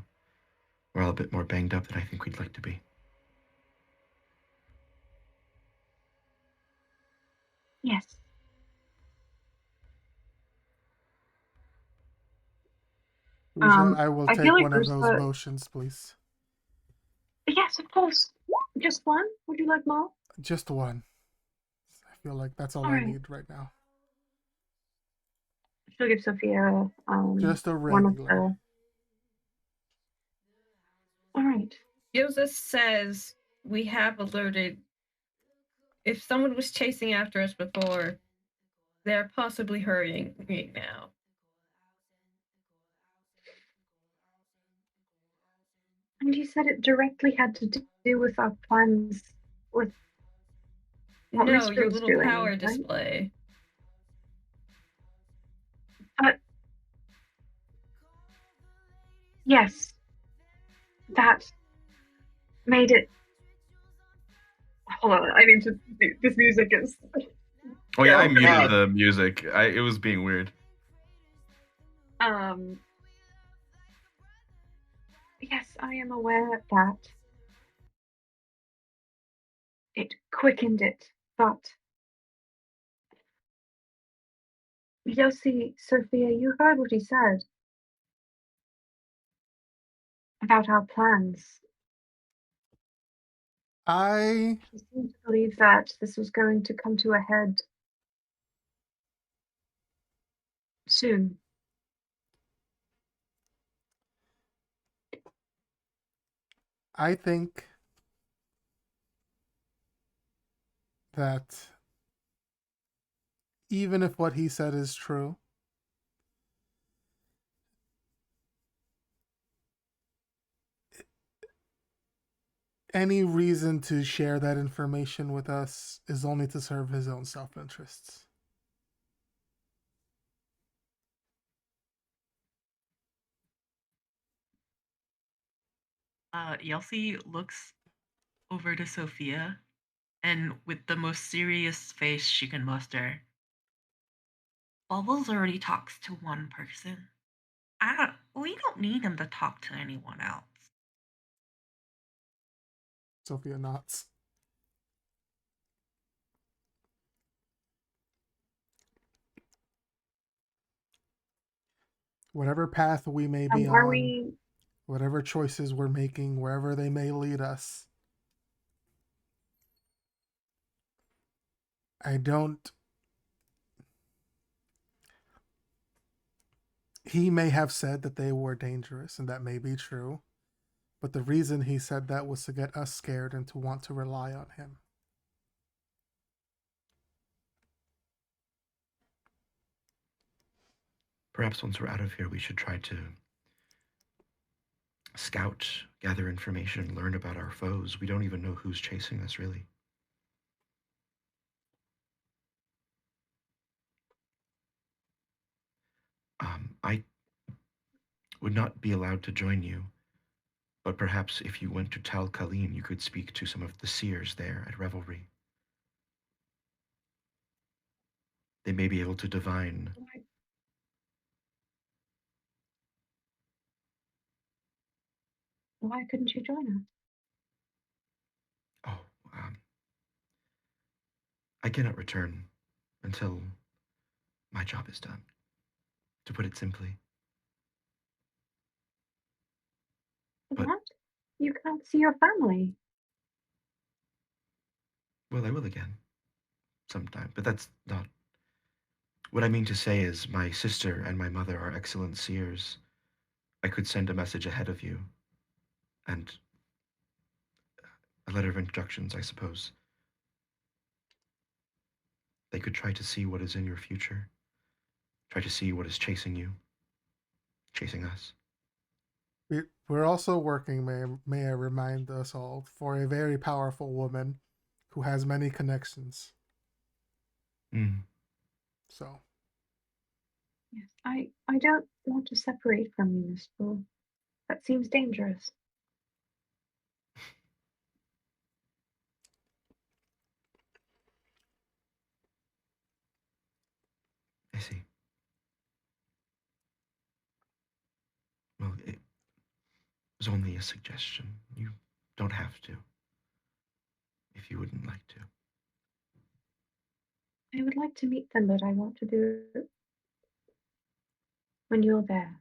Speaker 6: We're all a bit more banged up than I think we'd like to be.
Speaker 8: Yes.
Speaker 5: I will
Speaker 8: I
Speaker 5: take
Speaker 8: feel like
Speaker 5: one of those motions, please.
Speaker 8: Yes, of course. Just one? Would you like more?
Speaker 5: Just one. I feel like that's all I need right now.
Speaker 8: She'll give Sophia
Speaker 5: just a
Speaker 8: one of
Speaker 5: regular.
Speaker 8: the... All right.
Speaker 2: Joseph says we have alerted. If someone was chasing after us before, they're possibly hurrying now.
Speaker 8: And you said it directly had to do with our plans with what
Speaker 2: No, your
Speaker 8: Mistril's
Speaker 2: little
Speaker 8: doing,
Speaker 2: power
Speaker 8: right?
Speaker 2: display.
Speaker 8: But yes, that made it. Hold on, I need to. This music is.
Speaker 6: Oh yeah, I muted the music. It was being weird.
Speaker 8: Yes, I am aware that it quickened it, but Yossi, Sophia, you heard what he said about our plans.
Speaker 5: I
Speaker 8: seem to believe that this was going to come to a head soon.
Speaker 5: I think that even if what he said is true, any reason to share that information with us is only to serve his own self-interests.
Speaker 4: Yelsi looks over to Sophia, and with the most serious face she can muster, Bubbles already talks to one person. We don't need him to talk to anyone else.
Speaker 5: Sophia nods. Whatever path we may be
Speaker 8: Are
Speaker 5: on,
Speaker 8: we?
Speaker 5: whatever choices we're making, wherever they may lead us, I don't. He may have said that they were dangerous, and that may be true. But the reason he said that was to get us scared and to want to rely on him.
Speaker 6: Perhaps once we're out of here, we should try to scout, gather information, learn about our foes. We don't even know who's chasing us, really. I would not be allowed to join you, but perhaps if you went to Tal Kalin, you could speak to some of the seers there at Revelry. They may be able to divine.
Speaker 8: Why couldn't you join us?
Speaker 6: Oh, I cannot return until my job is done, to put it simply. But-
Speaker 8: What? You can't see your family.
Speaker 6: Well, I will again, sometime, but that's not. What I mean to say is, my sister and my mother are excellent seers. I could send a message ahead of you, and a letter of introductions, I suppose. They could try to see what is in your future, try to see what is chasing you, chasing us.
Speaker 5: We're also working, may I remind us all, for a very powerful woman who has many connections. So.
Speaker 8: Yes, I don't want to separate from you, Miss Bull. That seems dangerous.
Speaker 6: I see. Well, it was only a suggestion. You don't have to, if you wouldn't like to.
Speaker 8: I would like to meet them, but I want to do it when you're there.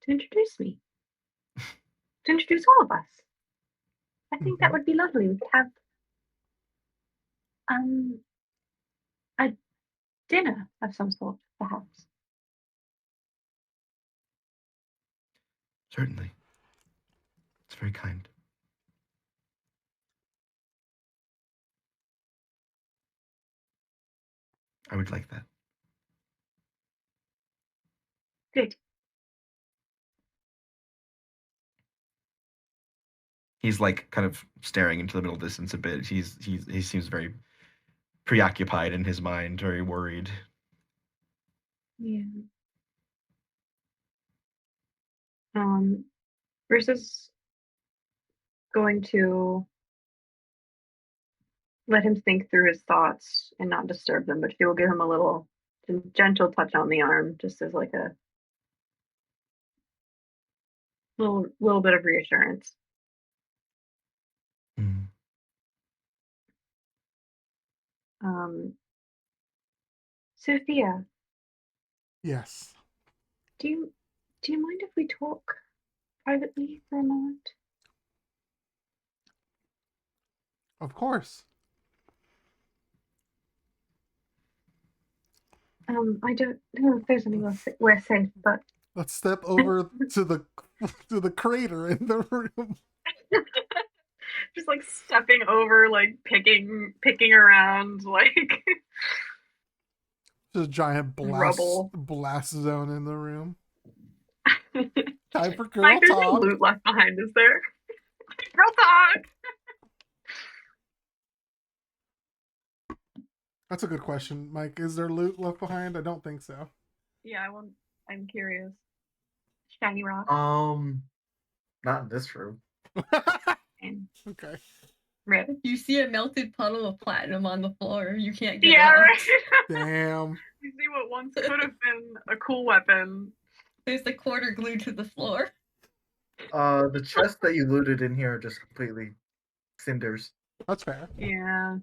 Speaker 8: To introduce me. To introduce all of us. I think that would be lovely. We could have a dinner of some sort, perhaps.
Speaker 6: Certainly. It's very kind. I would like that.
Speaker 8: Good.
Speaker 6: He's like kind of staring into the middle distance a bit. He seems very preoccupied in his mind, very worried.
Speaker 8: Yeah. Versus going to let him think through his thoughts and not disturb them, but she will give him a little gentle touch on the arm, just as like a little bit of reassurance.
Speaker 6: Mm.
Speaker 8: Sophia.
Speaker 5: Yes.
Speaker 8: Do you mind if we talk privately for a moment?
Speaker 5: Of course.
Speaker 8: I don't know if there's anywhere we're safe, but
Speaker 5: let's step over to the crater in the room.
Speaker 3: Just like stepping over, like picking around, like
Speaker 5: Just a giant
Speaker 3: rubble.
Speaker 5: blast zone in the room. Time for girl
Speaker 3: Mike, there's no
Speaker 5: talk.
Speaker 3: loot left behind, is there? Girl talk.
Speaker 5: That's a good question, Mike. Is there loot left behind? I don't think so.
Speaker 3: Yeah, I'm curious. Shiny rock.
Speaker 7: Not in this room.
Speaker 5: Okay.
Speaker 3: Right.
Speaker 2: You see a melted puddle of platinum on the floor. You can't get
Speaker 3: Yeah,
Speaker 2: it out.
Speaker 3: right.
Speaker 5: Damn.
Speaker 3: You see what once could have been a cool weapon.
Speaker 2: There's the quarter glued to the floor.
Speaker 7: The chests that you looted in here are just completely cinders.
Speaker 5: That's fair.
Speaker 3: Yeah.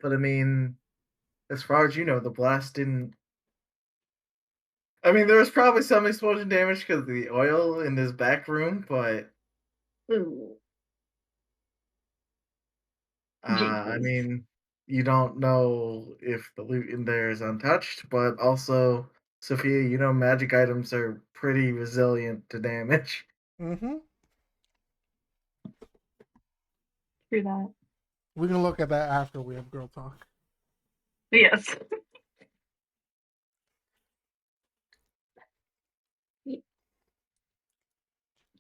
Speaker 7: But I mean, as far as you know, the blast didn't. I mean, there was probably some explosion damage because of the oil in this back room, but
Speaker 3: Ooh.
Speaker 7: I
Speaker 3: Jesus.
Speaker 7: mean, you don't know if the loot in there is untouched, but also, Sophia, you know magic items are pretty resilient to damage.
Speaker 5: Mm-hmm.
Speaker 3: True that.
Speaker 5: We can look at that after we have girl talk.
Speaker 3: Yes.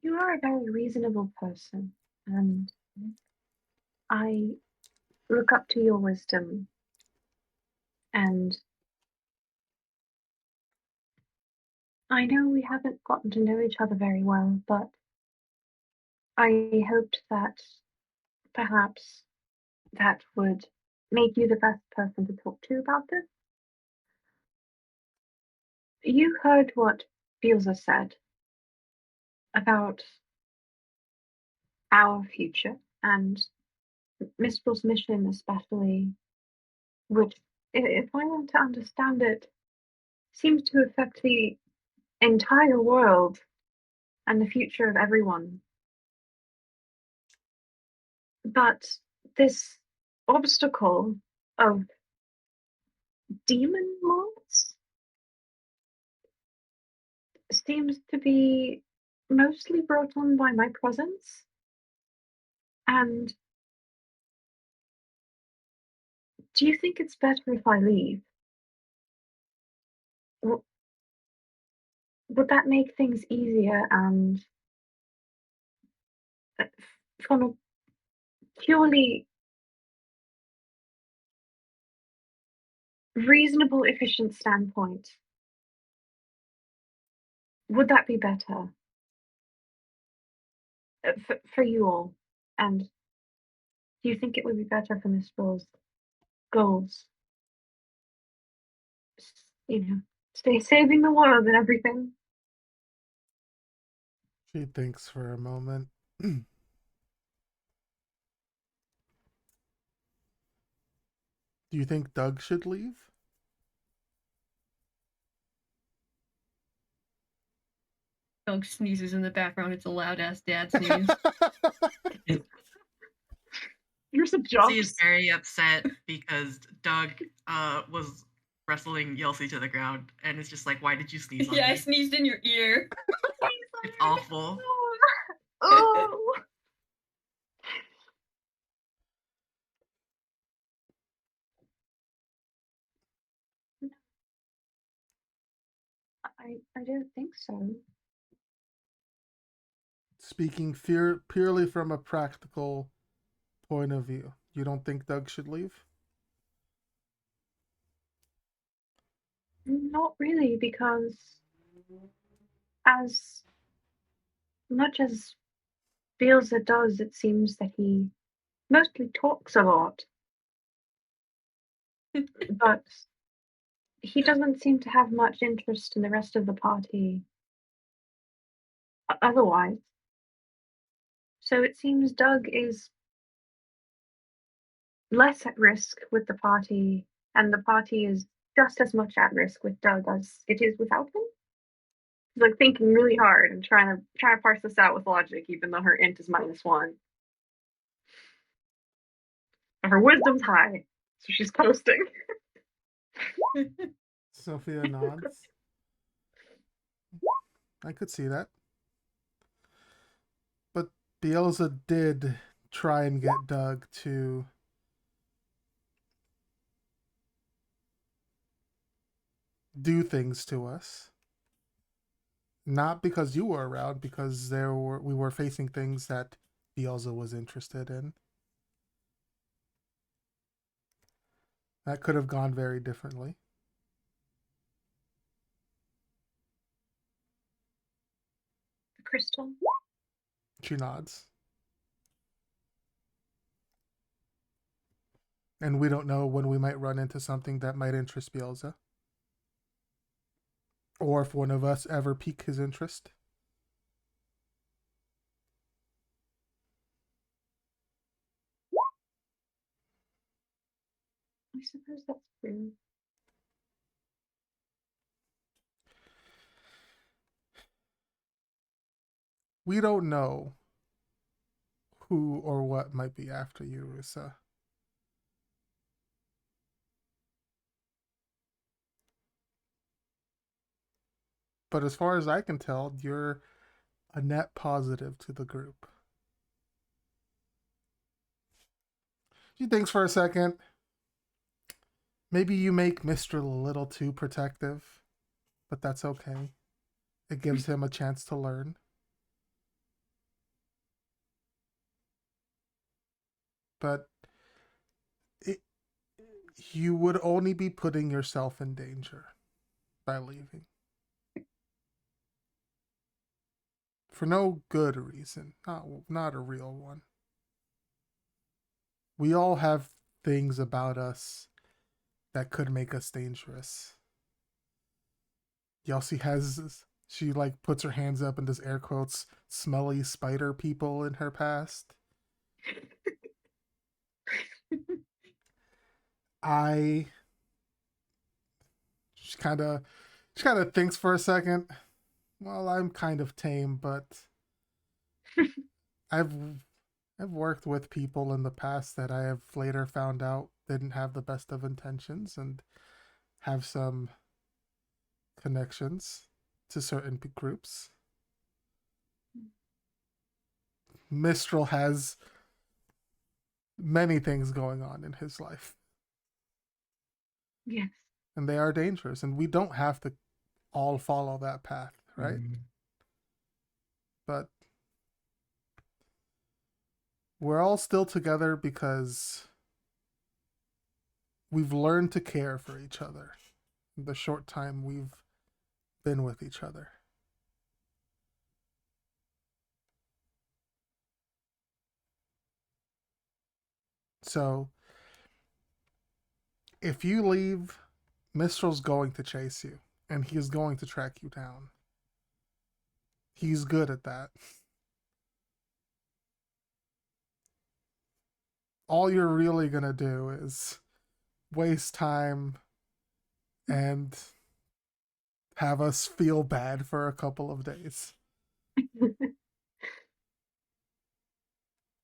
Speaker 3: You are a very reasonable person, and I look up to your wisdom, and I know we haven't gotten to know each other very well, but I hoped that perhaps that would make you the best person to talk to about this. You heard what Bielsa said about our future and Mistral's mission, especially, which, if I want to understand it, seems to affect the entire world and the future of everyone. But this obstacle of demon lords seems to be mostly brought on by my presence. And do you think it's better if I leave? Would that make things easier and from a purely reasonable, efficient standpoint, would that be better for you all? And do you think it would be better for Miss Rose goals? You know, stay saving the world and everything.
Speaker 5: She thinks for a moment. Do you think Doug should leave?
Speaker 2: Doug sneezes in the background. It's a loud ass dad sneeze.
Speaker 3: Here's some
Speaker 4: Yelsi is
Speaker 3: jokes.
Speaker 4: very upset because Doug was wrestling Yelsi to the ground and it's just like, why did you sneeze on
Speaker 2: Yeah, I
Speaker 4: me?
Speaker 2: sneezed in your ear.
Speaker 4: It's awful.
Speaker 3: Oh. I don't think so.
Speaker 5: Speaking purely from a practical point of view, you don't think Doug should leave?
Speaker 3: Not really, because as much as Bielsa does, it seems that he mostly talks a lot, but he doesn't seem to have much interest in the rest of the party otherwise. So it seems Doug is less at risk with the party, and the party is just as much at risk with Doug as it is without him. She's like thinking really hard and trying to parse this out with logic, even though her int is -1. And her wisdom's high, so she's posting.
Speaker 5: Sophia nods. I could see that. But Bielsa did try and get Doug to do things to us. Not because you were around, because we were facing things that Bielsa was interested in. That could have gone very differently.
Speaker 3: The crystal.
Speaker 5: She nods. And we don't know when we might run into something that might interest Bielza. Or if one of us ever pique his interest.
Speaker 8: I suppose that's true.
Speaker 5: We don't know who or what might be after you, Rusa. But as far as I can tell, you're a net positive to the group. She thinks for a second. Maybe you make Mr. a little too protective, but that's okay. It gives him a chance to learn. But you would only be putting yourself in danger by leaving. For no good reason, not a real one. We all have things about us that could make us dangerous. Yelsi she like puts her hands up and does air quotes, smelly spider people in her past. She kind of thinks for a second. Well, I'm kind of tame, but I've worked with people in the past that I have later found out didn't have the best of intentions and have some connections to certain groups. Mistral has many things going on in his life.
Speaker 8: Yes.
Speaker 5: And they are dangerous, and we don't have to all follow that path, right? But we're all still together because we've learned to care for each other in the short time we've been with each other. So, if you leave, Mistral's going to chase you, and he's going to track you down. He's good at that. All you're really gonna do is waste time and have us feel bad for a couple of days.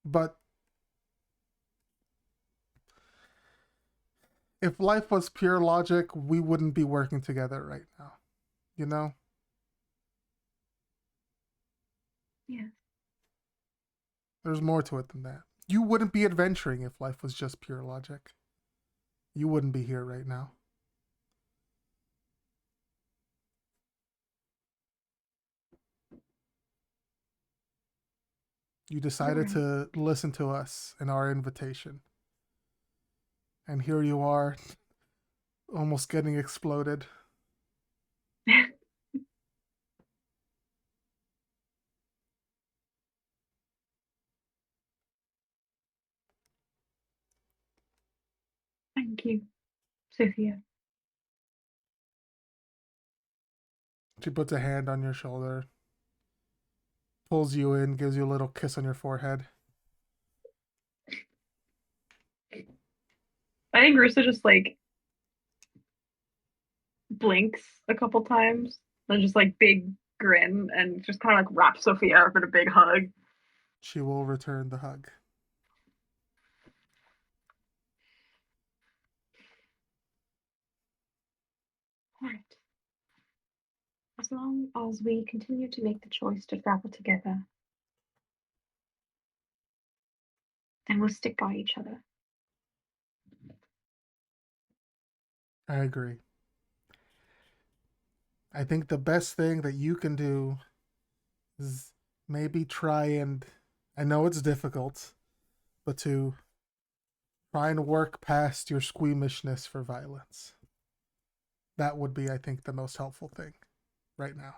Speaker 5: But if life was pure logic, we wouldn't be working together right now. You know?
Speaker 8: Yes.
Speaker 5: There's more to it than that. You wouldn't be adventuring if life was just pure logic. You wouldn't be here right now. You decided to listen to us and our invitation. And here you are, almost getting exploded.
Speaker 8: Thank you, Sophia.
Speaker 5: She puts a hand on your shoulder, pulls you in, gives you a little kiss on your forehead.
Speaker 3: I think Rusa just like blinks a couple times, then just like big grin and just kind of like wraps Sophia up in a big hug.
Speaker 5: She will return the hug.
Speaker 8: All right. As long as we continue to make the choice to travel together, then we'll stick by each other.
Speaker 5: I agree. I think the best thing that you can do is maybe try and, I know it's difficult, but to try and work past your squeamishness for violence. That would be, I think, the most helpful thing right now.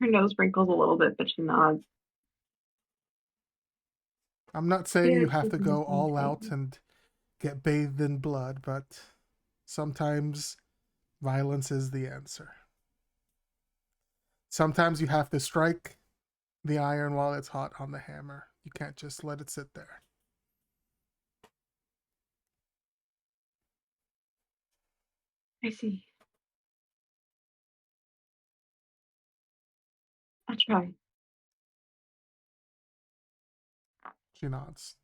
Speaker 3: Her nose wrinkles a little bit, but she nods.
Speaker 5: I'm not saying you have to
Speaker 8: Good
Speaker 5: go all
Speaker 8: children.
Speaker 5: out and get bathed in blood, but sometimes violence is the answer. Sometimes you have to strike the iron while it's hot on the hammer. You can't just let it sit there.
Speaker 8: I see. I'll try.
Speaker 5: She nods.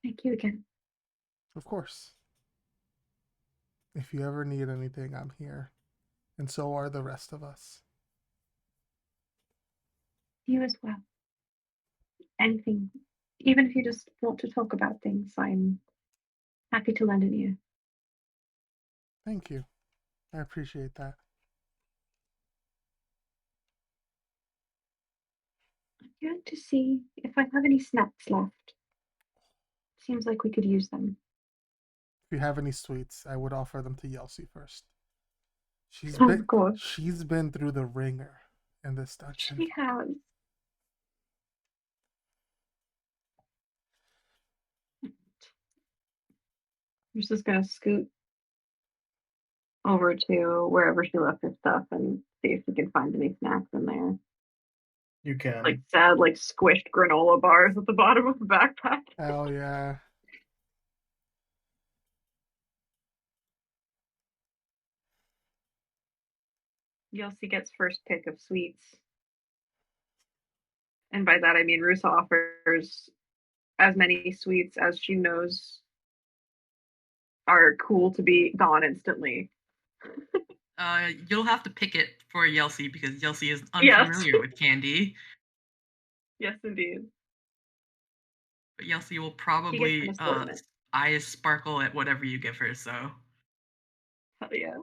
Speaker 8: Thank you again.
Speaker 5: Of course. If you ever need anything, I'm here. And so are the rest of us.
Speaker 8: You as well. Anything, even if you just want to talk about things, I'm happy to lend an ear.
Speaker 5: Thank you. I appreciate that.
Speaker 8: I'm going to see if I have any snacks left. Seems like we could use them.
Speaker 5: If you have any sweets, I would offer them to Yelsi first.
Speaker 8: Of course.
Speaker 5: She's been through the ringer in this dungeon.
Speaker 8: She has. I'm just gonna scoot over to wherever she left her stuff and see if we can find any snacks in there.
Speaker 7: You can.
Speaker 3: Like sad, like squished granola bars at the bottom of the backpack.
Speaker 5: Hell yeah.
Speaker 3: Yelsi gets first pick of sweets. And by that I mean Rusa offers as many sweets as she knows are cool to be gone instantly.
Speaker 4: You'll have to pick it for Yelsi because Yelsi is
Speaker 3: Yes.
Speaker 4: unfamiliar with candy.
Speaker 3: Yes, indeed.
Speaker 4: But Yelsi will
Speaker 3: He gets
Speaker 4: probably
Speaker 3: an assortment.
Speaker 4: eyes sparkle at whatever you give her. So
Speaker 3: Hell yeah.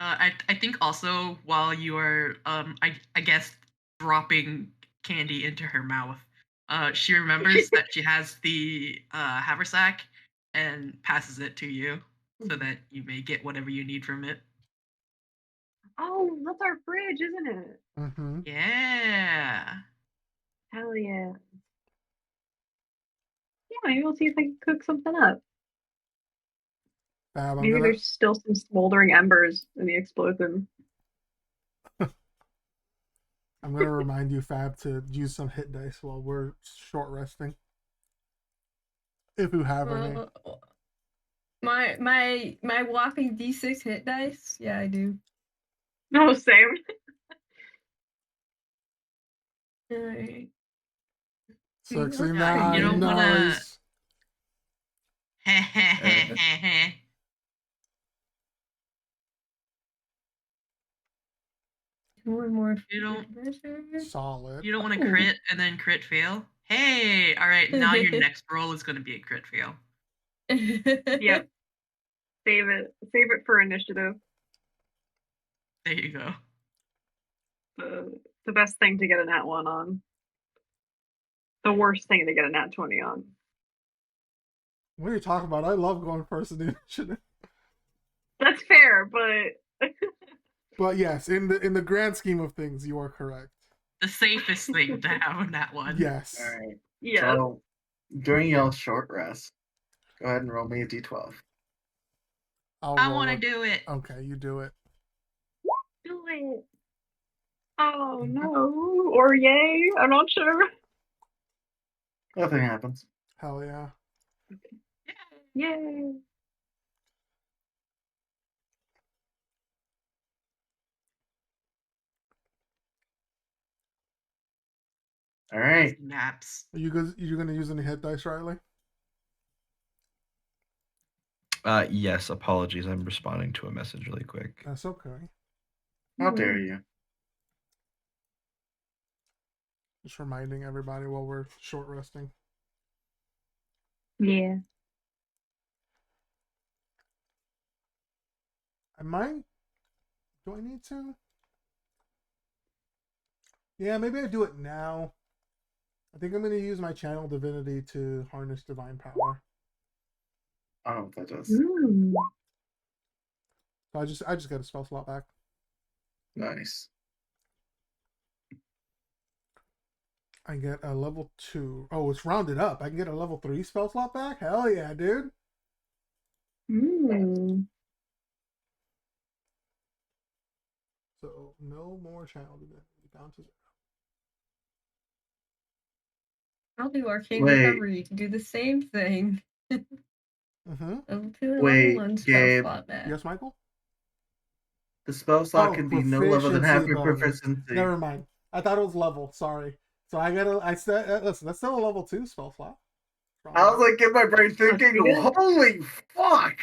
Speaker 4: I think also while you are I guess dropping candy into her mouth, she remembers that she has the haversack and passes it to you so that you may get whatever you need from it.
Speaker 3: Oh, that's our fridge, isn't it?
Speaker 5: Mm-hmm.
Speaker 4: Yeah.
Speaker 3: Hell yeah. Yeah, maybe we'll see if I can cook something up.
Speaker 5: Fab,
Speaker 3: Maybe there's still some smoldering embers in the explosion.
Speaker 5: I'm gonna remind you, Fab, to use some hit dice while we're short resting. If you have any.
Speaker 2: My whopping D6 hit dice. Yeah, I do.
Speaker 3: No, same.
Speaker 2: Alright.
Speaker 5: 69.
Speaker 4: You don't wanna-
Speaker 5: Nice.
Speaker 2: One more.
Speaker 4: You don't-
Speaker 5: Solid.
Speaker 4: You don't want to crit and then crit fail? Hey, all right, now your next roll is going to be a crit fail.
Speaker 3: Yep. Save it. Save it for initiative.
Speaker 4: There you go.
Speaker 3: The best thing to get a nat 1 on. The worst thing to get a nat 20 on.
Speaker 5: What are you talking about? I love going first in the initiative.
Speaker 3: That's fair, but
Speaker 5: But yes, in the grand scheme of things, you are correct.
Speaker 4: The safest thing to have on that one.
Speaker 5: Yes.
Speaker 7: All right.
Speaker 3: yeah.
Speaker 7: So during y'all's short rest, go ahead and roll me a d12.
Speaker 4: I want to do it.
Speaker 5: Okay, you do it.
Speaker 3: Do it. Oh no. Or yay. I'm not sure.
Speaker 7: Nothing happens.
Speaker 5: Hell yeah.
Speaker 3: Yay.
Speaker 7: All right.
Speaker 4: Naps.
Speaker 5: Are you gonna use any hit dice, Riley?
Speaker 6: Yes, apologies. I'm responding to a message really quick.
Speaker 5: That's okay.
Speaker 7: How dare you?
Speaker 5: Just reminding everybody while we're short resting.
Speaker 8: Yeah.
Speaker 5: I might. Do I need to? Yeah, maybe I do it now. I think I'm going to use my channel divinity to harness divine power.
Speaker 7: I don't know what that does.
Speaker 8: Mm.
Speaker 5: So I just get a spell slot back.
Speaker 7: Nice.
Speaker 5: I get a level 2. Oh, it's rounded up. I can get a level 3 spell slot back? Hell yeah, dude. So no more child event. Down to 0.
Speaker 2: I'll do arcane
Speaker 7: Wait.
Speaker 2: recovery to do the same thing.
Speaker 5: Mm-hmm.
Speaker 2: Level 2 and
Speaker 7: Wait,
Speaker 2: level 1 spell
Speaker 7: Gabe.
Speaker 2: slot back.
Speaker 5: Yes, Michael?
Speaker 7: The spell slot
Speaker 5: Oh,
Speaker 7: can be no lower than half
Speaker 5: proficiency
Speaker 7: your
Speaker 5: bonus.
Speaker 7: proficiency.
Speaker 5: Never mind. I thought it was level. Sorry. So I said, listen, that's still a level 2 spell slot.
Speaker 7: I was like, in my brain thinking,
Speaker 3: good.
Speaker 7: holy fuck!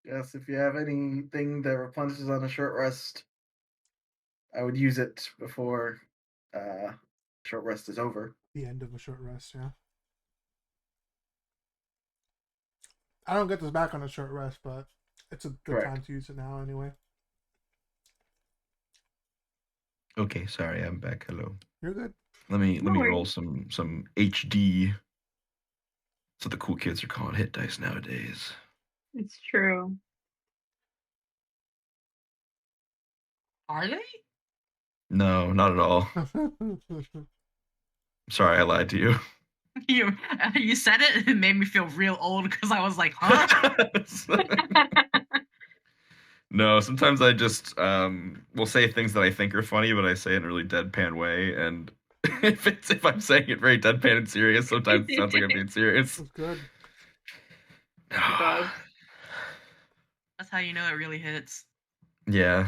Speaker 7: Yes, if you have anything that replenishes on a short rest, I would use it before short rest is over.
Speaker 5: The end of a short rest, yeah. I don't get this back on a short rest, but it's a good
Speaker 7: Correct.
Speaker 5: time to use it now anyway.
Speaker 6: Okay, sorry, I'm back. Hello.
Speaker 5: You're good.
Speaker 6: Let me
Speaker 3: No
Speaker 6: roll
Speaker 3: worries.
Speaker 6: some HD. That's what the cool kids are calling hit dice nowadays.
Speaker 3: It's true.
Speaker 4: Are they?
Speaker 6: No, not at all. Sorry, I lied to you.
Speaker 4: You said it and it made me feel real old because I was like, huh?
Speaker 6: No, sometimes I just will say things that I think are funny, but I say it in a really deadpan way. And if I'm saying it very deadpan and serious, sometimes it sounds like I'm being serious.
Speaker 5: That's good.
Speaker 3: does.
Speaker 4: That's how you know it really hits.
Speaker 6: Yeah,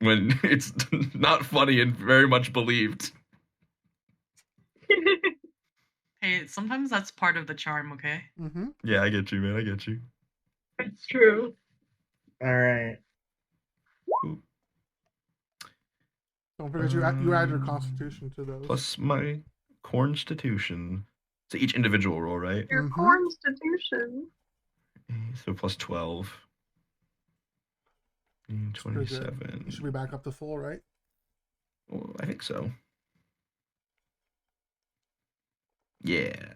Speaker 6: when it's not funny and very much believed.
Speaker 4: Hey, sometimes that's part of the charm, okay?
Speaker 5: Mm-hmm.
Speaker 6: Yeah, I get you, man. I get you.
Speaker 3: It's true.
Speaker 7: Alright.
Speaker 5: Don't forget you add your constitution to those.
Speaker 6: Plus my constitution. So each individual roll, right?
Speaker 3: Your
Speaker 5: Mhm.
Speaker 3: constitution.
Speaker 6: So plus 12.
Speaker 5: It's pretty good.
Speaker 6: 27.
Speaker 5: You should be back up to full, right?
Speaker 6: Well, I think so. Yeah.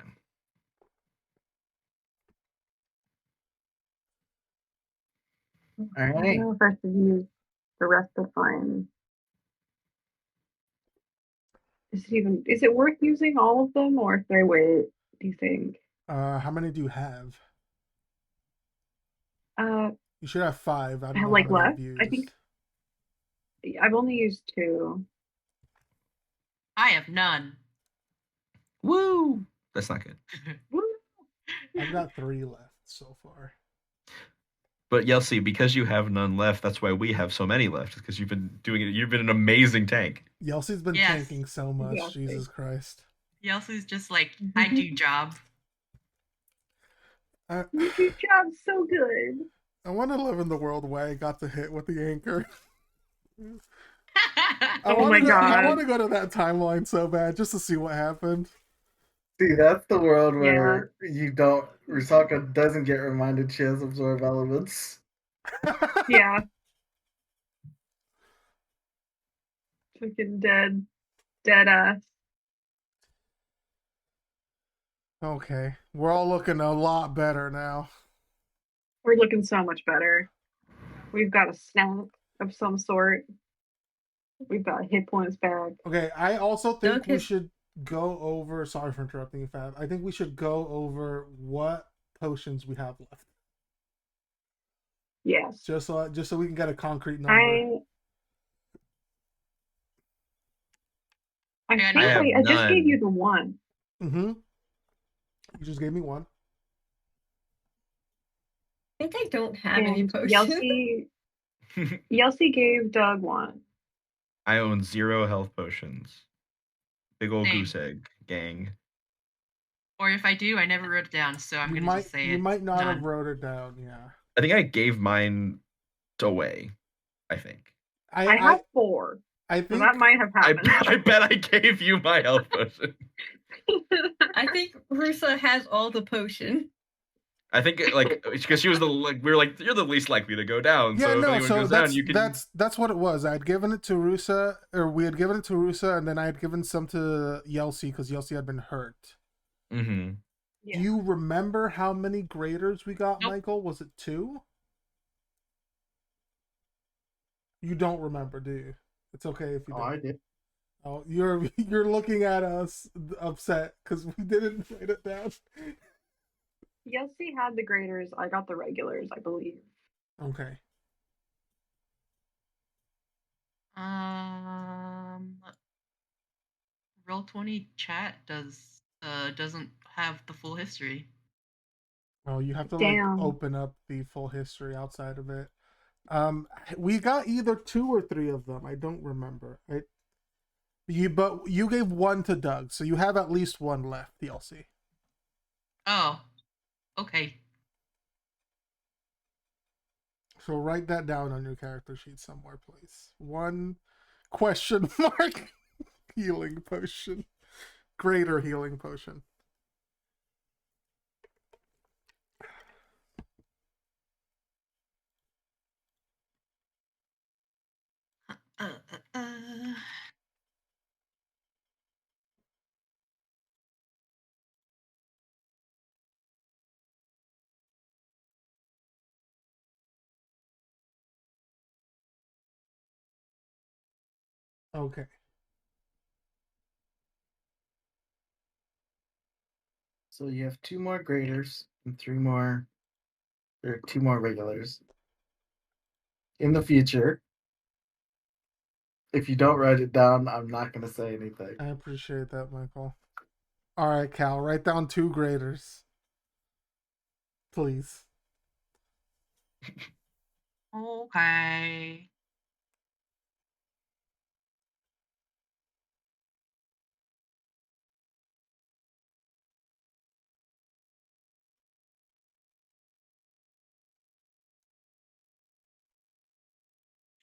Speaker 3: I don't
Speaker 7: Alright.
Speaker 3: know if I should use the rest of mine. Is it worth using all of them, or if I wait, do you think?
Speaker 5: How many do you have?
Speaker 3: Uh,
Speaker 5: You should have 5. I don't
Speaker 3: I have,
Speaker 5: know
Speaker 3: like,
Speaker 5: how many
Speaker 3: left?
Speaker 5: you've
Speaker 3: I
Speaker 5: used.
Speaker 3: think- I've only used 2.
Speaker 4: I have none.
Speaker 6: Woo! That's not good.
Speaker 3: Woo!
Speaker 5: I've got 3 left so far.
Speaker 6: But Yelsi, because you have none left, that's why we have so many left. Because you've been doing it. You've been an amazing tank.
Speaker 5: Yelsey's been
Speaker 4: Yes.
Speaker 5: tanking so much.
Speaker 3: Yes.
Speaker 5: Jesus Christ.
Speaker 4: Yelsey's just like, I do job.
Speaker 5: I
Speaker 3: You do job so good.
Speaker 5: want to live in the world where I got to hit with the anchor.
Speaker 3: Oh my
Speaker 5: I
Speaker 3: God.
Speaker 5: want to go to that timeline so bad just to see what happened.
Speaker 7: See, that's the world where Rusaka doesn't get reminded she has absorb elements.
Speaker 3: Yeah. Freaking dead ass.
Speaker 5: Okay, we're all looking a lot better now.
Speaker 3: We're looking so much better. We've got a snack of some sort. We've got hit points back.
Speaker 5: Okay, I also think
Speaker 2: Doug
Speaker 5: we
Speaker 2: has-
Speaker 5: should go over. Sorry for interrupting you, Fab. I think we should go over what potions we have left,
Speaker 3: Yes.
Speaker 5: just so we can get a concrete number.
Speaker 3: I
Speaker 4: Yeah,
Speaker 3: think
Speaker 6: I have
Speaker 3: I just gave
Speaker 6: none.
Speaker 3: you the one.
Speaker 5: Mm-hmm. You just gave me 1.
Speaker 2: I think I don't have any
Speaker 3: And
Speaker 2: potions.
Speaker 3: Yelsey gave Doug 1.
Speaker 6: I own 0 health potions. Big old
Speaker 4: Same.
Speaker 6: goose egg gang.
Speaker 4: Or if I do, I never wrote it down, so I'm
Speaker 5: You
Speaker 4: gonna just say
Speaker 5: you
Speaker 4: it's
Speaker 5: might not have
Speaker 4: done.
Speaker 5: wrote it down. Yeah,
Speaker 6: I think I gave mine away. I think.
Speaker 3: I have 4.
Speaker 5: I
Speaker 3: So
Speaker 5: think
Speaker 3: that might have happened.
Speaker 6: I bet I gave you my health potion.
Speaker 2: I think Rusa has all the potion.
Speaker 6: I think because she was we were like, you're the least likely to go down.
Speaker 5: Yeah,
Speaker 6: so if
Speaker 5: no.
Speaker 6: anyone
Speaker 5: So
Speaker 6: goes down, you can.
Speaker 5: that's what it was. I had given it to Rusa, or we had given it to Rusa, and then I had given some to Yelsey because Yelsey had been hurt.
Speaker 6: Mm-hmm.
Speaker 3: Yeah.
Speaker 5: Do you remember how many graders we got,
Speaker 4: Nope.
Speaker 5: Michael? Was it 2? You don't remember, do you? It's okay if you
Speaker 7: Oh,
Speaker 5: don't.
Speaker 7: I did.
Speaker 5: Oh, you're looking at us upset because we didn't write it down.
Speaker 3: Yelsey had the graders. I got the regulars, I believe.
Speaker 5: Okay.
Speaker 4: Roll20 chat doesn't have the full history.
Speaker 5: Oh, you have to like
Speaker 3: Damn.
Speaker 5: open up the full history outside of it. We got either 2 or 3 of them. I don't remember. But you gave 1 to Doug, so you have at least 1 left, DLC.
Speaker 4: Oh, okay.
Speaker 5: So write that down on your character sheet somewhere, please. 1 question mark healing potion. Greater healing potion.
Speaker 4: Uh, uh, uh.
Speaker 5: Okay.
Speaker 7: So you have 2 more graders and 3 more, or 2 more regulars. In the future, if you don't write it down, I'm not going to say anything.
Speaker 5: I appreciate that, Michael. All right, Cal, write down 2 graders. Please.
Speaker 4: Okay.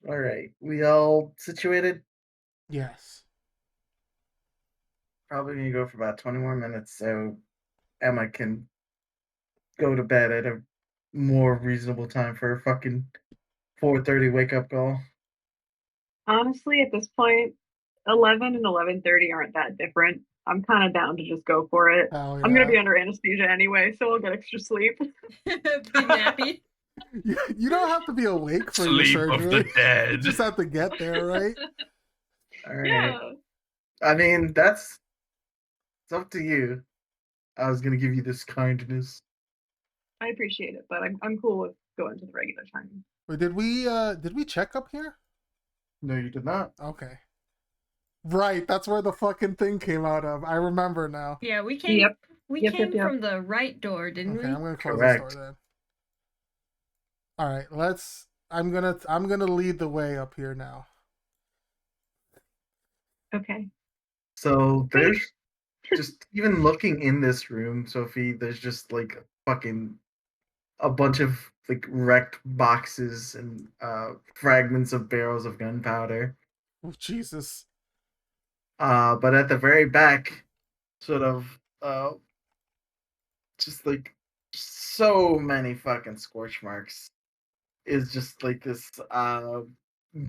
Speaker 7: All right. We all situated?
Speaker 5: Yes.
Speaker 7: Probably going to go for about 20 more minutes so Emma can go to bed at a more reasonable time for a fucking 4:30 wake up call.
Speaker 3: Honestly, at this point, 11 and 11:30 aren't that different. I'm kind of down to just go for it.
Speaker 5: Hell
Speaker 3: I'm gonna
Speaker 5: yeah.
Speaker 3: be under anesthesia anyway, so I'll get extra sleep.
Speaker 2: Be nappy.
Speaker 5: You don't have to be awake for your
Speaker 6: Sleep of the
Speaker 5: surgery. You
Speaker 6: dead.
Speaker 5: just have to get there, right?
Speaker 7: All right.
Speaker 3: Yeah.
Speaker 7: I mean, it's up to you. I was going to give you this kindness.
Speaker 3: I appreciate it, but I'm cool with going to the regular time.
Speaker 5: Wait, did we check up here?
Speaker 7: No, you did not.
Speaker 5: Okay. Right, that's where the fucking thing came out of. I remember now.
Speaker 2: Yeah, we came.
Speaker 3: Yep.
Speaker 2: We
Speaker 3: Yep,
Speaker 2: came
Speaker 3: yep, yep.
Speaker 2: from the right door, didn't
Speaker 5: Okay,
Speaker 2: we?
Speaker 5: I'm gonna close
Speaker 7: Correct.
Speaker 5: this door then. All right, I'm gonna lead the way up here now.
Speaker 3: Okay.
Speaker 7: So there's just even looking in this room, Sophie, there's just like fucking a bunch of like wrecked boxes and fragments of barrels of gunpowder.
Speaker 5: Oh, Jesus.
Speaker 7: But at the very back, sort of just like so many fucking scorch marks is just like this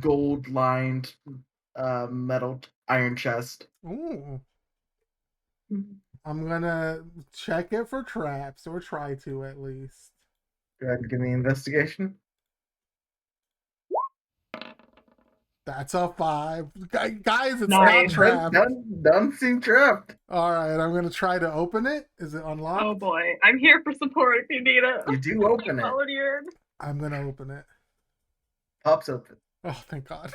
Speaker 7: gold lined metal iron chest.
Speaker 5: Ooh.
Speaker 3: Mhm.
Speaker 5: I'm gonna check it for traps, or try to at least.
Speaker 7: Go ahead and give me investigation.
Speaker 5: That's a 5. Guys, it's
Speaker 3: Nice.
Speaker 5: not trapped.
Speaker 7: Doesn't seem trapped.
Speaker 5: All right, I'm gonna try to open it. Is it unlocked?
Speaker 3: Oh boy, I'm here for support if you need it.
Speaker 7: You do open it.
Speaker 3: Volunteered.
Speaker 5: I'm gonna open it.
Speaker 7: Pops open.
Speaker 5: Oh, thank God.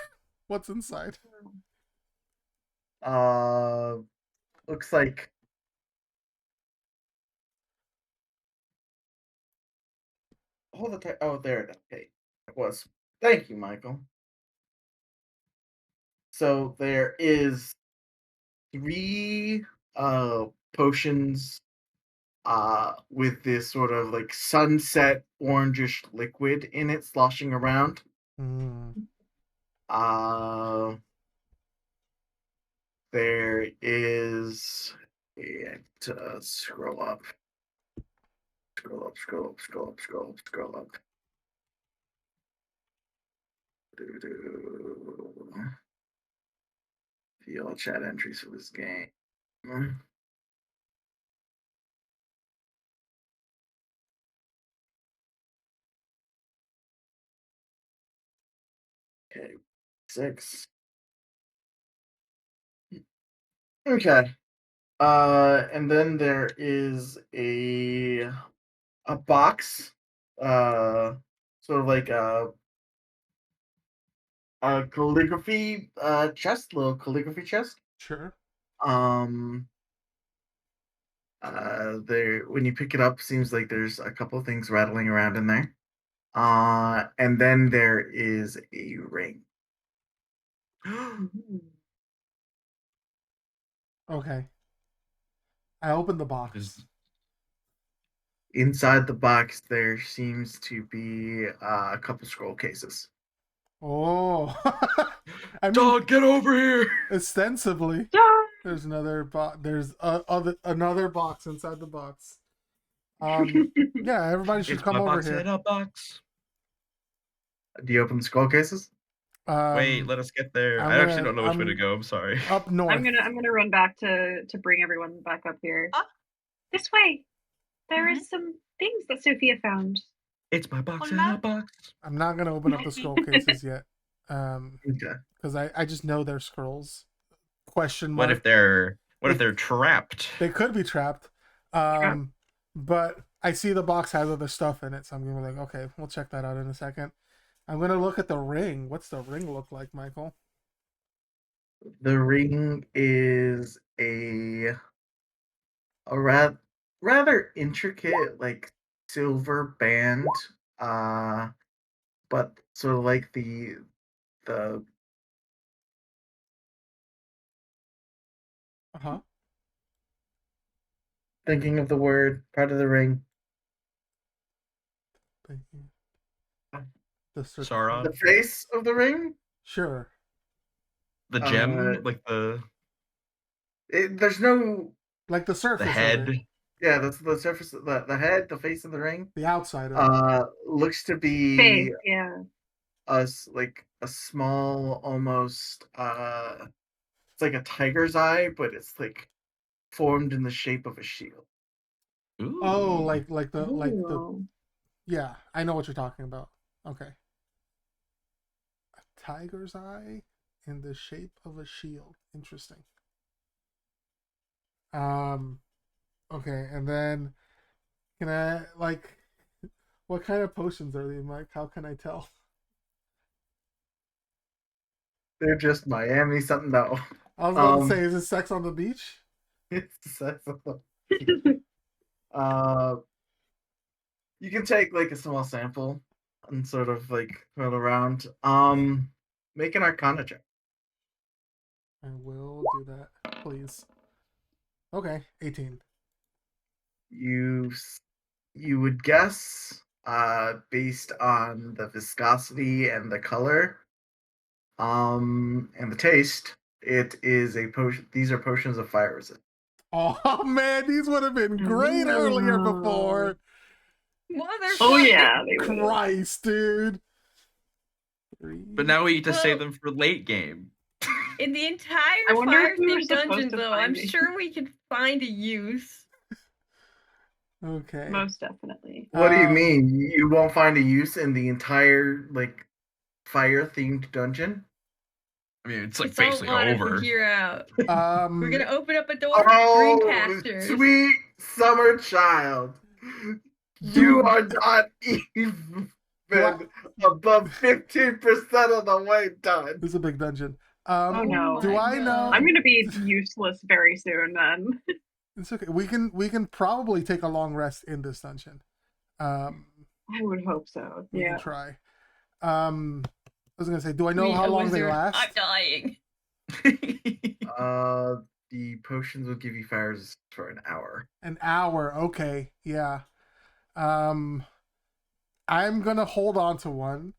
Speaker 5: What's inside?
Speaker 7: Looks like oh, there it is. Okay, it was. Thank you, Michael. So there is 3 potions with this sort of like sunset orangish liquid in it sloshing around. There is scroll up. Scroll up, scroll up, scroll up, scroll up, scroll up. View all chat entries for this game. 6. Okay. And then there is a box, sort of like a calligraphy chest, little calligraphy chest.
Speaker 5: Sure.
Speaker 7: There, when you pick it up, seems like there's a couple of things rattling around in there. And then there is a ring.
Speaker 5: Okay. I opened the box.
Speaker 6: Is-
Speaker 7: Inside the box, there seems to be a couple scroll cases.
Speaker 5: Oh. I mean,
Speaker 6: Dog, get over here!
Speaker 5: ostensibly, there's another box. There's another box inside the box. Yeah, everybody should
Speaker 6: It's
Speaker 5: come
Speaker 6: my
Speaker 5: over
Speaker 6: box
Speaker 5: here.
Speaker 6: in a box.
Speaker 7: Do you open the scroll cases?
Speaker 6: Wait, let us get there.
Speaker 5: I'm
Speaker 6: I actually
Speaker 5: gonna-
Speaker 6: don't know which way to
Speaker 5: I'm-
Speaker 6: go. I'm sorry.
Speaker 5: Up north.
Speaker 3: I'm gonna run back to bring everyone back up here.
Speaker 4: Ah.
Speaker 3: This way. There is some things that Sophia found.
Speaker 6: It's my box in
Speaker 4: Hola.
Speaker 6: a box.
Speaker 5: I'm not gonna open up the scroll cases yet.
Speaker 7: Okay.
Speaker 5: Because I just know they're scrolls. Question mark.
Speaker 6: What if they're trapped?
Speaker 5: They could be trapped. But I see the box has other stuff in it, so I'm gonna be like, okay, we'll check that out in a second. I'm gonna look at the ring. What's the ring look like, Michael?
Speaker 7: The ring is a rather intricate, like silver band, but sort of like the
Speaker 5: Uh-huh.
Speaker 7: thinking of the word part of the ring.
Speaker 5: Thank you. The
Speaker 6: Sauron?
Speaker 7: The face of the ring.
Speaker 5: Sure.
Speaker 6: The gem,
Speaker 7: Uh,
Speaker 6: the
Speaker 7: There's no.
Speaker 5: Like the surface.
Speaker 6: the
Speaker 5: Of
Speaker 6: head.
Speaker 5: it.
Speaker 7: Yeah, that's the surface. The head, the face of the ring.
Speaker 5: The outside of it.
Speaker 7: Looks to be
Speaker 3: Face, yeah.
Speaker 7: like a small, almost it's like a tiger's eye, but it's like formed in the shape of a shield.
Speaker 6: Ooh.
Speaker 5: Oh, like the
Speaker 3: Ooh.
Speaker 5: yeah, I know what you're talking about. Okay. A tiger's eye in the shape of a shield. Interesting. Okay, and then can I what kind of potions are they, Mike? How can I tell?
Speaker 7: They're just Miami something though.
Speaker 5: I was about to say, is it sex on the beach?
Speaker 7: You can take like a small sample and sort of like throw it around. Make an Arcana check.
Speaker 5: I will do that, please. Okay, 18.
Speaker 7: You would guess, based on the viscosity and the color, and the taste, it is a potion. These are potions of fire resistance.
Speaker 5: Oh man, these would have been great earlier before.
Speaker 2: Motherfucker.
Speaker 3: Oh yeah, they were.
Speaker 5: Christ, dude.
Speaker 6: But now we need to save them for late game.
Speaker 2: In the entire
Speaker 3: I wonder
Speaker 2: fire
Speaker 3: if we were
Speaker 2: themed
Speaker 3: supposed
Speaker 2: dungeon,
Speaker 3: to
Speaker 2: though,
Speaker 3: find
Speaker 2: I'm
Speaker 3: it.
Speaker 2: sure we could find a use.
Speaker 5: Okay.
Speaker 3: Most definitely.
Speaker 7: What do you mean? You won't find a use in the entire like fire themed dungeon?
Speaker 6: I mean, it's like
Speaker 2: It's all
Speaker 6: basically
Speaker 2: water
Speaker 6: over.
Speaker 2: from here out. We're
Speaker 5: Um,
Speaker 2: gonna open up a door.
Speaker 7: Oh,
Speaker 2: Green pastures.
Speaker 7: sweet summer child, you are not even above 15% of the way done.
Speaker 5: this is a big dungeon.
Speaker 3: Oh no.
Speaker 5: Do
Speaker 2: my
Speaker 5: I know?
Speaker 2: God.
Speaker 3: I'm gonna be useless very soon then.
Speaker 5: It's okay. We can probably take a long rest in this dungeon.
Speaker 3: I would hope so.
Speaker 5: We
Speaker 3: Yeah.
Speaker 5: can try. I was gonna say, do I know how long they last?
Speaker 2: I'm dying.
Speaker 7: The potions will give you fire resistance for an hour.
Speaker 5: An hour. Okay. Yeah. I'm gonna hold on to one.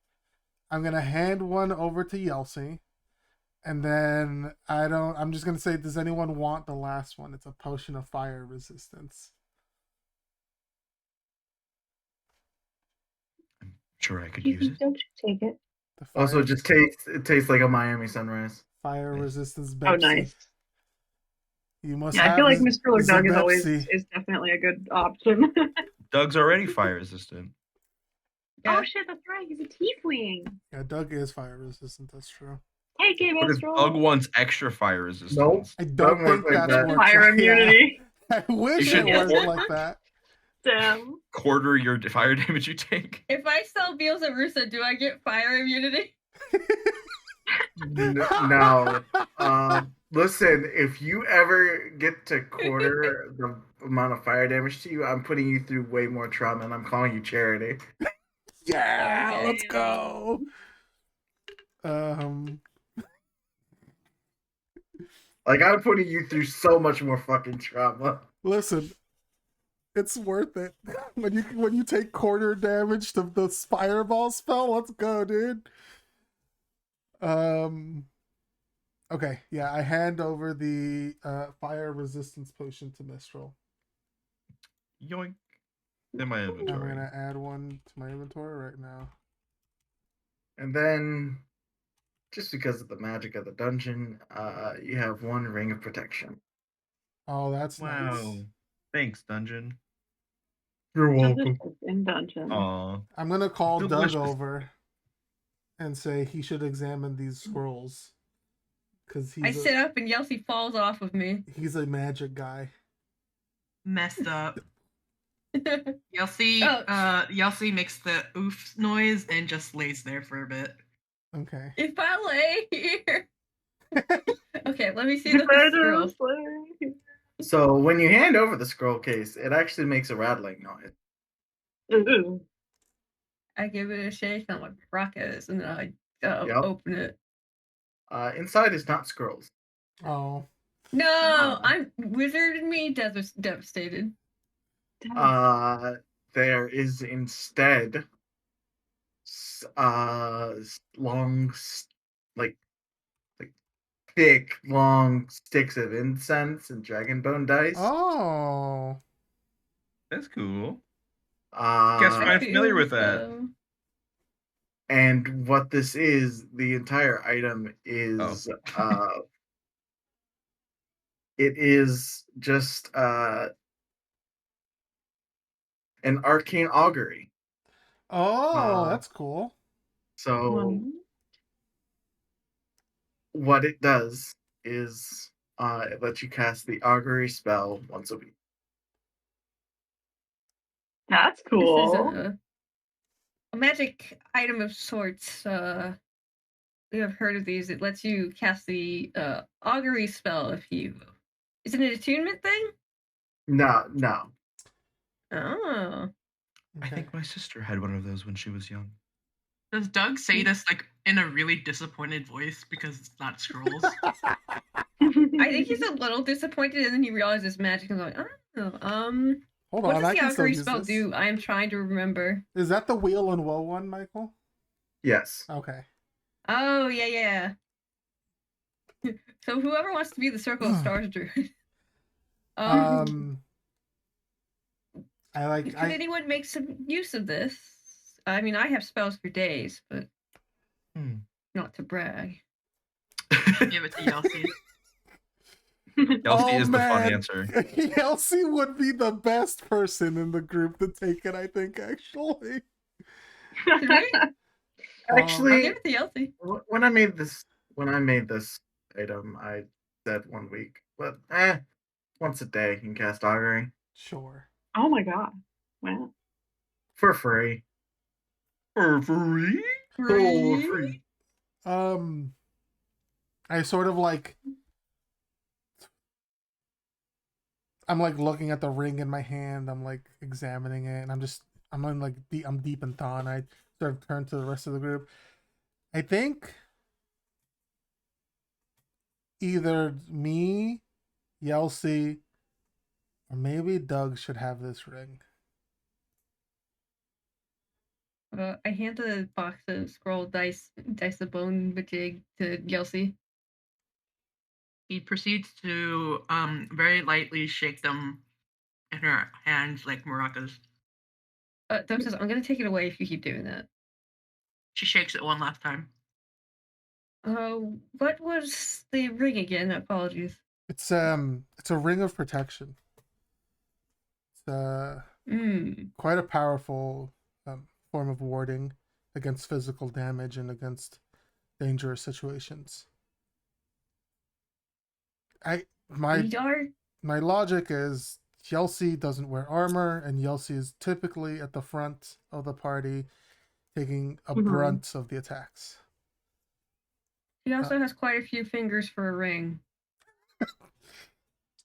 Speaker 5: I'm gonna hand one over to Yelsey. And then I'm just gonna say, does anyone want the last one? It's a potion of fire resistance.
Speaker 6: Sure, I could
Speaker 8: You
Speaker 6: use
Speaker 8: can
Speaker 6: it.
Speaker 8: still take it.
Speaker 5: The fire,
Speaker 7: Also, it tastes like a Miami sunrise.
Speaker 5: fire
Speaker 6: Nice.
Speaker 5: resistance.
Speaker 3: Oh
Speaker 5: Pepsi.
Speaker 3: nice.
Speaker 5: You must
Speaker 3: Yeah,
Speaker 5: have
Speaker 3: I feel like
Speaker 5: the
Speaker 3: Mr. Doug is always
Speaker 5: Zebepsi.
Speaker 3: is definitely a good option.
Speaker 6: Doug's already fire resistant.
Speaker 2: Yeah.
Speaker 3: Oh shit, that's right. He's a tiefling.
Speaker 5: Yeah, Doug is fire resistant. That's true.
Speaker 8: Take it,
Speaker 6: What if
Speaker 8: Mistral.
Speaker 6: Bug wants extra fire resistance?
Speaker 7: Nope.
Speaker 5: I don't
Speaker 7: Doesn't work
Speaker 5: think
Speaker 7: like
Speaker 5: that
Speaker 7: that.
Speaker 5: works.
Speaker 3: Fire
Speaker 5: like- yeah.
Speaker 3: immunity.
Speaker 5: I wish
Speaker 6: should
Speaker 5: it worked
Speaker 3: get-
Speaker 5: like that.
Speaker 3: Damn.
Speaker 6: Quarter your fire damage you take.
Speaker 2: If I sell Beelzebub, do I get fire immunity?
Speaker 7: No. Listen, if you ever get to quarter the amount of fire damage to you, I'm putting you through way more trauma, and I'm calling you charity.
Speaker 5: Yeah,
Speaker 2: Okay.
Speaker 5: let's go.
Speaker 7: Like, I'm putting you through so much more fucking trauma.
Speaker 5: Listen, it's worth it when you take quarter damage to the fireball spell. Let's go, dude. Okay, yeah, I hand over the fire resistance potion to Mistral.
Speaker 6: Yoink. In my
Speaker 5: I'm
Speaker 6: inventory.
Speaker 5: gonna add one to my inventory right now.
Speaker 7: And then, just because of the magic of the dungeon, you have one ring of protection.
Speaker 5: Oh, that's
Speaker 6: Wow.
Speaker 5: nice.
Speaker 6: Thanks, dungeon.
Speaker 7: You're
Speaker 8: Delicious in dungeon.
Speaker 6: Aw.
Speaker 5: I'm gonna call Doug
Speaker 6: Delicious.
Speaker 5: over and say he should examine these scrolls because
Speaker 2: I sit up and Yelsey falls off of me.
Speaker 5: he's a magic guy.
Speaker 4: Messed up. Yelsey,
Speaker 2: Oh.
Speaker 4: Yelsey makes the oof noise and just lays there for a bit.
Speaker 5: Okay.
Speaker 2: If I lay here. Okay, let me see the scroll.
Speaker 7: So when you hand over the scroll case, it actually makes a rattling noise.
Speaker 3: Ooh.
Speaker 2: I give it a shake. I'm like, rockets, and then I
Speaker 7: Yep.
Speaker 2: open it.
Speaker 7: Inside is not scrolls.
Speaker 5: Oh.
Speaker 2: No, I'm wizard and me devastated.
Speaker 7: There is instead long, like thick, long sticks of incense and dragon bone dice.
Speaker 5: Oh.
Speaker 6: That's cool. Guess
Speaker 7: Uh,
Speaker 6: I'm familiar with that.
Speaker 2: So-
Speaker 7: and what this is, the entire item is it is just an arcane augury.
Speaker 5: Oh, that's cool.
Speaker 7: So what it does is it lets you cast the augury spell once a week.
Speaker 3: That's
Speaker 2: This
Speaker 3: cool.
Speaker 2: is a magic item of sorts. We have heard of these. It lets you cast the augury spell if you. Is it an attunement thing?
Speaker 7: No.
Speaker 2: Oh.
Speaker 6: I think my sister had one of those when she was young.
Speaker 4: Does Doug say this like in a really disappointed voice because it's not scrolls?
Speaker 2: I think he's a little disappointed, and then he realizes magic and like, oh,
Speaker 5: Hold
Speaker 2: what
Speaker 5: on,
Speaker 2: does
Speaker 5: I
Speaker 2: the
Speaker 5: can still
Speaker 2: augury
Speaker 5: use
Speaker 2: spell
Speaker 5: this.
Speaker 2: do? I am trying to remember.
Speaker 5: Is that the wheel and woe one, Michael?
Speaker 7: Yes.
Speaker 5: Okay.
Speaker 2: Oh yeah. So whoever wants to be the Circle of Stars druid. Could anyone make some use of this? I mean, I have spells for days, but not to brag.
Speaker 4: Give it to Yelsey.
Speaker 6: Yelsey is the fun answer.
Speaker 5: Yelsey would be the best person in the group to take it, I think, actually.
Speaker 7: Actually,
Speaker 2: I'll give it to Yelsey.
Speaker 7: when I made this item, I said 1 week, but once a day you can cast augury
Speaker 5: Sure.
Speaker 3: Oh my god. Wow.
Speaker 7: for free.
Speaker 6: For free?
Speaker 7: Free.
Speaker 5: I sort of like. I'm like looking at the ring in my hand. I'm like examining it, and I'm deep in thought. And I sort of turn to the rest of the group. I think either me, Yelsey, or maybe Doug should have this ring.
Speaker 2: I hand the box of scroll dice of bone majig to Yelsey.
Speaker 4: He proceeds to very lightly shake them in her hands like maracas.
Speaker 2: Doug says, "I'm gonna take it away if you keep doing that."
Speaker 4: She shakes it one last time.
Speaker 2: What was the ring again? Apologies.
Speaker 5: It's a ring of protection. It's quite a powerful form of warding against physical damage and against dangerous situations.
Speaker 2: We
Speaker 5: My
Speaker 2: are.
Speaker 5: logic is Yelsey doesn't wear armor, and Yelsey is typically at the front of the party, taking a brunt of the attacks.
Speaker 2: He also has quite a few fingers for a ring.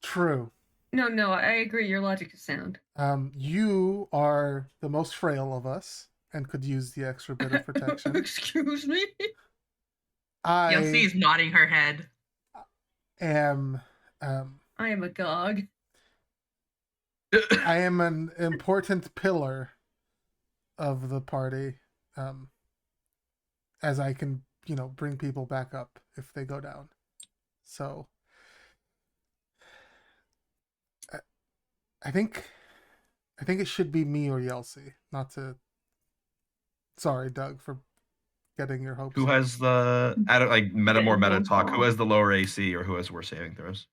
Speaker 5: True.
Speaker 2: No, I agree. Your logic is sound.
Speaker 5: You are the most frail of us and could use the extra bit of protection.
Speaker 2: Excuse me?
Speaker 4: Yelsey is nodding her head.
Speaker 5: am
Speaker 2: I am a gog.
Speaker 5: I am an important pillar of the party, as I can, bring people back up if they go down. So I think it should be me or Yelsey. Not to. Sorry, Doug, for getting your hopes.
Speaker 6: Who
Speaker 5: up.
Speaker 6: has the more meta talk?
Speaker 3: call.
Speaker 6: Who has the lower AC or who has worse saving throws?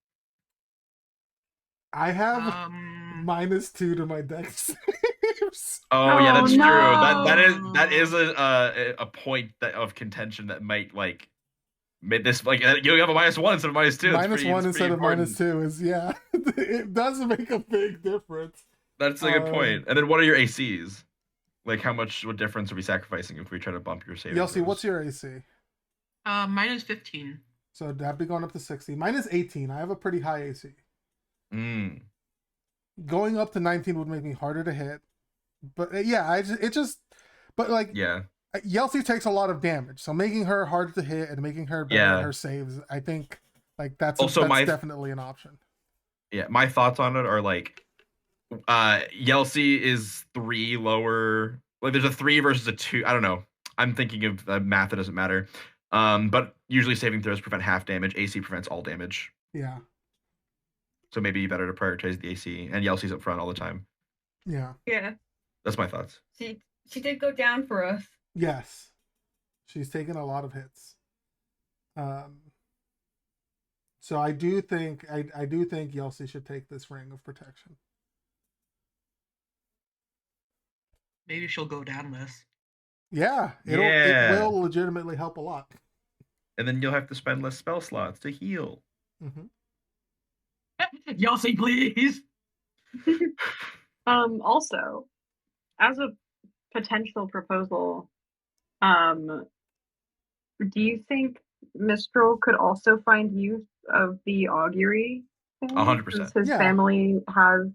Speaker 5: I have -2 to my dex saves.
Speaker 6: Oh yeah, that's
Speaker 3: Oh,
Speaker 6: true.
Speaker 3: no.
Speaker 6: That is a point of contention that might make this you have a -1 instead of -2. It's
Speaker 5: -1 instead of
Speaker 6: important.
Speaker 5: -2 is it does make a big difference.
Speaker 6: That's a good point. And then what are your ACs? Like what difference are we sacrificing if we try to bump your saving
Speaker 5: Yelsey,
Speaker 6: throws?
Speaker 5: what's your AC?
Speaker 4: -15.
Speaker 5: So that'd be going up to 60. Mine is 18. I have a pretty high AC. Going up to 19 would make me harder to hit. But yeah, Yelsey takes a lot of damage, so making her harder to hit and making her better at her saves, I think that's definitely an option.
Speaker 6: Yeah, my thoughts on it are Yelsey is 3 lower. There's a 3 versus a 2. I don't know. I'm thinking of math that doesn't matter. But usually saving throws prevent half damage. AC prevents all damage.
Speaker 5: Yeah.
Speaker 6: So maybe better to prioritize the AC, and Yelsey's up front all the time.
Speaker 5: Yeah.
Speaker 2: Yeah.
Speaker 6: That's my thoughts.
Speaker 2: She did go down for us.
Speaker 5: Yes. She's taken a lot of hits. So I do think Yelsey should take this ring of protection.
Speaker 4: Maybe she'll go down less.
Speaker 5: Yeah, it will legitimately help a lot.
Speaker 6: And then you'll have to spend less spell slots to heal.
Speaker 5: Mm-hmm.
Speaker 4: Yelsey, please.
Speaker 3: Also, as a potential proposal, do you think Mistral could also find use of the augury thing?
Speaker 6: 100%.
Speaker 3: His family has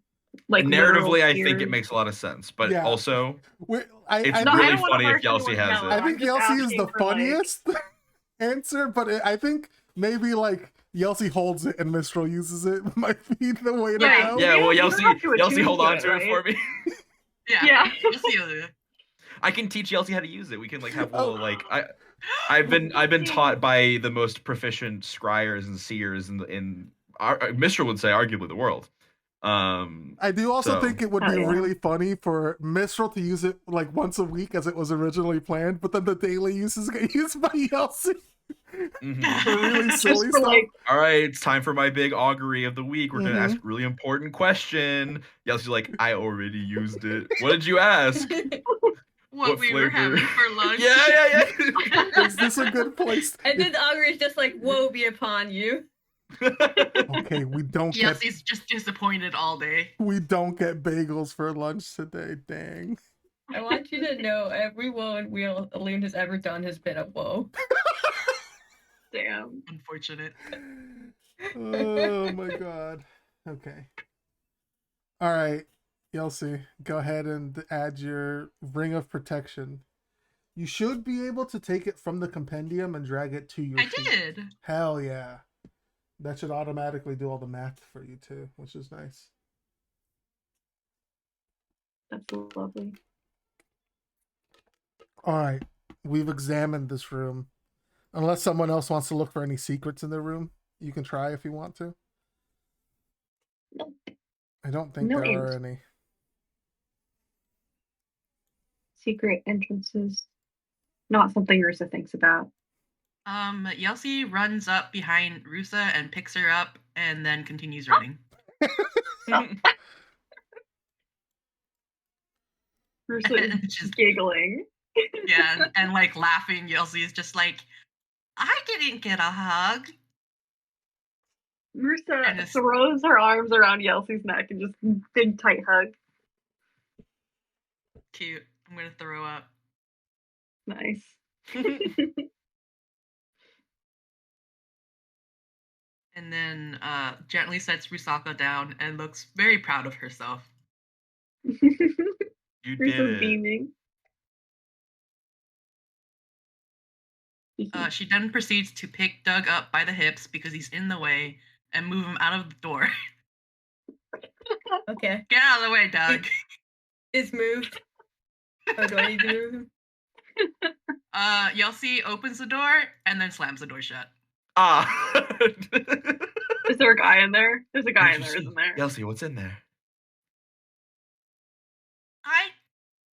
Speaker 6: narratively, I think it makes a lot of sense, but also it's really funny if Yelsey has it.
Speaker 5: I think Yelsey is the funniest answer, but I think maybe Yelsey holds it and Mistral uses it might be the way to go.
Speaker 6: Yeah, well, Yelsey hold on to it for me.
Speaker 4: Yeah.
Speaker 6: I can teach Yelsey how to use it. We can have little I've been taught by the most proficient scryers and seers in Mistral would say arguably the world.
Speaker 5: I do also think it would be really funny for Mistral to use it once a week as it was originally planned, but then the daily uses get used by Yelsey. For really silly stuff.
Speaker 6: All right, it's time for my big augury of the week. We're gonna ask a really important question. Yelsey's I already used it. What did you ask?
Speaker 4: What we were having for lunch.
Speaker 6: Yeah.
Speaker 5: Is this a good place?
Speaker 2: And then the augury is just woe be upon you.
Speaker 5: Okay, we don't
Speaker 4: Yelsey's just disappointed all day.
Speaker 5: We don't get bagels for lunch today, dang.
Speaker 2: I want you to know every woe and wheel Elune has ever done has been a woe.
Speaker 3: Damn.
Speaker 4: Unfortunate.
Speaker 5: Oh my god. Okay. Alright, Yelsey, go ahead and add your ring of protection. You should be able to take it from the compendium and drag it to your sheet.
Speaker 4: did.
Speaker 5: Hell yeah. That should automatically do all the math for you too, which is nice.
Speaker 3: That's lovely.
Speaker 5: Alright, we've examined this room. Unless someone else wants to look for any secrets in the room, you can try if you want to.
Speaker 3: Nope.
Speaker 5: I don't think there are any.
Speaker 3: Secret entrances. Not something Rusa thinks about.
Speaker 4: Yelsey runs up behind Rusa and picks her up and then continues running.
Speaker 3: Rusa is giggling.
Speaker 4: Yeah, and laughing. Yelsey is just I didn't get a hug.
Speaker 3: Marissa
Speaker 4: And it's-
Speaker 3: throws her arms around Yelsie's neck and just big tight hug.
Speaker 4: Cute. I'm gonna throw up.
Speaker 3: Nice.
Speaker 4: And then gently sets Rusaka down and looks very proud of herself.
Speaker 6: You did
Speaker 3: Marissa's
Speaker 6: it.
Speaker 3: beaming.
Speaker 4: She then proceeds to pick Doug up by the hips because he's in the way and move him out of the door.
Speaker 2: Okay.
Speaker 4: Get out of the way, Doug.
Speaker 2: It's moved. Oh, do I need to move him?
Speaker 4: Yelsie opens the door and then slams the door shut.
Speaker 6: Ah.
Speaker 3: Is there a guy in there? There's a guy
Speaker 6: What
Speaker 3: in
Speaker 6: did you
Speaker 3: there,
Speaker 6: see?
Speaker 3: isn't there?
Speaker 6: Yelsey, what's in there?
Speaker 4: I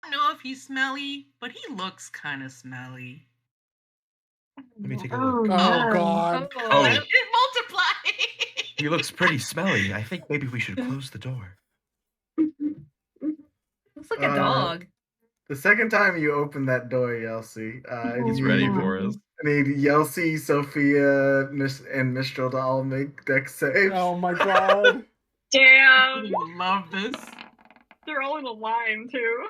Speaker 4: don't know if he's smelly, but he looks kind of smelly.
Speaker 6: Let me take a
Speaker 3: Oh,
Speaker 6: look.
Speaker 5: Oh
Speaker 3: no.
Speaker 5: God.
Speaker 6: Oh.
Speaker 4: It multiplied.
Speaker 6: He looks pretty smelly. I think maybe we should close the door.
Speaker 2: Looks like a dog.
Speaker 7: The second time you open that door, Yelsey,
Speaker 6: He's
Speaker 7: you
Speaker 6: ready
Speaker 7: need-
Speaker 6: for us.
Speaker 7: I need Yelsey, Sophia, and Mistral to all make deck saves.
Speaker 5: Oh my God.
Speaker 3: Damn!
Speaker 4: Love this.
Speaker 3: They're all in a line, too.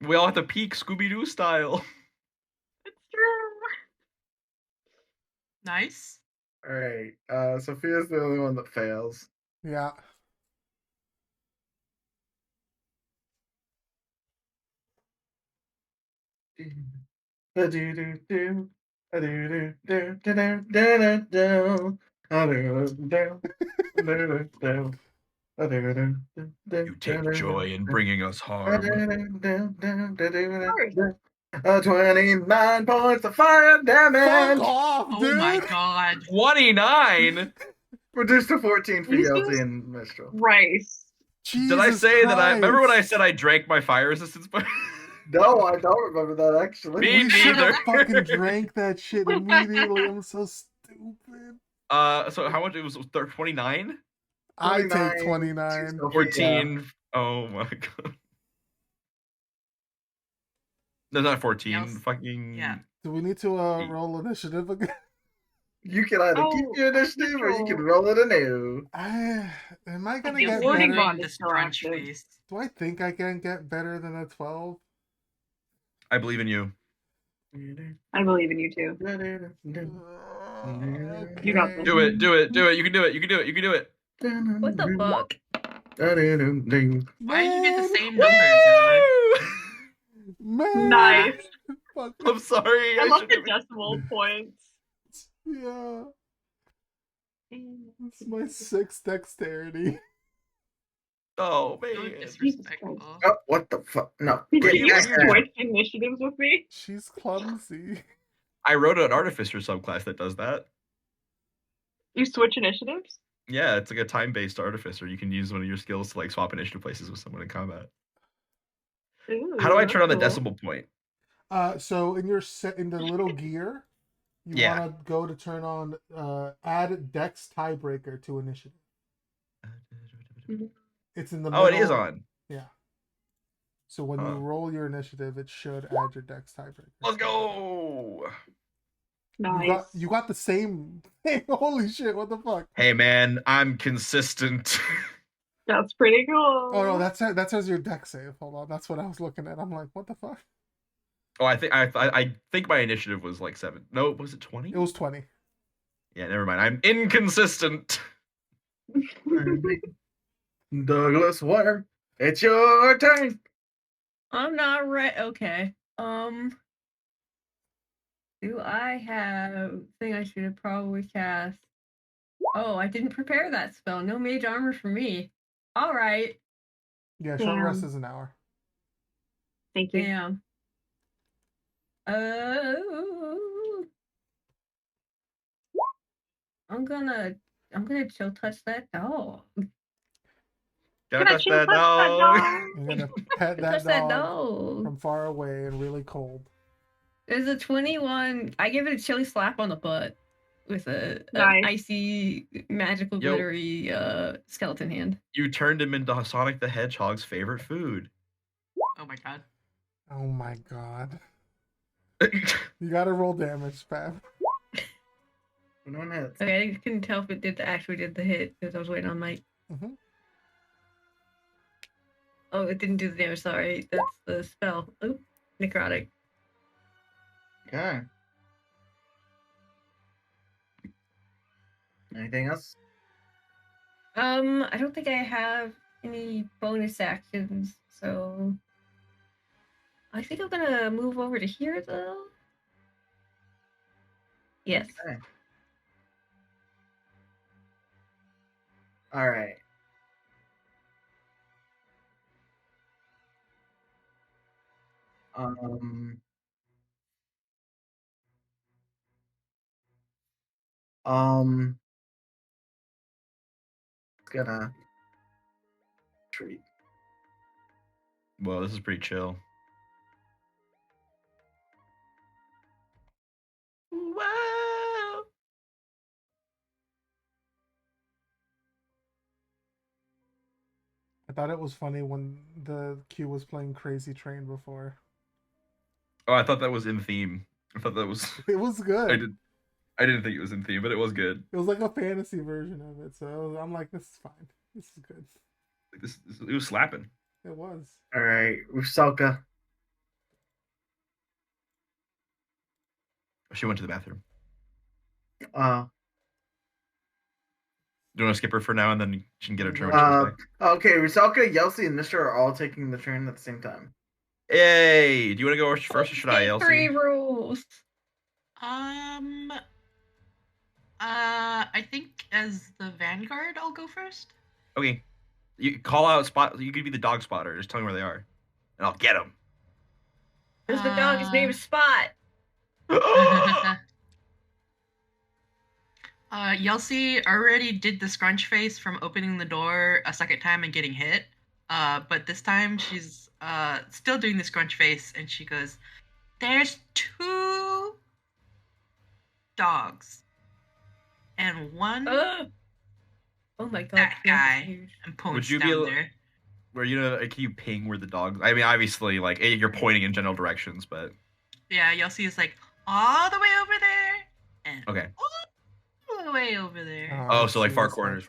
Speaker 6: We all have to peek Scooby-Doo style.
Speaker 3: It's true.
Speaker 4: Nice.
Speaker 7: All right. Sophia's the only one that fails.
Speaker 5: Yeah.
Speaker 6: You take joy in bringing us harm.
Speaker 7: 29 points of fire
Speaker 5: Fuck
Speaker 7: damage.
Speaker 5: off,
Speaker 4: Oh
Speaker 5: dude.
Speaker 4: my god.
Speaker 6: 29?
Speaker 7: Reduced to 14 for
Speaker 3: Jesus
Speaker 7: Yelsey and Mistral.
Speaker 3: Rice.
Speaker 6: Did I
Speaker 5: Jesus
Speaker 6: say that I remember when I
Speaker 5: Christ.
Speaker 6: said I drank my fire resistance?
Speaker 7: No, I don't remember that actually.
Speaker 6: Me
Speaker 5: We should have
Speaker 6: neither.
Speaker 5: fucking drank that shit immediately. I'm so stupid.
Speaker 6: So how much it was 29?
Speaker 5: I take
Speaker 7: 29.
Speaker 5: 29.
Speaker 6: 14. Oh my god. No, not 14.
Speaker 4: Yels-
Speaker 6: Fucking.
Speaker 4: Yeah.
Speaker 5: Do we need to roll initiative again?
Speaker 7: You can either keep
Speaker 3: Oh,
Speaker 7: your initiative or you can
Speaker 3: Mistral.
Speaker 7: roll it anew.
Speaker 5: Am I gonna
Speaker 3: The
Speaker 5: get
Speaker 3: warning
Speaker 5: better?
Speaker 3: bond is
Speaker 4: This
Speaker 3: still
Speaker 4: crunch
Speaker 3: active.
Speaker 4: face.
Speaker 5: Do I think I can get better than a 12?
Speaker 6: I believe in you.
Speaker 3: I believe in you, too. You got this.
Speaker 6: Do it. Do it. Do it. You can do it. You can do it. You can do it.
Speaker 2: What the fuck?
Speaker 4: Why did you get the
Speaker 5: Man,
Speaker 4: same number, Doug?
Speaker 5: man.
Speaker 3: Nice.
Speaker 5: Fuck.
Speaker 6: I'm sorry.
Speaker 3: I love the
Speaker 6: shouldn't-
Speaker 3: decimal points.
Speaker 5: Yeah. It's my 6 dexterity.
Speaker 6: Oh
Speaker 4: So
Speaker 6: man.
Speaker 4: disrespectful.
Speaker 7: Oh, what the fuck? No.
Speaker 3: Did
Speaker 7: Get
Speaker 3: you
Speaker 7: back there.
Speaker 3: switch initiatives with me?
Speaker 5: She's clumsy.
Speaker 6: I wrote an artificer subclass that does that.
Speaker 3: You switch initiatives?
Speaker 6: Yeah, it's like a time-based artificer. You can use one of your skills to like swap initiative places with someone in combat.
Speaker 3: Ooh,
Speaker 6: How do I
Speaker 3: that's
Speaker 6: turn on the
Speaker 3: cool.
Speaker 6: decimal point?
Speaker 5: So in your set in the little gear, you
Speaker 6: Yeah.
Speaker 5: wanna go to turn on add Dex tiebreaker to initiative. It's in the
Speaker 6: Oh, it is
Speaker 5: middle-
Speaker 6: on.
Speaker 5: Yeah. So when you
Speaker 6: Huh.
Speaker 5: roll your initiative, it should add your Dex tiebreaker.
Speaker 6: Let's go.
Speaker 3: Nice.
Speaker 5: You got the same thing. Holy shit! What the fuck?
Speaker 6: Hey man, I'm consistent.
Speaker 3: That's pretty cool.
Speaker 5: Oh no, that says your Dex save. Hold on, that's what I was looking at. I'm like, what the fuck?
Speaker 6: Oh, I think my initiative was like 7. No, was it 20?
Speaker 5: It was 20.
Speaker 6: Yeah, never mind. I'm inconsistent.
Speaker 7: Douglas Worm, it's your turn.
Speaker 2: I'm not right. Okay. Do I have thing I should have probably cast? Oh, I didn't prepare that spell. No mage armor for me. All right.
Speaker 5: Yeah, short rest
Speaker 3: Damn.
Speaker 5: is an hour.
Speaker 3: Thank you.
Speaker 2: Damn. I'm gonna chill touch that dog.
Speaker 6: Gotta
Speaker 3: Gonna
Speaker 6: touch
Speaker 3: chill
Speaker 6: that
Speaker 3: touch that
Speaker 6: dog.
Speaker 3: dog.
Speaker 5: I'm gonna pet that
Speaker 2: Touch that
Speaker 5: dog
Speaker 2: dog.
Speaker 5: from far away and really cold.
Speaker 2: There's a 21. I give it a chilly slap on the butt with a
Speaker 3: Nice.
Speaker 2: icy, magical,
Speaker 6: Yo.
Speaker 2: glittery skeleton hand.
Speaker 6: You turned him into Sonic the Hedgehog's favorite food.
Speaker 4: Oh my god.
Speaker 5: Oh my god. You gotta roll damage, Pab.
Speaker 7: 21 hits.
Speaker 2: Okay, I couldn't tell if it actually did the hit because I was waiting on Mike.
Speaker 5: Mm-hmm.
Speaker 2: Oh, it didn't do the damage. Sorry, that's the spell. Oh, necrotic.
Speaker 7: Okay. Anything else?
Speaker 2: I don't think I have any bonus actions, so I think I'm gonna move over to here though. Yes.
Speaker 7: Okay. All right. Um, gonna treat.
Speaker 6: Well, this is pretty chill. Wow.
Speaker 5: I thought it was funny when the Q was playing Crazy Train before.
Speaker 6: Oh, I thought that was in theme. I thought that was.
Speaker 5: It was good.
Speaker 6: I didn't think it was in theme, but it was good.
Speaker 5: It was like a fantasy version of it, so I'm like, this is fine. This is good.
Speaker 6: Like it was slapping.
Speaker 5: It was.
Speaker 7: All right, Rusalka.
Speaker 6: She went to the bathroom. Do you want to skip her for now, and then she can get her turn when she comes back?
Speaker 7: Okay, Rusalka, Yelsey, and Mister are all taking the train at the same time.
Speaker 6: Hey, do you want to go first, or should I, Yelsey?
Speaker 2: 3 rules.
Speaker 4: I think as the vanguard, I'll go first.
Speaker 6: Okay, you call out spot. You could be the dog spotter. Just tell me where they are, and I'll get them.
Speaker 2: There's the dog. His name is Spot.
Speaker 4: Yelsey already did the scrunch face from opening the door a second time and getting hit. But this time she's still doing the scrunch face, and she goes, "There's 2 dogs and one
Speaker 2: Oh my god.
Speaker 4: that guy," and points down there.
Speaker 6: Where can you ping where the dogs? I mean, obviously, like you're pointing in general directions, but
Speaker 4: yeah, Yelsey is like all the way over there, and
Speaker 6: okay,
Speaker 4: all the way over there.
Speaker 6: Oh, so like far corners.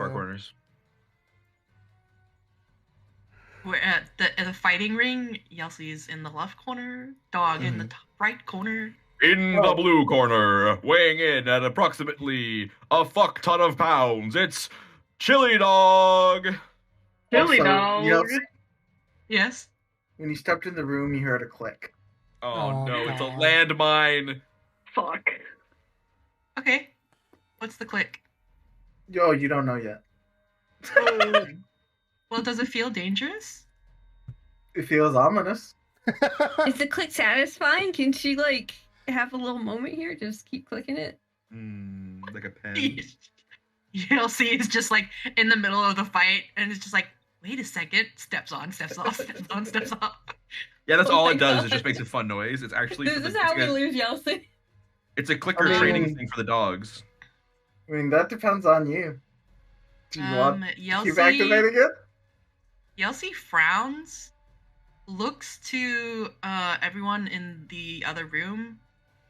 Speaker 4: We're at the fighting ring. Yelsey is in the left corner, dog in the right corner.
Speaker 6: In the blue corner, weighing in at approximately a fuck ton of pounds, it's Chili Dog.
Speaker 3: Chili
Speaker 7: Also,
Speaker 3: dog.
Speaker 7: Yelsey,
Speaker 4: Yes.
Speaker 7: when you stepped in the room, you heard a click.
Speaker 6: Oh no, it's a
Speaker 5: God.
Speaker 6: landmine.
Speaker 3: Fuck.
Speaker 4: Okay. What's the click?
Speaker 7: Yo, you don't know yet.
Speaker 4: Well, does it feel dangerous?
Speaker 7: It feels ominous.
Speaker 2: Is the click satisfying? Can she like have a little moment here? Just keep clicking it.
Speaker 6: Like a pen.
Speaker 4: Yelsey is just like in the middle of the fight, and it's just like, wait a second, steps on, steps off, steps on, steps off.
Speaker 6: Yeah, that's
Speaker 2: Oh
Speaker 6: all
Speaker 2: my
Speaker 6: it does.
Speaker 2: God.
Speaker 6: It just makes a fun noise. It's actually
Speaker 2: This is how we lose Yelsey.
Speaker 6: It's a clicker training thing for the dogs.
Speaker 7: I mean, that depends on you. Do you want to keep activating it?
Speaker 4: Yelsey frowns, looks to everyone in the other room,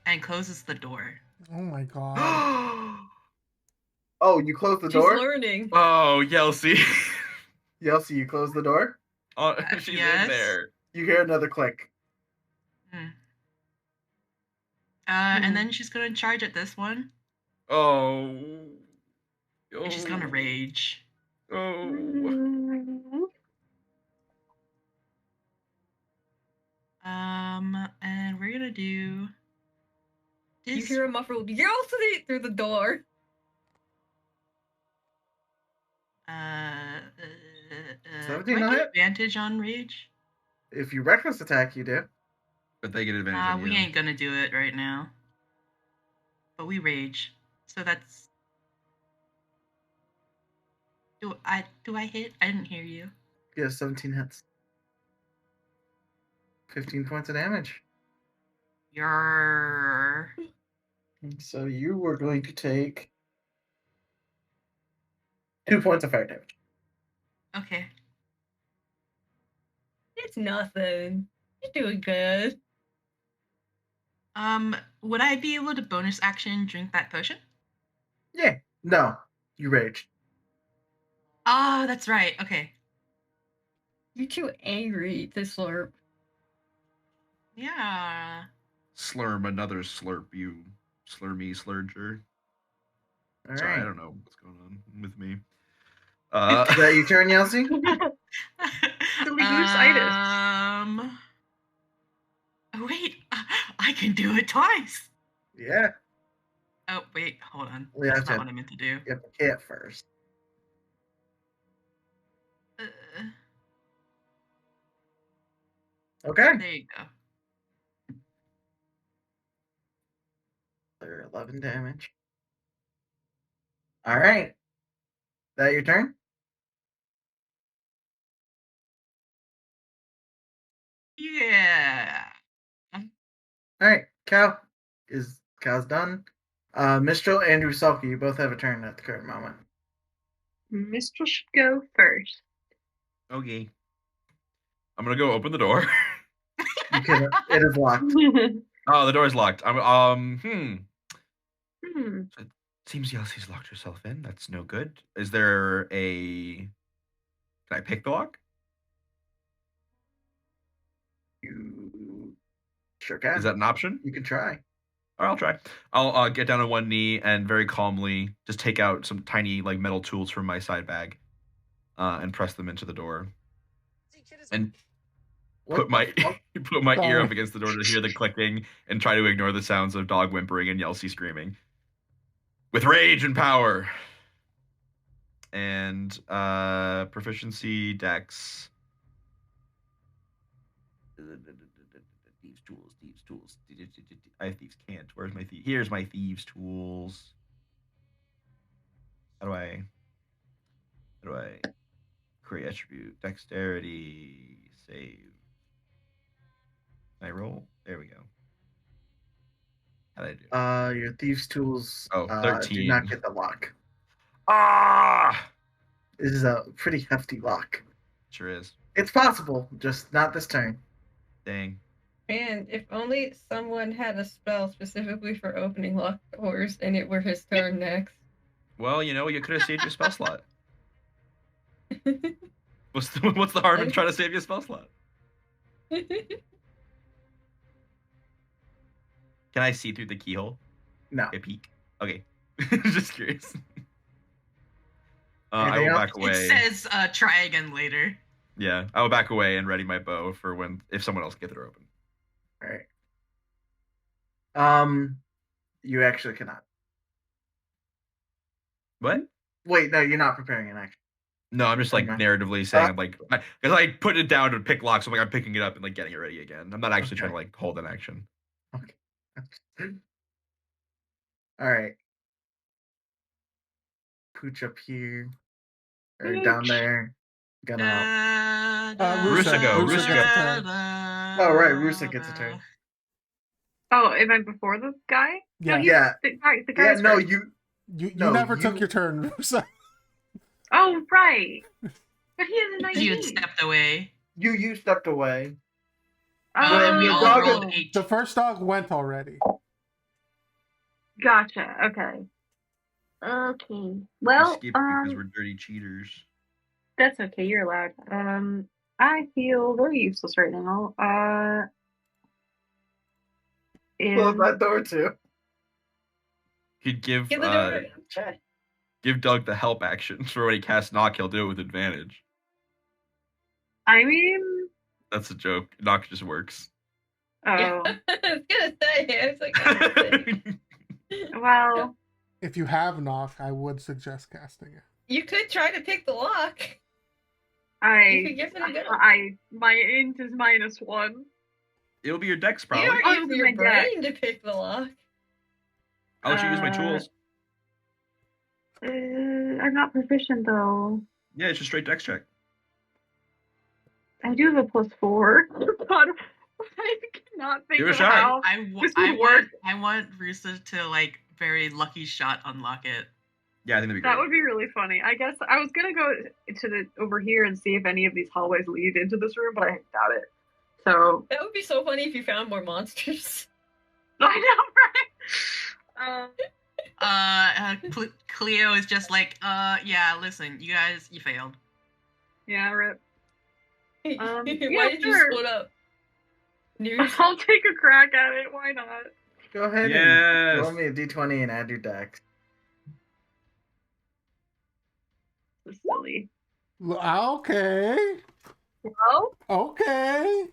Speaker 4: and closes the door.
Speaker 5: Oh my god.
Speaker 7: Oh, you closed the
Speaker 2: She's
Speaker 7: door?
Speaker 2: learning.
Speaker 6: Oh, Yelsey.
Speaker 7: Yelsey, you closed the door?
Speaker 6: She's
Speaker 4: yes.
Speaker 6: in there.
Speaker 7: You hear another click.
Speaker 4: And then she's gonna charge at this one.
Speaker 6: Oh.
Speaker 4: And she's gonna rage.
Speaker 6: Oh.
Speaker 4: And we're gonna do this.
Speaker 2: You hear a muffled Yelsey through the door.
Speaker 4: Do I
Speaker 7: 17
Speaker 4: get
Speaker 7: hit?
Speaker 4: advantage on rage?
Speaker 7: If you reckless attack, you do.
Speaker 6: But they get advantage on
Speaker 4: We
Speaker 6: you.
Speaker 4: ain't gonna do it right now. But we rage. So that's... Do I hit? I didn't hear you.
Speaker 7: Yeah, 17 hits. 15 points of damage.
Speaker 4: You're...
Speaker 7: So you were going to take 2 points of fire damage.
Speaker 4: Okay.
Speaker 2: It's nothing. You're doing good.
Speaker 4: Would I be able to bonus action drink that potion?
Speaker 7: Yeah. No. You raged.
Speaker 4: Oh, that's right. Okay.
Speaker 2: You're too angry to slurp.
Speaker 4: Yeah.
Speaker 6: Slurm, another slurp, you slurmy slurger.
Speaker 7: All
Speaker 6: Sorry, I
Speaker 7: right.
Speaker 6: don't know what's going on with me.
Speaker 7: Is that your turn, Yelsey?
Speaker 3: Delirious-itis.
Speaker 4: Oh, wait, I can do it twice.
Speaker 7: Yeah.
Speaker 4: Oh, wait, hold on.
Speaker 7: We have
Speaker 4: That's not
Speaker 7: to-
Speaker 4: what I meant to do.
Speaker 7: Get the cat first.
Speaker 4: Uh,
Speaker 7: Okay.
Speaker 4: there you go.
Speaker 7: They're 11 damage. All right. That your turn?
Speaker 4: Yeah.
Speaker 7: All right. Cow's done. Mistral and Rusalka, you both have a turn at the current moment.
Speaker 3: Mistral should go first.
Speaker 6: Okay. I'm gonna go open the door.
Speaker 7: You can. It is locked.
Speaker 6: Oh, the door's locked.
Speaker 3: Hmm.
Speaker 6: Seems Yelsey's locked herself in. That's no good. Is there a? Can I pick the lock?
Speaker 7: You sure can.
Speaker 6: Is that an option?
Speaker 7: You can try.
Speaker 6: All right, I'll try. I'll get down on one knee and very calmly just take out some tiny like metal tools from my side bag, and press them into the door. And put my put my ear
Speaker 5: Sorry.
Speaker 6: up against the door to hear the clicking and try to ignore the sounds of dog whimpering and Yelsey screaming. With rage and power. And proficiency, dex. Thieves tools. I have thieves can't. Where's my thief? Here's my thieves tools. How do I create attribute? Dexterity, save. Can I roll? There we go. How did I do?
Speaker 7: Your thieves' tools.
Speaker 6: Oh,
Speaker 7: Do
Speaker 6: 13.
Speaker 7: not get the lock.
Speaker 6: Ah!
Speaker 7: This is a pretty hefty lock.
Speaker 6: Sure is.
Speaker 7: It's possible, just not this turn.
Speaker 6: Dang.
Speaker 2: Man, if only someone had a spell specifically for opening locked doors and it were his turn next.
Speaker 6: Well, you know, you could have saved your spell slot. What's the harm in trying to save your spell slot? Can I see through the keyhole?
Speaker 7: No.
Speaker 6: A peek. Okay. Just curious. I
Speaker 7: Anything
Speaker 6: will
Speaker 7: else?
Speaker 6: back away.
Speaker 4: It says try again later.
Speaker 6: Yeah, I will back away and ready my bow for if someone else can get the door open.
Speaker 7: All right. You actually cannot.
Speaker 6: What?
Speaker 7: Wait, no, you're not preparing an action.
Speaker 6: No, I'm just like
Speaker 7: Okay.
Speaker 6: narratively saying because I put it down to pick locks. So I'm picking it up and like getting it ready again. I'm not actually trying to like hold an action.
Speaker 7: Okay. All right. Pooch up here. Or down
Speaker 3: Pooch.
Speaker 7: there. Gonna.
Speaker 6: Rusa go,
Speaker 5: Rusa
Speaker 6: Rusa
Speaker 5: gets a
Speaker 6: go.
Speaker 5: turn.
Speaker 7: Oh, right. Rusa gets a turn.
Speaker 3: Oh, am I before the guy?
Speaker 5: Yeah.
Speaker 3: No,
Speaker 7: Yeah.
Speaker 3: The guy
Speaker 7: Yeah,
Speaker 3: was
Speaker 7: no,
Speaker 3: first.
Speaker 5: You
Speaker 7: No,
Speaker 5: never
Speaker 7: you-
Speaker 5: took your turn, Rusa.
Speaker 3: Oh, right. But he has a 19.
Speaker 4: You had stepped away.
Speaker 7: you stepped away.
Speaker 4: And we
Speaker 7: the
Speaker 4: all
Speaker 7: dog-
Speaker 4: rolled 8.
Speaker 5: The first dog went already.
Speaker 3: Gotcha. Okay. Okay. Well,
Speaker 6: Skip because we're dirty cheaters.
Speaker 3: that's okay. You're allowed. I feel very useless right now.
Speaker 7: Close
Speaker 3: And
Speaker 7: that door too.
Speaker 6: Could give
Speaker 2: Get the door. Try.
Speaker 6: give Doug the help action for when he casts knock. He'll do it with advantage.
Speaker 3: I mean,
Speaker 6: That's a joke. Knock just works.
Speaker 3: oh,
Speaker 2: Yeah. I was gonna say, it's like,
Speaker 3: well,
Speaker 5: If you have knock, I would suggest casting it.
Speaker 2: you could try to pick the lock. You could give it a go.
Speaker 3: my int is -1.
Speaker 6: It'll be your dex
Speaker 2: You
Speaker 6: probably.
Speaker 2: don't
Speaker 3: Oh,
Speaker 2: use
Speaker 3: my
Speaker 2: your
Speaker 3: deck.
Speaker 2: brain to pick the lock.
Speaker 6: I'll let you use my tools.
Speaker 3: I'm not proficient though.
Speaker 6: Yeah, it's just straight dex check.
Speaker 3: I do have a +4. God, I cannot think
Speaker 6: Give it a
Speaker 3: of
Speaker 6: shot.
Speaker 3: how this would work.
Speaker 4: I want Rusa to like very lucky shot unlock it.
Speaker 6: Yeah, I think that'd be great.
Speaker 3: That would be really funny. I guess I was gonna go to over here and see if any of these hallways lead into this room, but I doubt it. So
Speaker 2: That would be so funny if you found more monsters.
Speaker 3: I know, right?
Speaker 4: Cleo is just like, yeah, listen, you guys, you failed.
Speaker 3: Yeah, rip.
Speaker 2: Why
Speaker 3: Yeah,
Speaker 2: did you
Speaker 3: sure.
Speaker 2: split up? News?
Speaker 3: I'll take a crack at it. Why not?
Speaker 7: Go ahead and
Speaker 6: Yes.
Speaker 7: roll me a d20 and add your dex.
Speaker 3: This is silly.
Speaker 5: Okay.
Speaker 3: Well,
Speaker 5: Okay.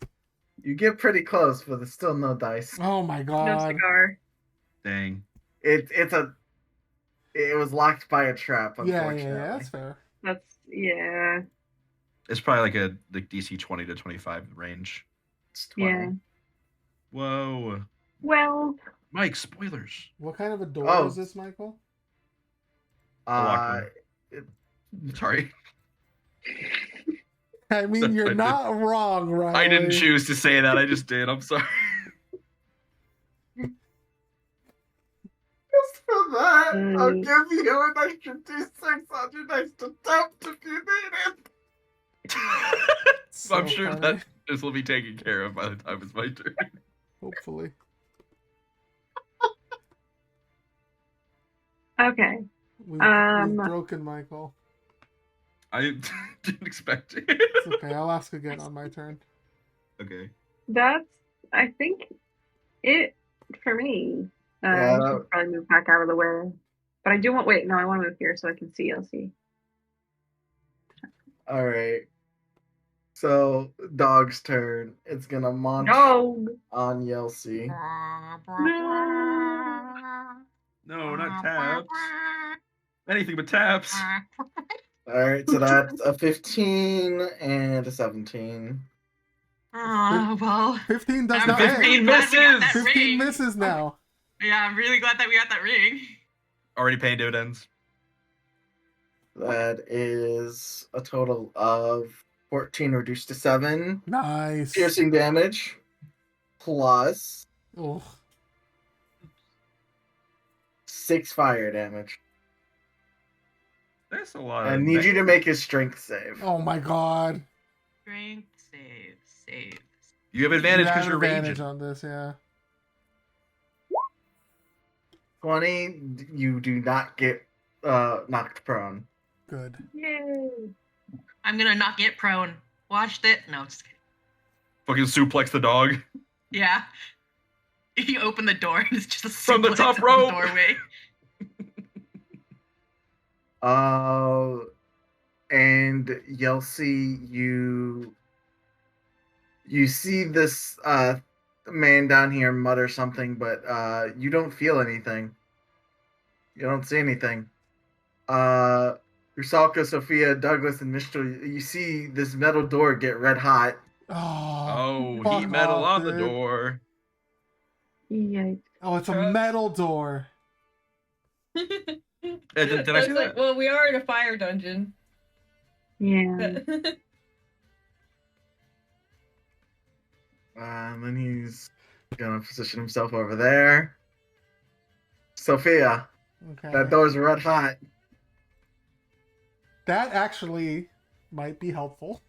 Speaker 7: You get pretty close, but there's still no dice.
Speaker 5: Oh my
Speaker 3: no
Speaker 5: god.
Speaker 3: cigar.
Speaker 6: Dang.
Speaker 7: It was locked by a trap,
Speaker 5: Yeah,
Speaker 7: unfortunately.
Speaker 5: that's fair.
Speaker 3: Yeah.
Speaker 6: It's probably like a DC 20 to 25 range.
Speaker 7: It's 20.
Speaker 3: Yeah.
Speaker 6: Whoa.
Speaker 3: Well,
Speaker 6: Mike, spoilers.
Speaker 5: What kind of a door
Speaker 7: Oh.
Speaker 5: is this, Michael?
Speaker 6: A locked Sorry.
Speaker 5: I mean, you're not wrong, right?
Speaker 6: I didn't choose to say that. I just did. I'm sorry.
Speaker 7: Just for that, I'll
Speaker 3: Mm.
Speaker 7: give you an extra d6 on your next attempt if you need it.
Speaker 5: So
Speaker 6: I'm sure
Speaker 5: funny.
Speaker 6: that this will be taken care of by the time it's my turn.
Speaker 5: Hopefully.
Speaker 3: okay.
Speaker 5: We've
Speaker 3: Um,
Speaker 5: broken Michael.
Speaker 6: I didn't expect it.
Speaker 5: It's okay. I'll ask again on my turn.
Speaker 6: Okay.
Speaker 3: That's, I think, it for me.
Speaker 7: Yeah,
Speaker 3: I
Speaker 7: that-
Speaker 3: should probably move back out of the way. But I do want, wait, no, I want to move here so I can see Elsie.
Speaker 7: All right. So, dog's turn. It's gonna munch
Speaker 3: Dog!
Speaker 7: on Yelsi.
Speaker 6: No, not taps. Anything but taps.
Speaker 7: All right, so that's a 15 and a 17.
Speaker 4: Well,
Speaker 5: 15 does
Speaker 4: I'm
Speaker 5: not
Speaker 4: very
Speaker 5: hit.
Speaker 6: 15
Speaker 4: glad we got that
Speaker 5: 15
Speaker 4: ring.
Speaker 5: misses now.
Speaker 4: Yeah, I'm really glad that we got that ring.
Speaker 6: Already paying dividends.
Speaker 7: That is a total of 14 reduced to 7
Speaker 5: Nice.
Speaker 7: piercing damage, plus
Speaker 5: Oh,
Speaker 7: 6 fire damage.
Speaker 6: That's a lot.
Speaker 7: I
Speaker 6: of
Speaker 7: need you to make a strength save.
Speaker 5: oh my god.
Speaker 4: Strength save.
Speaker 6: You have advantage
Speaker 5: You
Speaker 6: because
Speaker 5: have
Speaker 6: you're
Speaker 5: advantage
Speaker 6: raging.
Speaker 5: on this, yeah.
Speaker 7: 20, you do not get knocked prone.
Speaker 5: Good.
Speaker 3: Yay!
Speaker 4: I'm gonna not get prone. Watched it. No, just kidding.
Speaker 6: Fucking suplex the dog.
Speaker 4: Yeah. You open the door and it's just a
Speaker 6: From the
Speaker 4: suplex
Speaker 6: top
Speaker 4: at
Speaker 6: rope.
Speaker 4: doorway.
Speaker 7: And Yelsi, you see this man down here mutter something, but you don't feel anything. You don't see anything. Rusalka, Sophia, Douglas, and Mistral, you see this metal door get red hot.
Speaker 5: Oh,
Speaker 6: Oh,
Speaker 5: fuck
Speaker 6: heat metal
Speaker 5: off,
Speaker 6: on the
Speaker 5: dude.
Speaker 6: door.
Speaker 3: Yikes.
Speaker 5: Oh, it's a
Speaker 2: Drugs.
Speaker 5: metal door.
Speaker 6: Did I
Speaker 2: It's
Speaker 6: say
Speaker 2: like,
Speaker 6: that?
Speaker 2: well, we are in a fire dungeon.
Speaker 3: Yeah.
Speaker 7: And then he's gonna position himself over there. Sophia,
Speaker 5: Okay.
Speaker 7: that door's red hot.
Speaker 5: That actually might be helpful.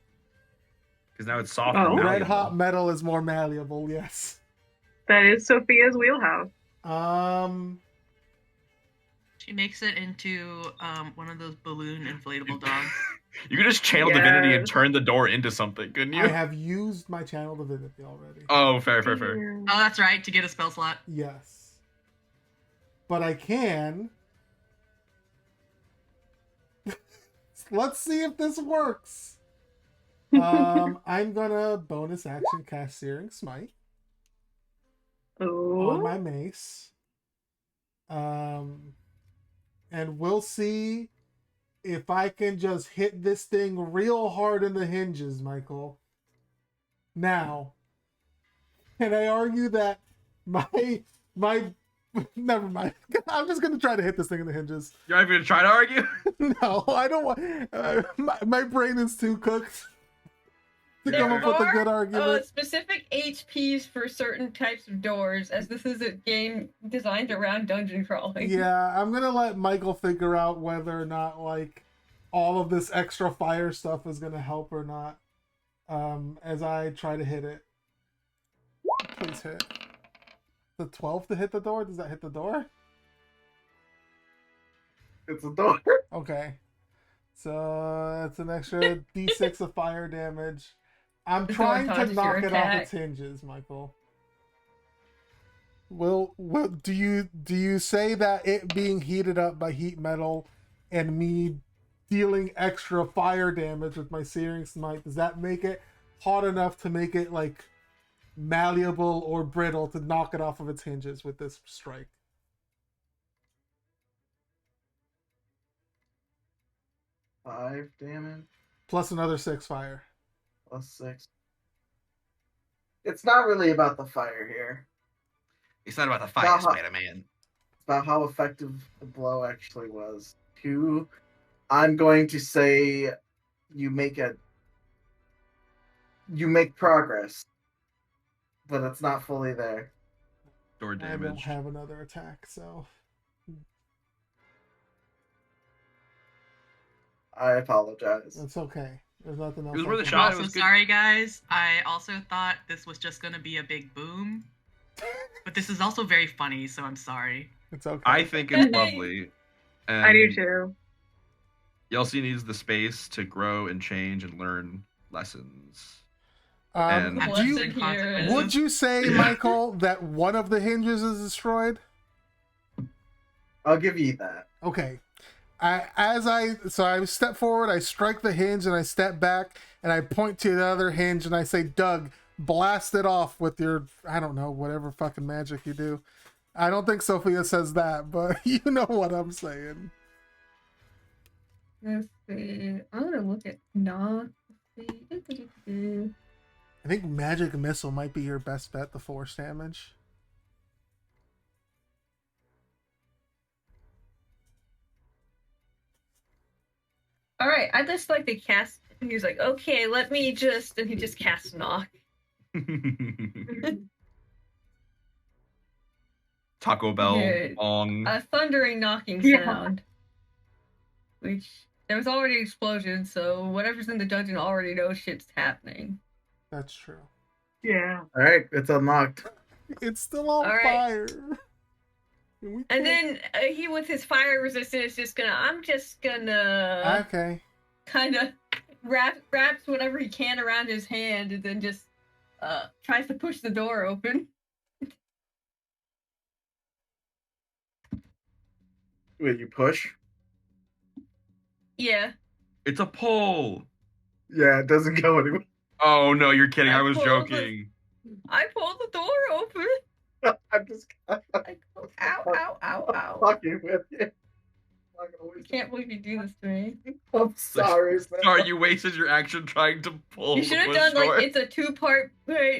Speaker 6: Because now it's soft
Speaker 3: Oh.
Speaker 6: and
Speaker 5: Red
Speaker 6: malleable.
Speaker 5: hot metal is more malleable, yes.
Speaker 3: That is Sophia's wheelhouse.
Speaker 4: She makes it into one of those balloon inflatable dogs.
Speaker 6: You could just channel divinity and turn the door into something, couldn't you?
Speaker 5: I have used my channel divinity already.
Speaker 6: Oh, fair.
Speaker 3: Yeah.
Speaker 4: Oh, that's right, to get a spell slot.
Speaker 5: Yes. But I can. Let's see if this works. I'm gonna bonus action cast Searing Smite on
Speaker 3: Oh.
Speaker 5: my mace. And we'll see if I can just hit this thing real hard in the hinges, Michael. Now, can I argue that my never mind. I'm just gonna try to hit this thing in the hinges.
Speaker 6: You're not even gonna try to argue?
Speaker 5: No, I don't want. My brain is too cooked to
Speaker 2: There
Speaker 5: come up with a good
Speaker 2: are
Speaker 5: argument.
Speaker 2: specific HPs for certain types of doors, as this is a game designed around dungeon crawling.
Speaker 5: Yeah, I'm gonna let Michael figure out whether or not like all of this extra fire stuff is gonna help or not. As I try to hit it. Please hit. the 12 to hit the door? Does that hit the door?
Speaker 7: It's a door.
Speaker 5: Okay. So that's an extra d6 of fire damage. I'm
Speaker 2: The door
Speaker 5: trying to
Speaker 2: dodges
Speaker 5: knock
Speaker 2: your
Speaker 5: it off
Speaker 2: attack.
Speaker 5: its hinges, Michael. Will do you say that it being heated up by heat metal and me dealing extra fire damage with my searing smite, does that make it hot enough to make it like malleable or brittle to knock it off of its hinges with this strike?
Speaker 7: 5 damage
Speaker 5: Plus another 6 fire.
Speaker 7: plus 6. It's not really about the fire here.
Speaker 6: It's not about the fire,
Speaker 7: Uh-huh.
Speaker 6: Spider-Man.
Speaker 7: It's about how effective the blow actually was. I'm going to say you make progress, but it's not fully there.
Speaker 6: Door
Speaker 5: I don't
Speaker 6: damage.
Speaker 5: have another attack, so
Speaker 7: I apologize.
Speaker 5: it's okay. There's nothing else.
Speaker 6: was
Speaker 5: I
Speaker 6: worth a
Speaker 5: can
Speaker 6: shot.
Speaker 4: I'm
Speaker 6: it
Speaker 4: also
Speaker 6: was good.
Speaker 4: sorry, guys. I also thought this was just gonna be a big boom, but this is also very funny, so I'm sorry.
Speaker 5: It's okay.
Speaker 6: I think it's lovely. And
Speaker 3: I do too.
Speaker 6: Yelsi needs the space to grow and change and learn lessons.
Speaker 5: Um,
Speaker 6: and-
Speaker 5: do you,
Speaker 2: Lesson here.
Speaker 5: would you say,
Speaker 6: Yeah.
Speaker 5: Michael, that one of the hinges is destroyed?
Speaker 7: I'll give you that.
Speaker 5: Okay. I step forward, I strike the hinge, and I step back, and I point to the other hinge, and I say, Doug, blast it off with your, I don't know, whatever fucking magic you do. I don't think Sophia says that, but you know what I'm saying.
Speaker 2: Let's see. I'm gonna look at knock. Let's see.
Speaker 5: I think magic missile might be your best bet, the force damage.
Speaker 2: All right, I just like to cast. And he's like, okay, let me just, and he just casts knock.
Speaker 6: Taco Bell,
Speaker 2: Yeah.
Speaker 6: bong.
Speaker 2: A thundering knocking
Speaker 3: Yeah.
Speaker 2: sound. Which there was already an explosion, so whatever's in the dungeon already knows shit's happening.
Speaker 5: That's true.
Speaker 3: Yeah.
Speaker 7: All right, it's unlocked.
Speaker 5: It's still on
Speaker 2: All right.
Speaker 5: fire. We
Speaker 2: And
Speaker 5: can't-
Speaker 2: then he, with his fire resistance, I'm just gonna
Speaker 5: Okay.
Speaker 2: kind of wraps whatever he can around his hand, and then just tries to push the door open.
Speaker 7: Wait, you push?
Speaker 2: Yeah.
Speaker 6: It's a pole.
Speaker 7: Yeah, it doesn't go anywhere.
Speaker 6: Oh no, you're kidding. I was
Speaker 2: pulled
Speaker 6: joking.
Speaker 2: I pulled the door open.
Speaker 7: I'm just
Speaker 2: I go, ow, ow, ow, ow.
Speaker 7: fucking with you. I'm not gonna
Speaker 2: I
Speaker 7: waste
Speaker 2: can't believe you do this to me.
Speaker 7: I'm sorry, man.
Speaker 6: Sorry, you wasted your action trying to pull.
Speaker 2: You should have
Speaker 6: the
Speaker 2: done
Speaker 6: push door.
Speaker 2: like it's a 2-part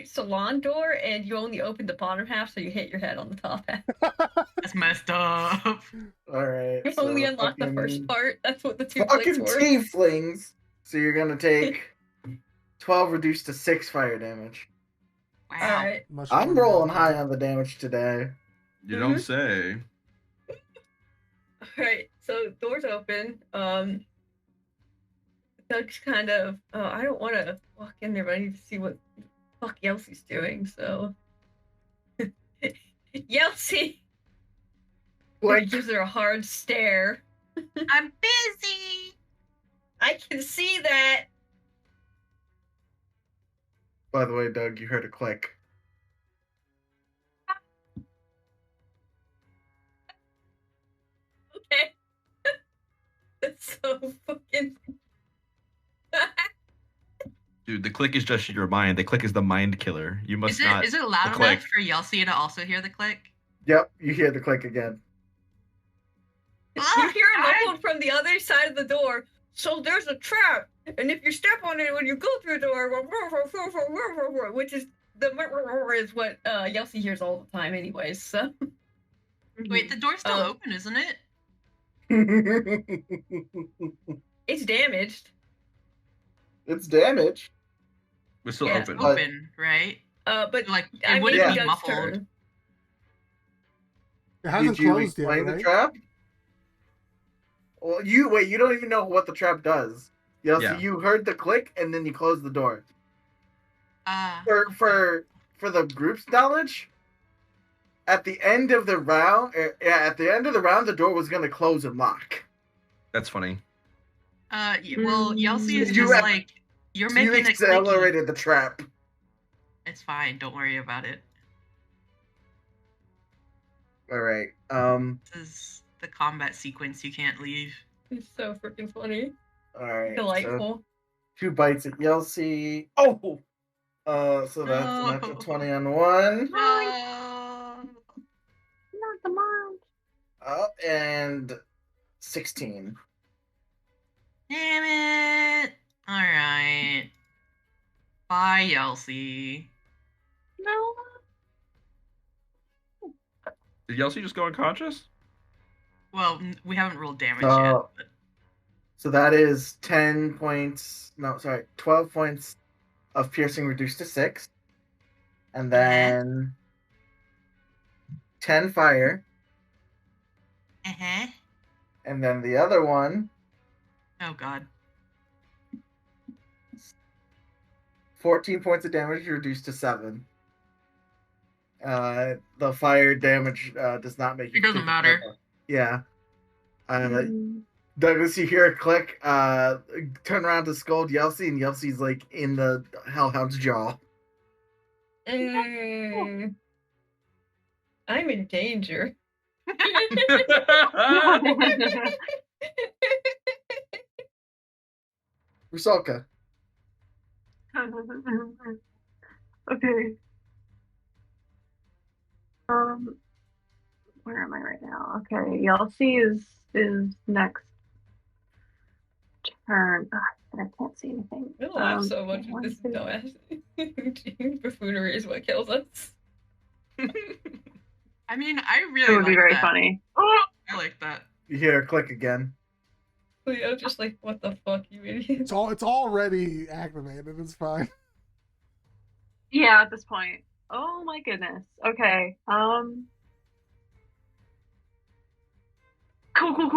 Speaker 2: salon door, and you only opened the bottom half, so you hit your head on the top half.
Speaker 4: That's messed up.
Speaker 7: All right.
Speaker 2: You only unlocked the first part. That's what the 2 clicks
Speaker 7: Fucking
Speaker 2: were.
Speaker 7: tieflings. So you're gonna take 12 reduced to 6 fire damage.
Speaker 4: Wow.
Speaker 2: All right.
Speaker 5: Much
Speaker 7: I'm
Speaker 5: more
Speaker 7: rolling
Speaker 5: damage.
Speaker 7: high on the damage today.
Speaker 6: You don't say.
Speaker 2: All right. So doors open. Doug's kind of. I don't want to walk in there, but I need to see what the fuck Yelsie's doing. So. Yelsie. He
Speaker 7: Like,
Speaker 2: gives her a hard stare.
Speaker 4: I'm busy.
Speaker 2: I can see that.
Speaker 7: by the way, Doug, you heard a click.
Speaker 2: Okay. That's so fucking.
Speaker 6: Dude, the click is just your mind. The click is the mind killer. You must not.
Speaker 4: Is it loud
Speaker 6: the click.
Speaker 4: enough for Yelsi to also hear the click?
Speaker 7: Yep, you hear the click again.
Speaker 2: You
Speaker 4: Ah,
Speaker 2: hear a
Speaker 4: God.
Speaker 2: muffled from the other side of the door. So there's a trap, and if you step on it when you go through the door, which is is what Yelsie hears all the time, anyways. So
Speaker 4: Wait, the door's still
Speaker 2: Oh.
Speaker 4: open, isn't it?
Speaker 2: it's damaged.
Speaker 7: It's damage.
Speaker 6: We're still
Speaker 2: Yeah.
Speaker 6: open.
Speaker 4: Open, right?
Speaker 2: But
Speaker 4: Like,
Speaker 2: I
Speaker 4: it wouldn't
Speaker 2: made
Speaker 4: be
Speaker 2: Doug's
Speaker 4: muffled.
Speaker 2: turn.
Speaker 5: It hasn't
Speaker 7: Did you
Speaker 5: closed yet,
Speaker 7: explain the
Speaker 5: right?
Speaker 7: trap? Well, you don't even know what the trap does. Yeah,
Speaker 6: Yeah.
Speaker 7: so you heard the click and then you closed the door.
Speaker 4: Ah,
Speaker 7: For the group's knowledge, at the end of the round, the door was gonna close and lock.
Speaker 6: That's funny.
Speaker 4: Well, Yelsey is
Speaker 7: You
Speaker 4: just
Speaker 7: have-
Speaker 4: like, you're
Speaker 7: You
Speaker 4: making it clicky.
Speaker 7: accelerated the trap.
Speaker 4: It's fine. Don't worry about it.
Speaker 7: All right.
Speaker 4: This is the combat sequence. You can't leave.
Speaker 2: It's so freaking funny.
Speaker 7: All right.
Speaker 2: Delightful.
Speaker 7: So 2 bites at Yelsey. Oh. So that's a
Speaker 4: No.
Speaker 7: natural 20 on one.
Speaker 4: No.
Speaker 8: Not the mom.
Speaker 7: And 16.
Speaker 4: Damn it. All right. Bye, Yelsey.
Speaker 8: No.
Speaker 6: Did Yelsey just go unconscious?
Speaker 4: Well, we haven't rolled damage
Speaker 7: Oh.
Speaker 4: yet. But...
Speaker 7: So that is 10 points. No, sorry, 12 points of piercing reduced to 6. And then 10 fire.
Speaker 4: Uh-huh.
Speaker 7: And then the other one,
Speaker 4: Oh, God.
Speaker 7: 14 points of damage reduced to 7. The fire damage does not make you.
Speaker 4: It doesn't matter.
Speaker 7: Yeah. Douglas, you hear a click. Turn around to scold Yelsey, and Yelsey's like in the hellhound's jaw.
Speaker 2: I'm in danger.
Speaker 7: Rusalka.
Speaker 8: Okay. Where am I right now? Okay, Yelsey is next turn. I can't see anything.
Speaker 2: We laugh so much
Speaker 8: okay,
Speaker 2: with this
Speaker 8: 1, 2.
Speaker 2: dumbass buffoonery is what kills us.
Speaker 4: I mean, I really
Speaker 8: It would be
Speaker 4: like
Speaker 8: very
Speaker 4: that.
Speaker 8: funny.
Speaker 4: I like that.
Speaker 7: You hear a click again.
Speaker 2: Leo just like, what the fuck, you idiot.
Speaker 5: It's already activated. It's fine.
Speaker 8: Yeah, at this point. Oh my goodness. Okay. Cool. No.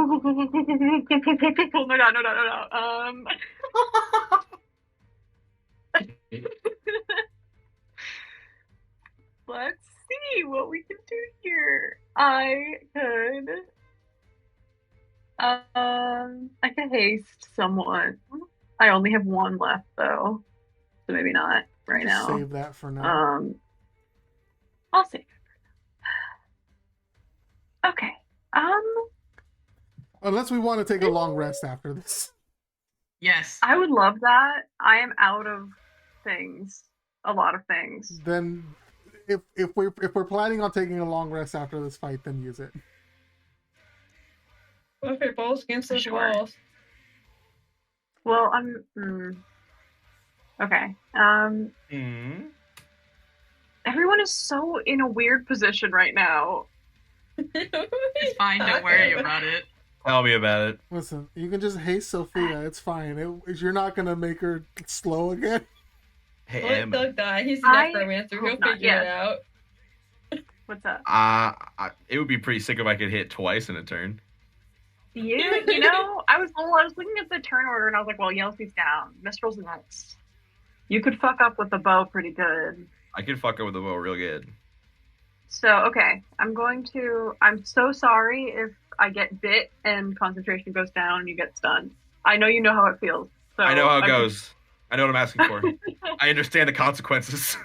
Speaker 8: Let's see what we can do here. I could haste someone. I only have 1 left though, so maybe not right
Speaker 5: Just
Speaker 8: now.
Speaker 5: save that for now.
Speaker 8: I'll save it. Okay.
Speaker 5: Unless we want to take a long rest after this.
Speaker 4: Yes.
Speaker 8: I would love that. I am out of things. A lot of things.
Speaker 5: Then, if we're planning on taking a long rest after this fight, then use it.
Speaker 2: What if it falls against those
Speaker 8: Sure.
Speaker 2: walls?
Speaker 8: Well, okay. Everyone is so in a weird position right now.
Speaker 4: It's fine. Don't worry about it.
Speaker 6: Tell me about it.
Speaker 5: Listen, you can just haste Sophia. It's fine. You're not gonna make her slow again.
Speaker 6: Hey,
Speaker 2: Let
Speaker 6: Emma.
Speaker 2: Doug die. He's the
Speaker 8: I
Speaker 2: necromancer.
Speaker 8: hope
Speaker 2: He'll
Speaker 8: not,
Speaker 2: figure it out.
Speaker 8: What's up?
Speaker 6: It would be pretty sick if I could hit twice in a turn.
Speaker 8: You know, I was looking at the turn order and I was like, well, Yelsey's down. Mistral's next. You could fuck up with the bow pretty good.
Speaker 6: I could fuck up with the bow real good.
Speaker 8: So, okay, I'm so sorry if I get bit and concentration goes down and you get stunned. I know you know how it feels. So
Speaker 6: I know how it goes. I know what I'm asking for. I understand the consequences.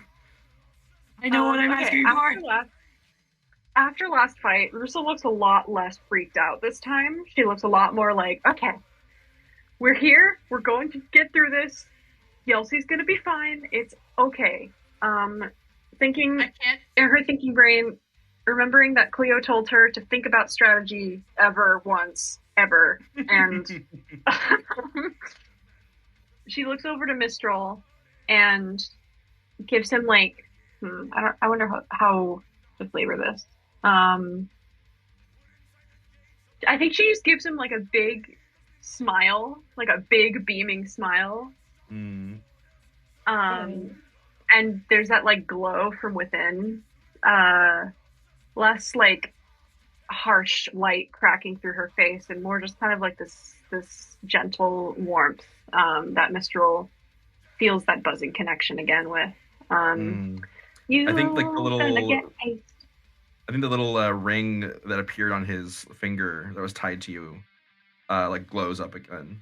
Speaker 4: I know what I'm asking for.
Speaker 8: After last fight, Russa looks a lot less freaked out this time. She looks a lot more like, okay, we're here. We're going to get through this. Yelsey's going to be fine. It's okay. Thinking
Speaker 4: I can't.
Speaker 8: in her thinking brain, remembering that Cleo told her to think about strategy once, ever. And she looks over to Mistral and gives him like, I wonder how to flavor this. I think she just gives him like a big smile, like a big beaming smile. And there's that like glow from within, less like harsh light cracking through her face and more just kind of like this gentle warmth that Mistral feels that buzzing connection again with. You
Speaker 6: I think like the little
Speaker 8: gonna get taste.
Speaker 6: I think the little ring that appeared on his finger that was tied to you, like glows up again.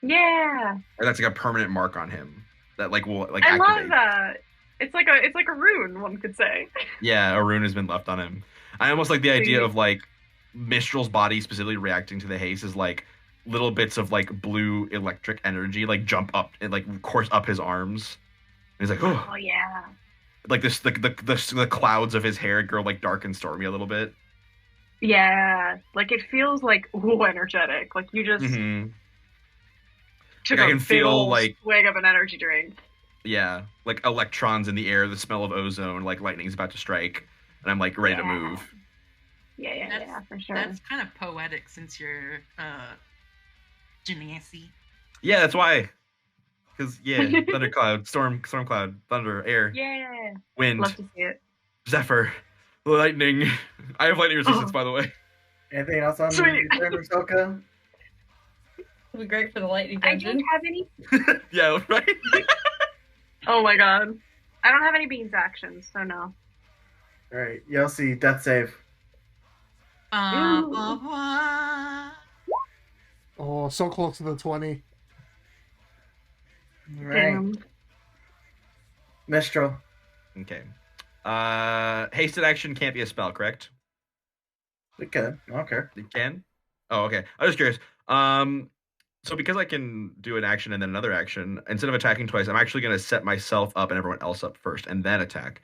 Speaker 8: Yeah,
Speaker 6: Or that's like a permanent mark on him that like will like
Speaker 8: I
Speaker 6: activate.
Speaker 8: love that. It's like a rune, one could say.
Speaker 6: Yeah, a rune has been left on him. I almost like the idea
Speaker 8: Sweet.
Speaker 6: of like Mistral's body specifically reacting to the haste is like little bits of like blue electric energy like jump up and like course up his arms. And he's like, oh,
Speaker 8: Oh yeah.
Speaker 6: like this the clouds of his hair grow like dark and stormy a little bit.
Speaker 8: Yeah, like it feels like ooh energetic. Like you just
Speaker 6: Mm-hmm.
Speaker 8: took
Speaker 6: Like I
Speaker 8: a
Speaker 6: can
Speaker 8: big
Speaker 6: feel
Speaker 8: old
Speaker 6: like
Speaker 8: swig of an energy drink.
Speaker 6: yeah, like electrons in the air, the smell of ozone, like lightning's about to strike, and I'm like ready to
Speaker 8: Yeah.
Speaker 6: move.
Speaker 8: Yeah,
Speaker 4: That's-
Speaker 8: for sure.
Speaker 4: That's kind of poetic since you're genasi.
Speaker 6: Yeah, that's why. Because yeah, thundercloud, storm cloud, thunder, air,
Speaker 8: Yeah,
Speaker 6: wind,
Speaker 8: love to see it.
Speaker 6: zephyr, lightning. I have lightning resistance,
Speaker 8: Oh.
Speaker 6: by the way.
Speaker 7: Anything else on
Speaker 8: Sweet.
Speaker 7: your turn, Rusalka?
Speaker 2: It'll be great for the lightning
Speaker 8: I
Speaker 2: dungeon.
Speaker 8: don't have any.
Speaker 6: Yeah, right.
Speaker 8: Oh my god, I don't have any beans actions, so no.
Speaker 7: Alright, Yossi, death save.
Speaker 5: Oh, so close to the 20.
Speaker 7: Alright.
Speaker 8: Damn.
Speaker 7: Mistral.
Speaker 6: Okay. Hasted action can't be a spell, correct?
Speaker 7: It could. Okay.
Speaker 6: It can. Oh, okay. I was curious. So because I can do an action and then another action, instead of attacking twice, I'm actually going to set myself up and everyone else up first, and then attack.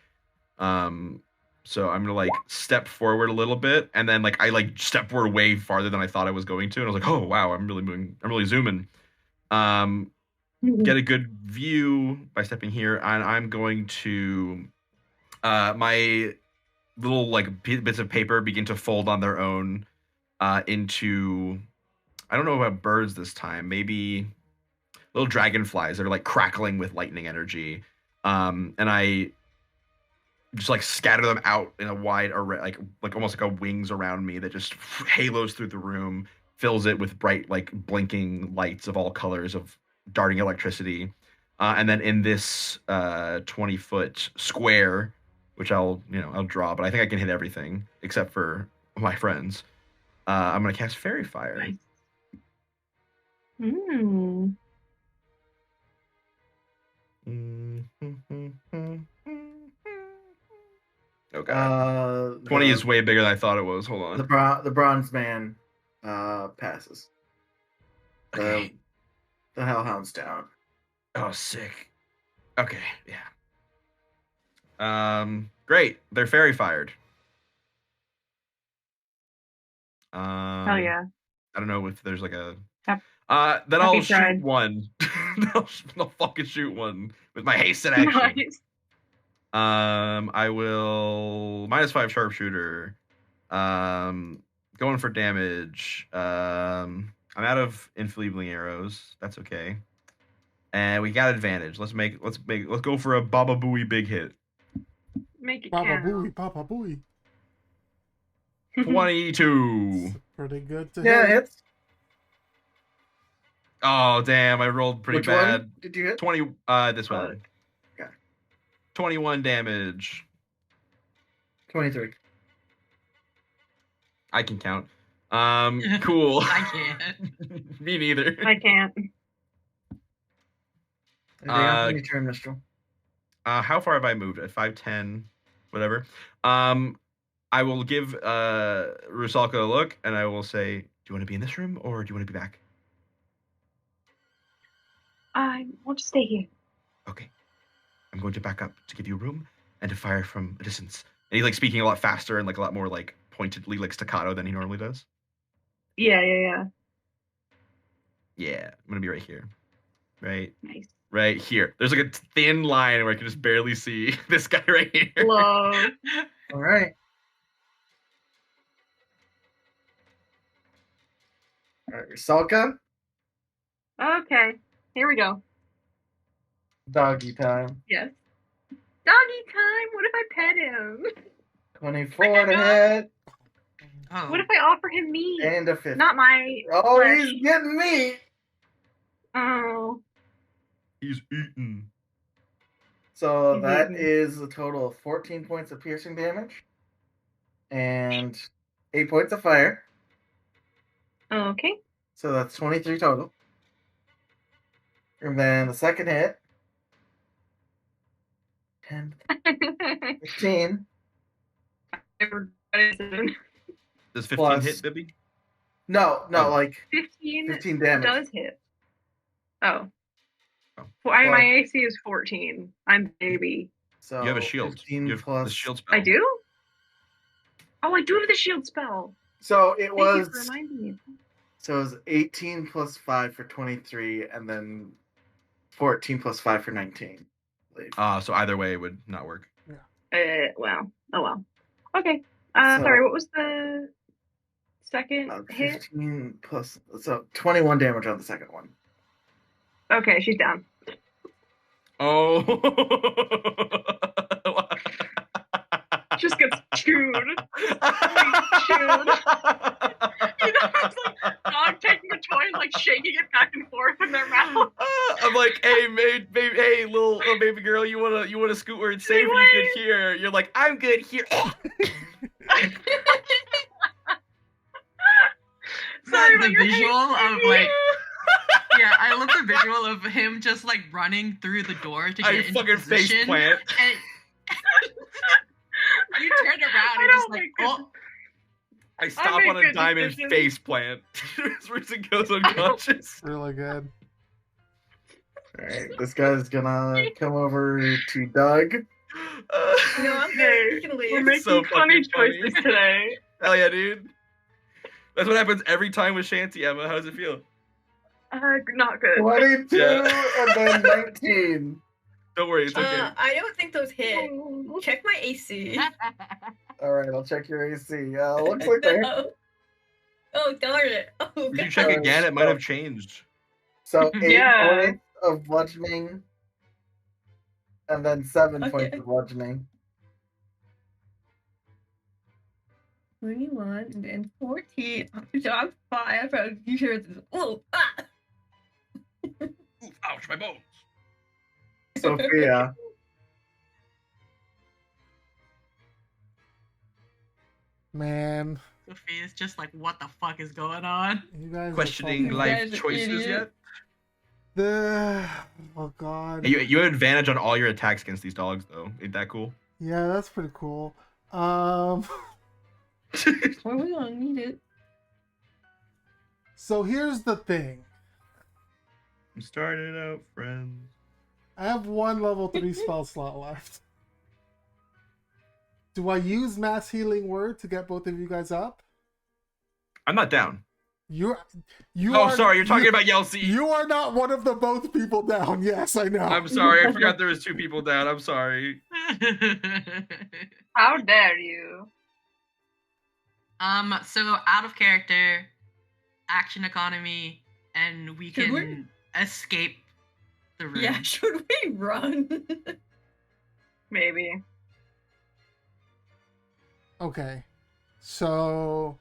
Speaker 6: So I'm gonna like step forward a little bit, and then like I like step forward way farther than I thought I was going to, and I was like, oh wow, I'm really moving. I'm really zooming. Get a good view by stepping here, and I'm going to my little like bits of paper begin to fold on their own into I don't know about birds this time, maybe little dragonflies that are like crackling with lightning energy, and I just like scatter them out in a wide array, like almost like a wings around me that just halos through the room, fills it with bright like blinking lights of all colors of darting electricity, and then in this 20-foot square, which I'll draw, but I think I can hit everything except for my friends. I'm gonna cast Fairy Fire.
Speaker 4: Nice.
Speaker 6: Oh god. 20
Speaker 7: The,
Speaker 6: is way bigger than I thought it was. Hold on.
Speaker 7: the bronze man passes.
Speaker 6: Okay.
Speaker 7: The hellhound's down.
Speaker 6: Oh, sick. Okay, yeah. Great. They're fairy fired.
Speaker 8: Hell yeah.
Speaker 6: I don't know if there's like a.
Speaker 8: Yep.
Speaker 6: Then
Speaker 8: Happy
Speaker 6: I'll shoot
Speaker 8: Pride.
Speaker 6: one. I'll fucking shoot one with my hasted action.
Speaker 8: Nice.
Speaker 6: I will -5 sharpshooter. Going for damage. I'm out of enfeebling arrows. That's okay. And we got advantage. Let's go for a Baba Booey big hit.
Speaker 8: Make it
Speaker 5: Papa
Speaker 8: count.
Speaker 5: Booey, Papa Booey.
Speaker 6: 22.
Speaker 5: It's pretty good to
Speaker 7: Yeah,
Speaker 5: hit.
Speaker 7: it's.
Speaker 6: Oh damn! I rolled pretty
Speaker 7: Which
Speaker 6: bad.
Speaker 7: one did you hit?
Speaker 6: 20. This one.
Speaker 7: Okay.
Speaker 6: 21 damage.
Speaker 7: 23.
Speaker 6: I can count. Cool.
Speaker 4: I can't.
Speaker 6: Me neither.
Speaker 8: I can't.
Speaker 7: Anything else on your turn, Mistral?
Speaker 6: How far have I moved? At 5, 10, whatever. I will give Rusalka a look, and I will say, "Do you want to be in this room, or do you want to be back?"
Speaker 8: I want to stay here.
Speaker 6: Okay. I'm going to back up to give you room and to fire from a distance. And he's like speaking a lot faster and like a lot more like pointedly, like staccato than he normally does.
Speaker 8: Yeah.
Speaker 6: Yeah, I'm gonna be right here.
Speaker 8: Nice.
Speaker 6: Right here. There's like a thin line where I can just barely see this guy right here.
Speaker 8: Love.
Speaker 7: All right. All right, Rusalka,
Speaker 8: Okay, here we go.
Speaker 7: doggy time.
Speaker 8: Yes. Doggy time. What if I pet him?
Speaker 7: 24 to hit
Speaker 4: Oh.
Speaker 8: What if I offer him meat?
Speaker 7: and a 50.
Speaker 8: Not my.
Speaker 7: Oh,
Speaker 8: flesh.
Speaker 7: he's getting meat.
Speaker 8: Oh.
Speaker 6: He's eating.
Speaker 7: So
Speaker 8: He's
Speaker 7: that
Speaker 8: eating.
Speaker 7: is a total of 14 points of piercing damage. and 8 points of fire.
Speaker 8: Okay.
Speaker 7: So that's 23 total. And then the second hit, 10, 15.
Speaker 6: Does 15
Speaker 7: Plus-
Speaker 6: hit, Bibby?
Speaker 7: No,
Speaker 6: Oh.
Speaker 7: like
Speaker 8: 15
Speaker 7: 15 damage.
Speaker 8: does hit. Oh.
Speaker 6: Oh.
Speaker 8: Well, my AC is 14. I'm baby.
Speaker 7: So
Speaker 6: You have a shield.
Speaker 7: 15
Speaker 6: You have
Speaker 7: plus.
Speaker 6: the shield spell.
Speaker 8: I do? Oh, I do have the shield spell.
Speaker 7: So it
Speaker 8: Thank you
Speaker 7: was.
Speaker 8: for reminding me.
Speaker 7: So it was 18 plus 5 for 23, and then 14 plus 5 for 19. I believe.
Speaker 6: So either way, it would not work.
Speaker 8: Well. Oh, well. Okay.
Speaker 7: So-
Speaker 8: Sorry, what was the second hit?
Speaker 7: 15 plus. So 21 damage on the second one.
Speaker 8: Okay, she's down.
Speaker 6: Oh.
Speaker 8: Just gets chewed. Chewed. You know, it's like dog taking a toy and like shaking it back and forth in their mouth.
Speaker 6: I'm like, hey, baby, hey, little baby girl, you wanna scoot where it's safe? Or you good here? You're like, I'm good here.
Speaker 8: Sorry,
Speaker 4: the
Speaker 8: but your
Speaker 4: visual
Speaker 8: hand-
Speaker 4: of like, yeah, I love the visual of him just like running through the door to get
Speaker 6: I
Speaker 4: into
Speaker 6: fucking face
Speaker 4: position.
Speaker 6: plant.
Speaker 4: And you turn around and
Speaker 8: I
Speaker 4: just
Speaker 8: don't
Speaker 4: like,
Speaker 8: think
Speaker 4: oh,
Speaker 6: I stop
Speaker 8: make
Speaker 6: on a
Speaker 8: good
Speaker 6: dime and
Speaker 8: decisions.
Speaker 6: face plant. Reason goes unconscious.
Speaker 5: Really good.
Speaker 7: Alright, this guy's gonna come over to Doug.
Speaker 2: No, I'm good. You can leave.
Speaker 8: We're making
Speaker 6: so
Speaker 8: funny
Speaker 6: fucking funny.
Speaker 8: choices today.
Speaker 6: Hell yeah, dude. That's what happens every time with Shanty, Emma. How does it feel?
Speaker 8: Not good.
Speaker 7: 22
Speaker 6: Yeah.
Speaker 7: and then 19.
Speaker 6: Don't worry, it's okay.
Speaker 2: I don't think those hit. Check my AC.
Speaker 7: Alright, I'll check your AC. Looks like they.
Speaker 2: Oh, darn it. Oh,
Speaker 6: If you
Speaker 2: God.
Speaker 6: check again, it might have changed.
Speaker 7: So 8
Speaker 8: Yeah.
Speaker 7: points of bludgeoning, and then 7
Speaker 2: Okay.
Speaker 7: points of bludgeoning.
Speaker 2: 21 and then 14. So I'm fine. You hear this? Oh, ah!
Speaker 6: Ooh, ouch, my bones.
Speaker 7: Sophia.
Speaker 5: Man,
Speaker 4: Sophia's just like, what the fuck is going on?
Speaker 5: you guys are
Speaker 6: Questioning
Speaker 5: fucking-
Speaker 6: life
Speaker 2: guys are
Speaker 6: choices
Speaker 2: idiots.
Speaker 6: yet?
Speaker 5: Oh god.
Speaker 6: Hey, you have advantage on all your attacks against these dogs, though. Ain't that cool?
Speaker 5: Yeah, that's pretty cool.
Speaker 2: Well, we don't need it.
Speaker 5: So here's the thing.
Speaker 6: I'm starting out, friends.
Speaker 5: I have one level 3 spell slot left. Do I use Mass Healing Word to get both of you guys up?
Speaker 6: I'm not down.
Speaker 5: You
Speaker 6: Oh,
Speaker 5: are,
Speaker 6: sorry, you're talking
Speaker 5: you-
Speaker 6: about Yeltsin.
Speaker 5: You are not one of the both people down. Yes, I know.
Speaker 6: I'm sorry, I forgot there was 2 people down. I'm sorry.
Speaker 8: How dare you?
Speaker 4: So out of character, action economy, and we
Speaker 2: Should
Speaker 4: can escape the room.
Speaker 2: Yeah, should we run?
Speaker 8: Maybe.
Speaker 5: Okay. So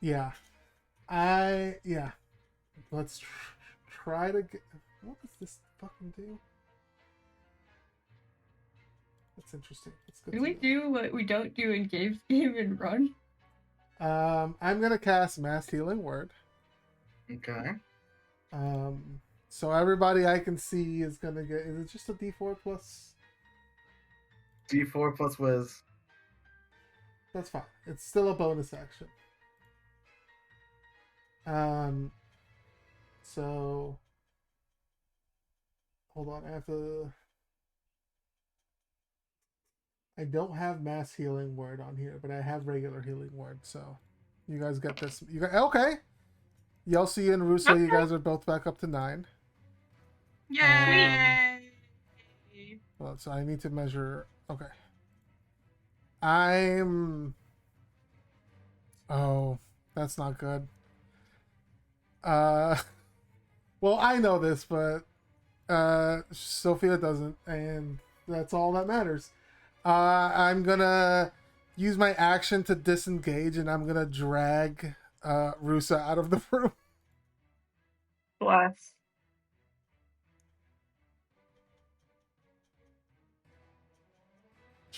Speaker 5: yeah. Let's try to get. What does this fucking do? That's interesting. That's good.
Speaker 2: Do
Speaker 5: to
Speaker 2: we
Speaker 5: know.
Speaker 2: do what we don't do in Gabe's game and run?
Speaker 5: I'm gonna cast Mass Healing Word.
Speaker 7: Okay.
Speaker 5: So everybody I can see is gonna get. Is it just a D4 plus?
Speaker 7: D4 plus whiz.
Speaker 5: That's fine. It's still a bonus action. So hold on. I don't have Mass Healing Word on here, but I have regular Healing Word. So you guys get this. You guys okay? Yelsi and Russo, you guys are both back up to 9.
Speaker 4: Yay!
Speaker 5: Well, so I need to measure. Okay. Oh, that's not good. Well, I know this, but Sophia doesn't, and that's all that matters. I'm gonna use my action to disengage, and I'm gonna drag Rusa out of the room.
Speaker 8: Bless.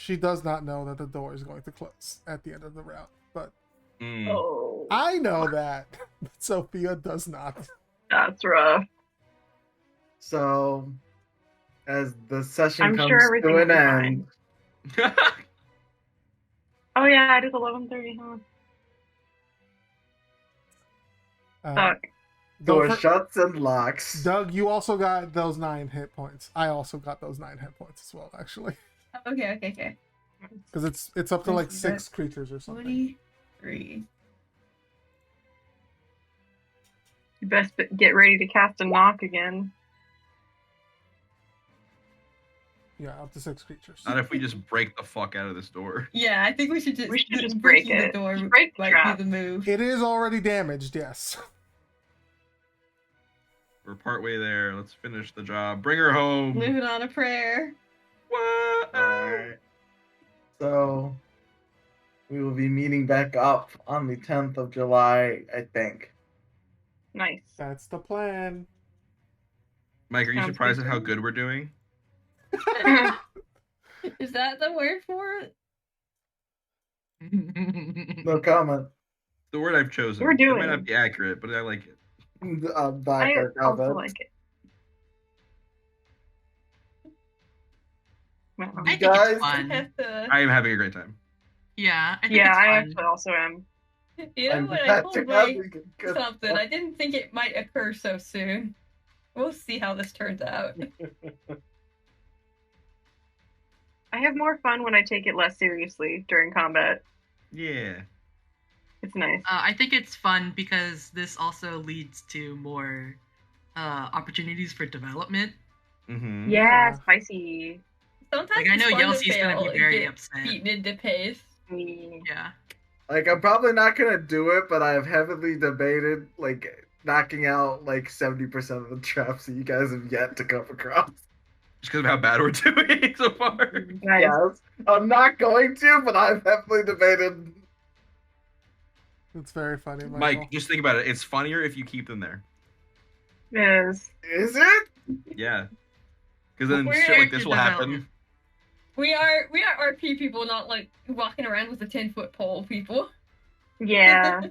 Speaker 5: she does not know that the door is going to close at the end of the round, but
Speaker 3: Oh,
Speaker 5: I know that. But Sophia does not.
Speaker 3: that's rough.
Speaker 7: So, as the session
Speaker 3: I'm
Speaker 7: comes
Speaker 3: sure everything
Speaker 7: to
Speaker 3: will
Speaker 7: an
Speaker 3: be
Speaker 7: end,
Speaker 3: fine. Oh yeah, it is 11:30, huh? Fuck.
Speaker 5: Don't
Speaker 7: door shuts and locks.
Speaker 5: Doug, you also got those 9 hit points. I also got those 9 hit points as well, actually,
Speaker 2: Okay.
Speaker 5: because it's up to like 6 creatures or something.
Speaker 2: 23.
Speaker 3: You best get ready to cast a knock again.
Speaker 5: Yeah, up to 6 creatures.
Speaker 6: Not if we just break the fuck out of this door.
Speaker 2: Yeah, I think we should just
Speaker 3: break
Speaker 2: breaking
Speaker 3: it.
Speaker 2: the door
Speaker 3: Just break the
Speaker 2: might
Speaker 3: trap.
Speaker 2: be the move.
Speaker 5: It is already damaged, yes.
Speaker 6: We're partway there. Let's finish the job. Bring her home.
Speaker 2: Living on a prayer.
Speaker 6: What?
Speaker 7: Alright. So, we will be meeting back up on the 10th of July, I think.
Speaker 3: Nice.
Speaker 5: That's the plan.
Speaker 6: Mike, are you
Speaker 3: Sounds
Speaker 6: surprised
Speaker 3: good
Speaker 6: at how
Speaker 3: to me.
Speaker 6: good we're doing?
Speaker 2: Is that the word for it?
Speaker 7: No comment.
Speaker 6: The word I've chosen.
Speaker 3: We're
Speaker 6: It
Speaker 3: doing.
Speaker 6: might not be accurate, but I like it.
Speaker 7: Back
Speaker 3: I
Speaker 7: our
Speaker 3: also
Speaker 7: comment.
Speaker 3: like it. Wow.
Speaker 4: I think
Speaker 7: guys
Speaker 4: it's fun.
Speaker 2: Have to,
Speaker 6: I am having a great time.
Speaker 4: Yeah, I think
Speaker 3: Yeah,
Speaker 4: it's
Speaker 3: I
Speaker 4: fun.
Speaker 3: actually also am.
Speaker 2: you know
Speaker 7: I'm
Speaker 2: what? I
Speaker 7: glad
Speaker 2: told
Speaker 7: you're
Speaker 2: my
Speaker 7: having a good
Speaker 2: something.
Speaker 7: time.
Speaker 2: I didn't think it might occur so soon. We'll see how this turns out.
Speaker 3: I have more fun when I take it less seriously during combat.
Speaker 6: Yeah.
Speaker 3: It's nice.
Speaker 4: I think it's fun because this also leads to more opportunities for development.
Speaker 6: Mm-hmm.
Speaker 3: Yeah,
Speaker 5: Yeah.
Speaker 3: spicy.
Speaker 2: Sometimes
Speaker 4: Like I
Speaker 2: it's
Speaker 4: know
Speaker 2: fun to
Speaker 4: Yelsey's gonna
Speaker 2: fail
Speaker 4: be
Speaker 2: and
Speaker 4: very
Speaker 2: get
Speaker 4: upset.
Speaker 2: beaten into pace.
Speaker 4: Yeah.
Speaker 7: Like, I'm probably not gonna do it, but I've heavily debated, like, knocking out, like, 70% of the traps that you guys have yet to come across.
Speaker 6: Just because of how bad we're doing so far.
Speaker 3: Nice.
Speaker 7: Yes. I'm not going to, but I've heavily debated.
Speaker 5: It's very funny, Michael.
Speaker 6: Mike, just think about it. It's funnier if you keep them there.
Speaker 3: It is.
Speaker 7: Is it?
Speaker 6: Yeah. Because then
Speaker 2: We're
Speaker 6: shit
Speaker 4: here
Speaker 6: like this
Speaker 4: to
Speaker 6: will happen.
Speaker 4: develop.
Speaker 2: We are RP people, not like walking around with a 10-foot pole people.
Speaker 3: Yeah.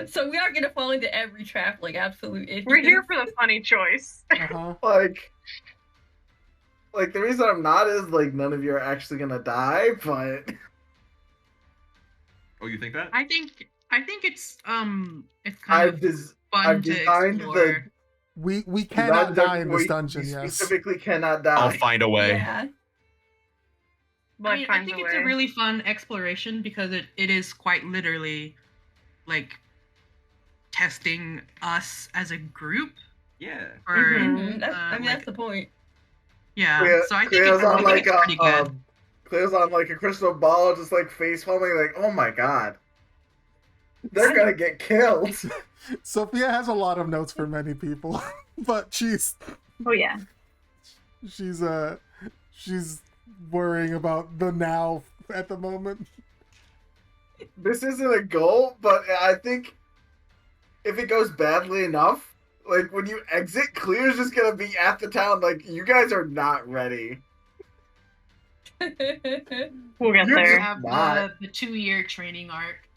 Speaker 2: So we are gonna fall into every trap like absolute idiots.
Speaker 3: We're here for the funny choice.
Speaker 5: Uh-huh.
Speaker 7: Like, the reason I'm not is, like, none of you are actually gonna die, but...
Speaker 6: Oh, you think that?
Speaker 4: I think it's kind
Speaker 7: I've,
Speaker 4: of
Speaker 7: des-
Speaker 4: fun
Speaker 7: I've
Speaker 4: to
Speaker 7: designed
Speaker 4: explore.
Speaker 5: We cannot die in this dungeon,
Speaker 7: we
Speaker 5: yes.
Speaker 7: specifically cannot die.
Speaker 6: I'll find a way.
Speaker 2: Yeah.
Speaker 3: But
Speaker 4: I mean, I think it's a really fun exploration because it is quite literally like testing us as a group.
Speaker 6: Yeah.
Speaker 4: Or
Speaker 3: Mhm.
Speaker 2: That's
Speaker 4: like,
Speaker 2: the point.
Speaker 4: yeah.
Speaker 7: Cleo-
Speaker 4: So I think
Speaker 7: Cleo's on, like,
Speaker 4: it's pretty good.
Speaker 7: Cleo's on, like, a crystal ball, just, like, face palming, like, oh my god. They're gonna get killed.
Speaker 5: Sophia has a lot of notes for many people, but she's
Speaker 3: Oh yeah.
Speaker 5: she's worrying about the now at the moment.
Speaker 7: This isn't a goal, but I think if it goes badly enough, like, when you exit, Cleo's just gonna be at the town, like, you guys are not ready.
Speaker 3: We'll get
Speaker 7: You're
Speaker 4: We
Speaker 3: there.
Speaker 4: have
Speaker 7: not.
Speaker 4: the 2-year training arc.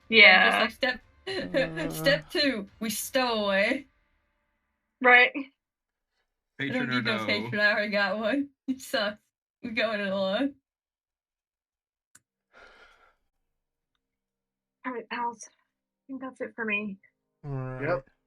Speaker 3: Yeah.
Speaker 2: Just like step 2, we stow away.
Speaker 3: Right.
Speaker 2: I
Speaker 6: Patron
Speaker 2: don't
Speaker 6: or
Speaker 2: need no
Speaker 6: no?
Speaker 2: patron. I already got one. It sucks. We're going it alone.
Speaker 3: All right, pals. I think that's it for me.
Speaker 5: All right.
Speaker 7: Yep.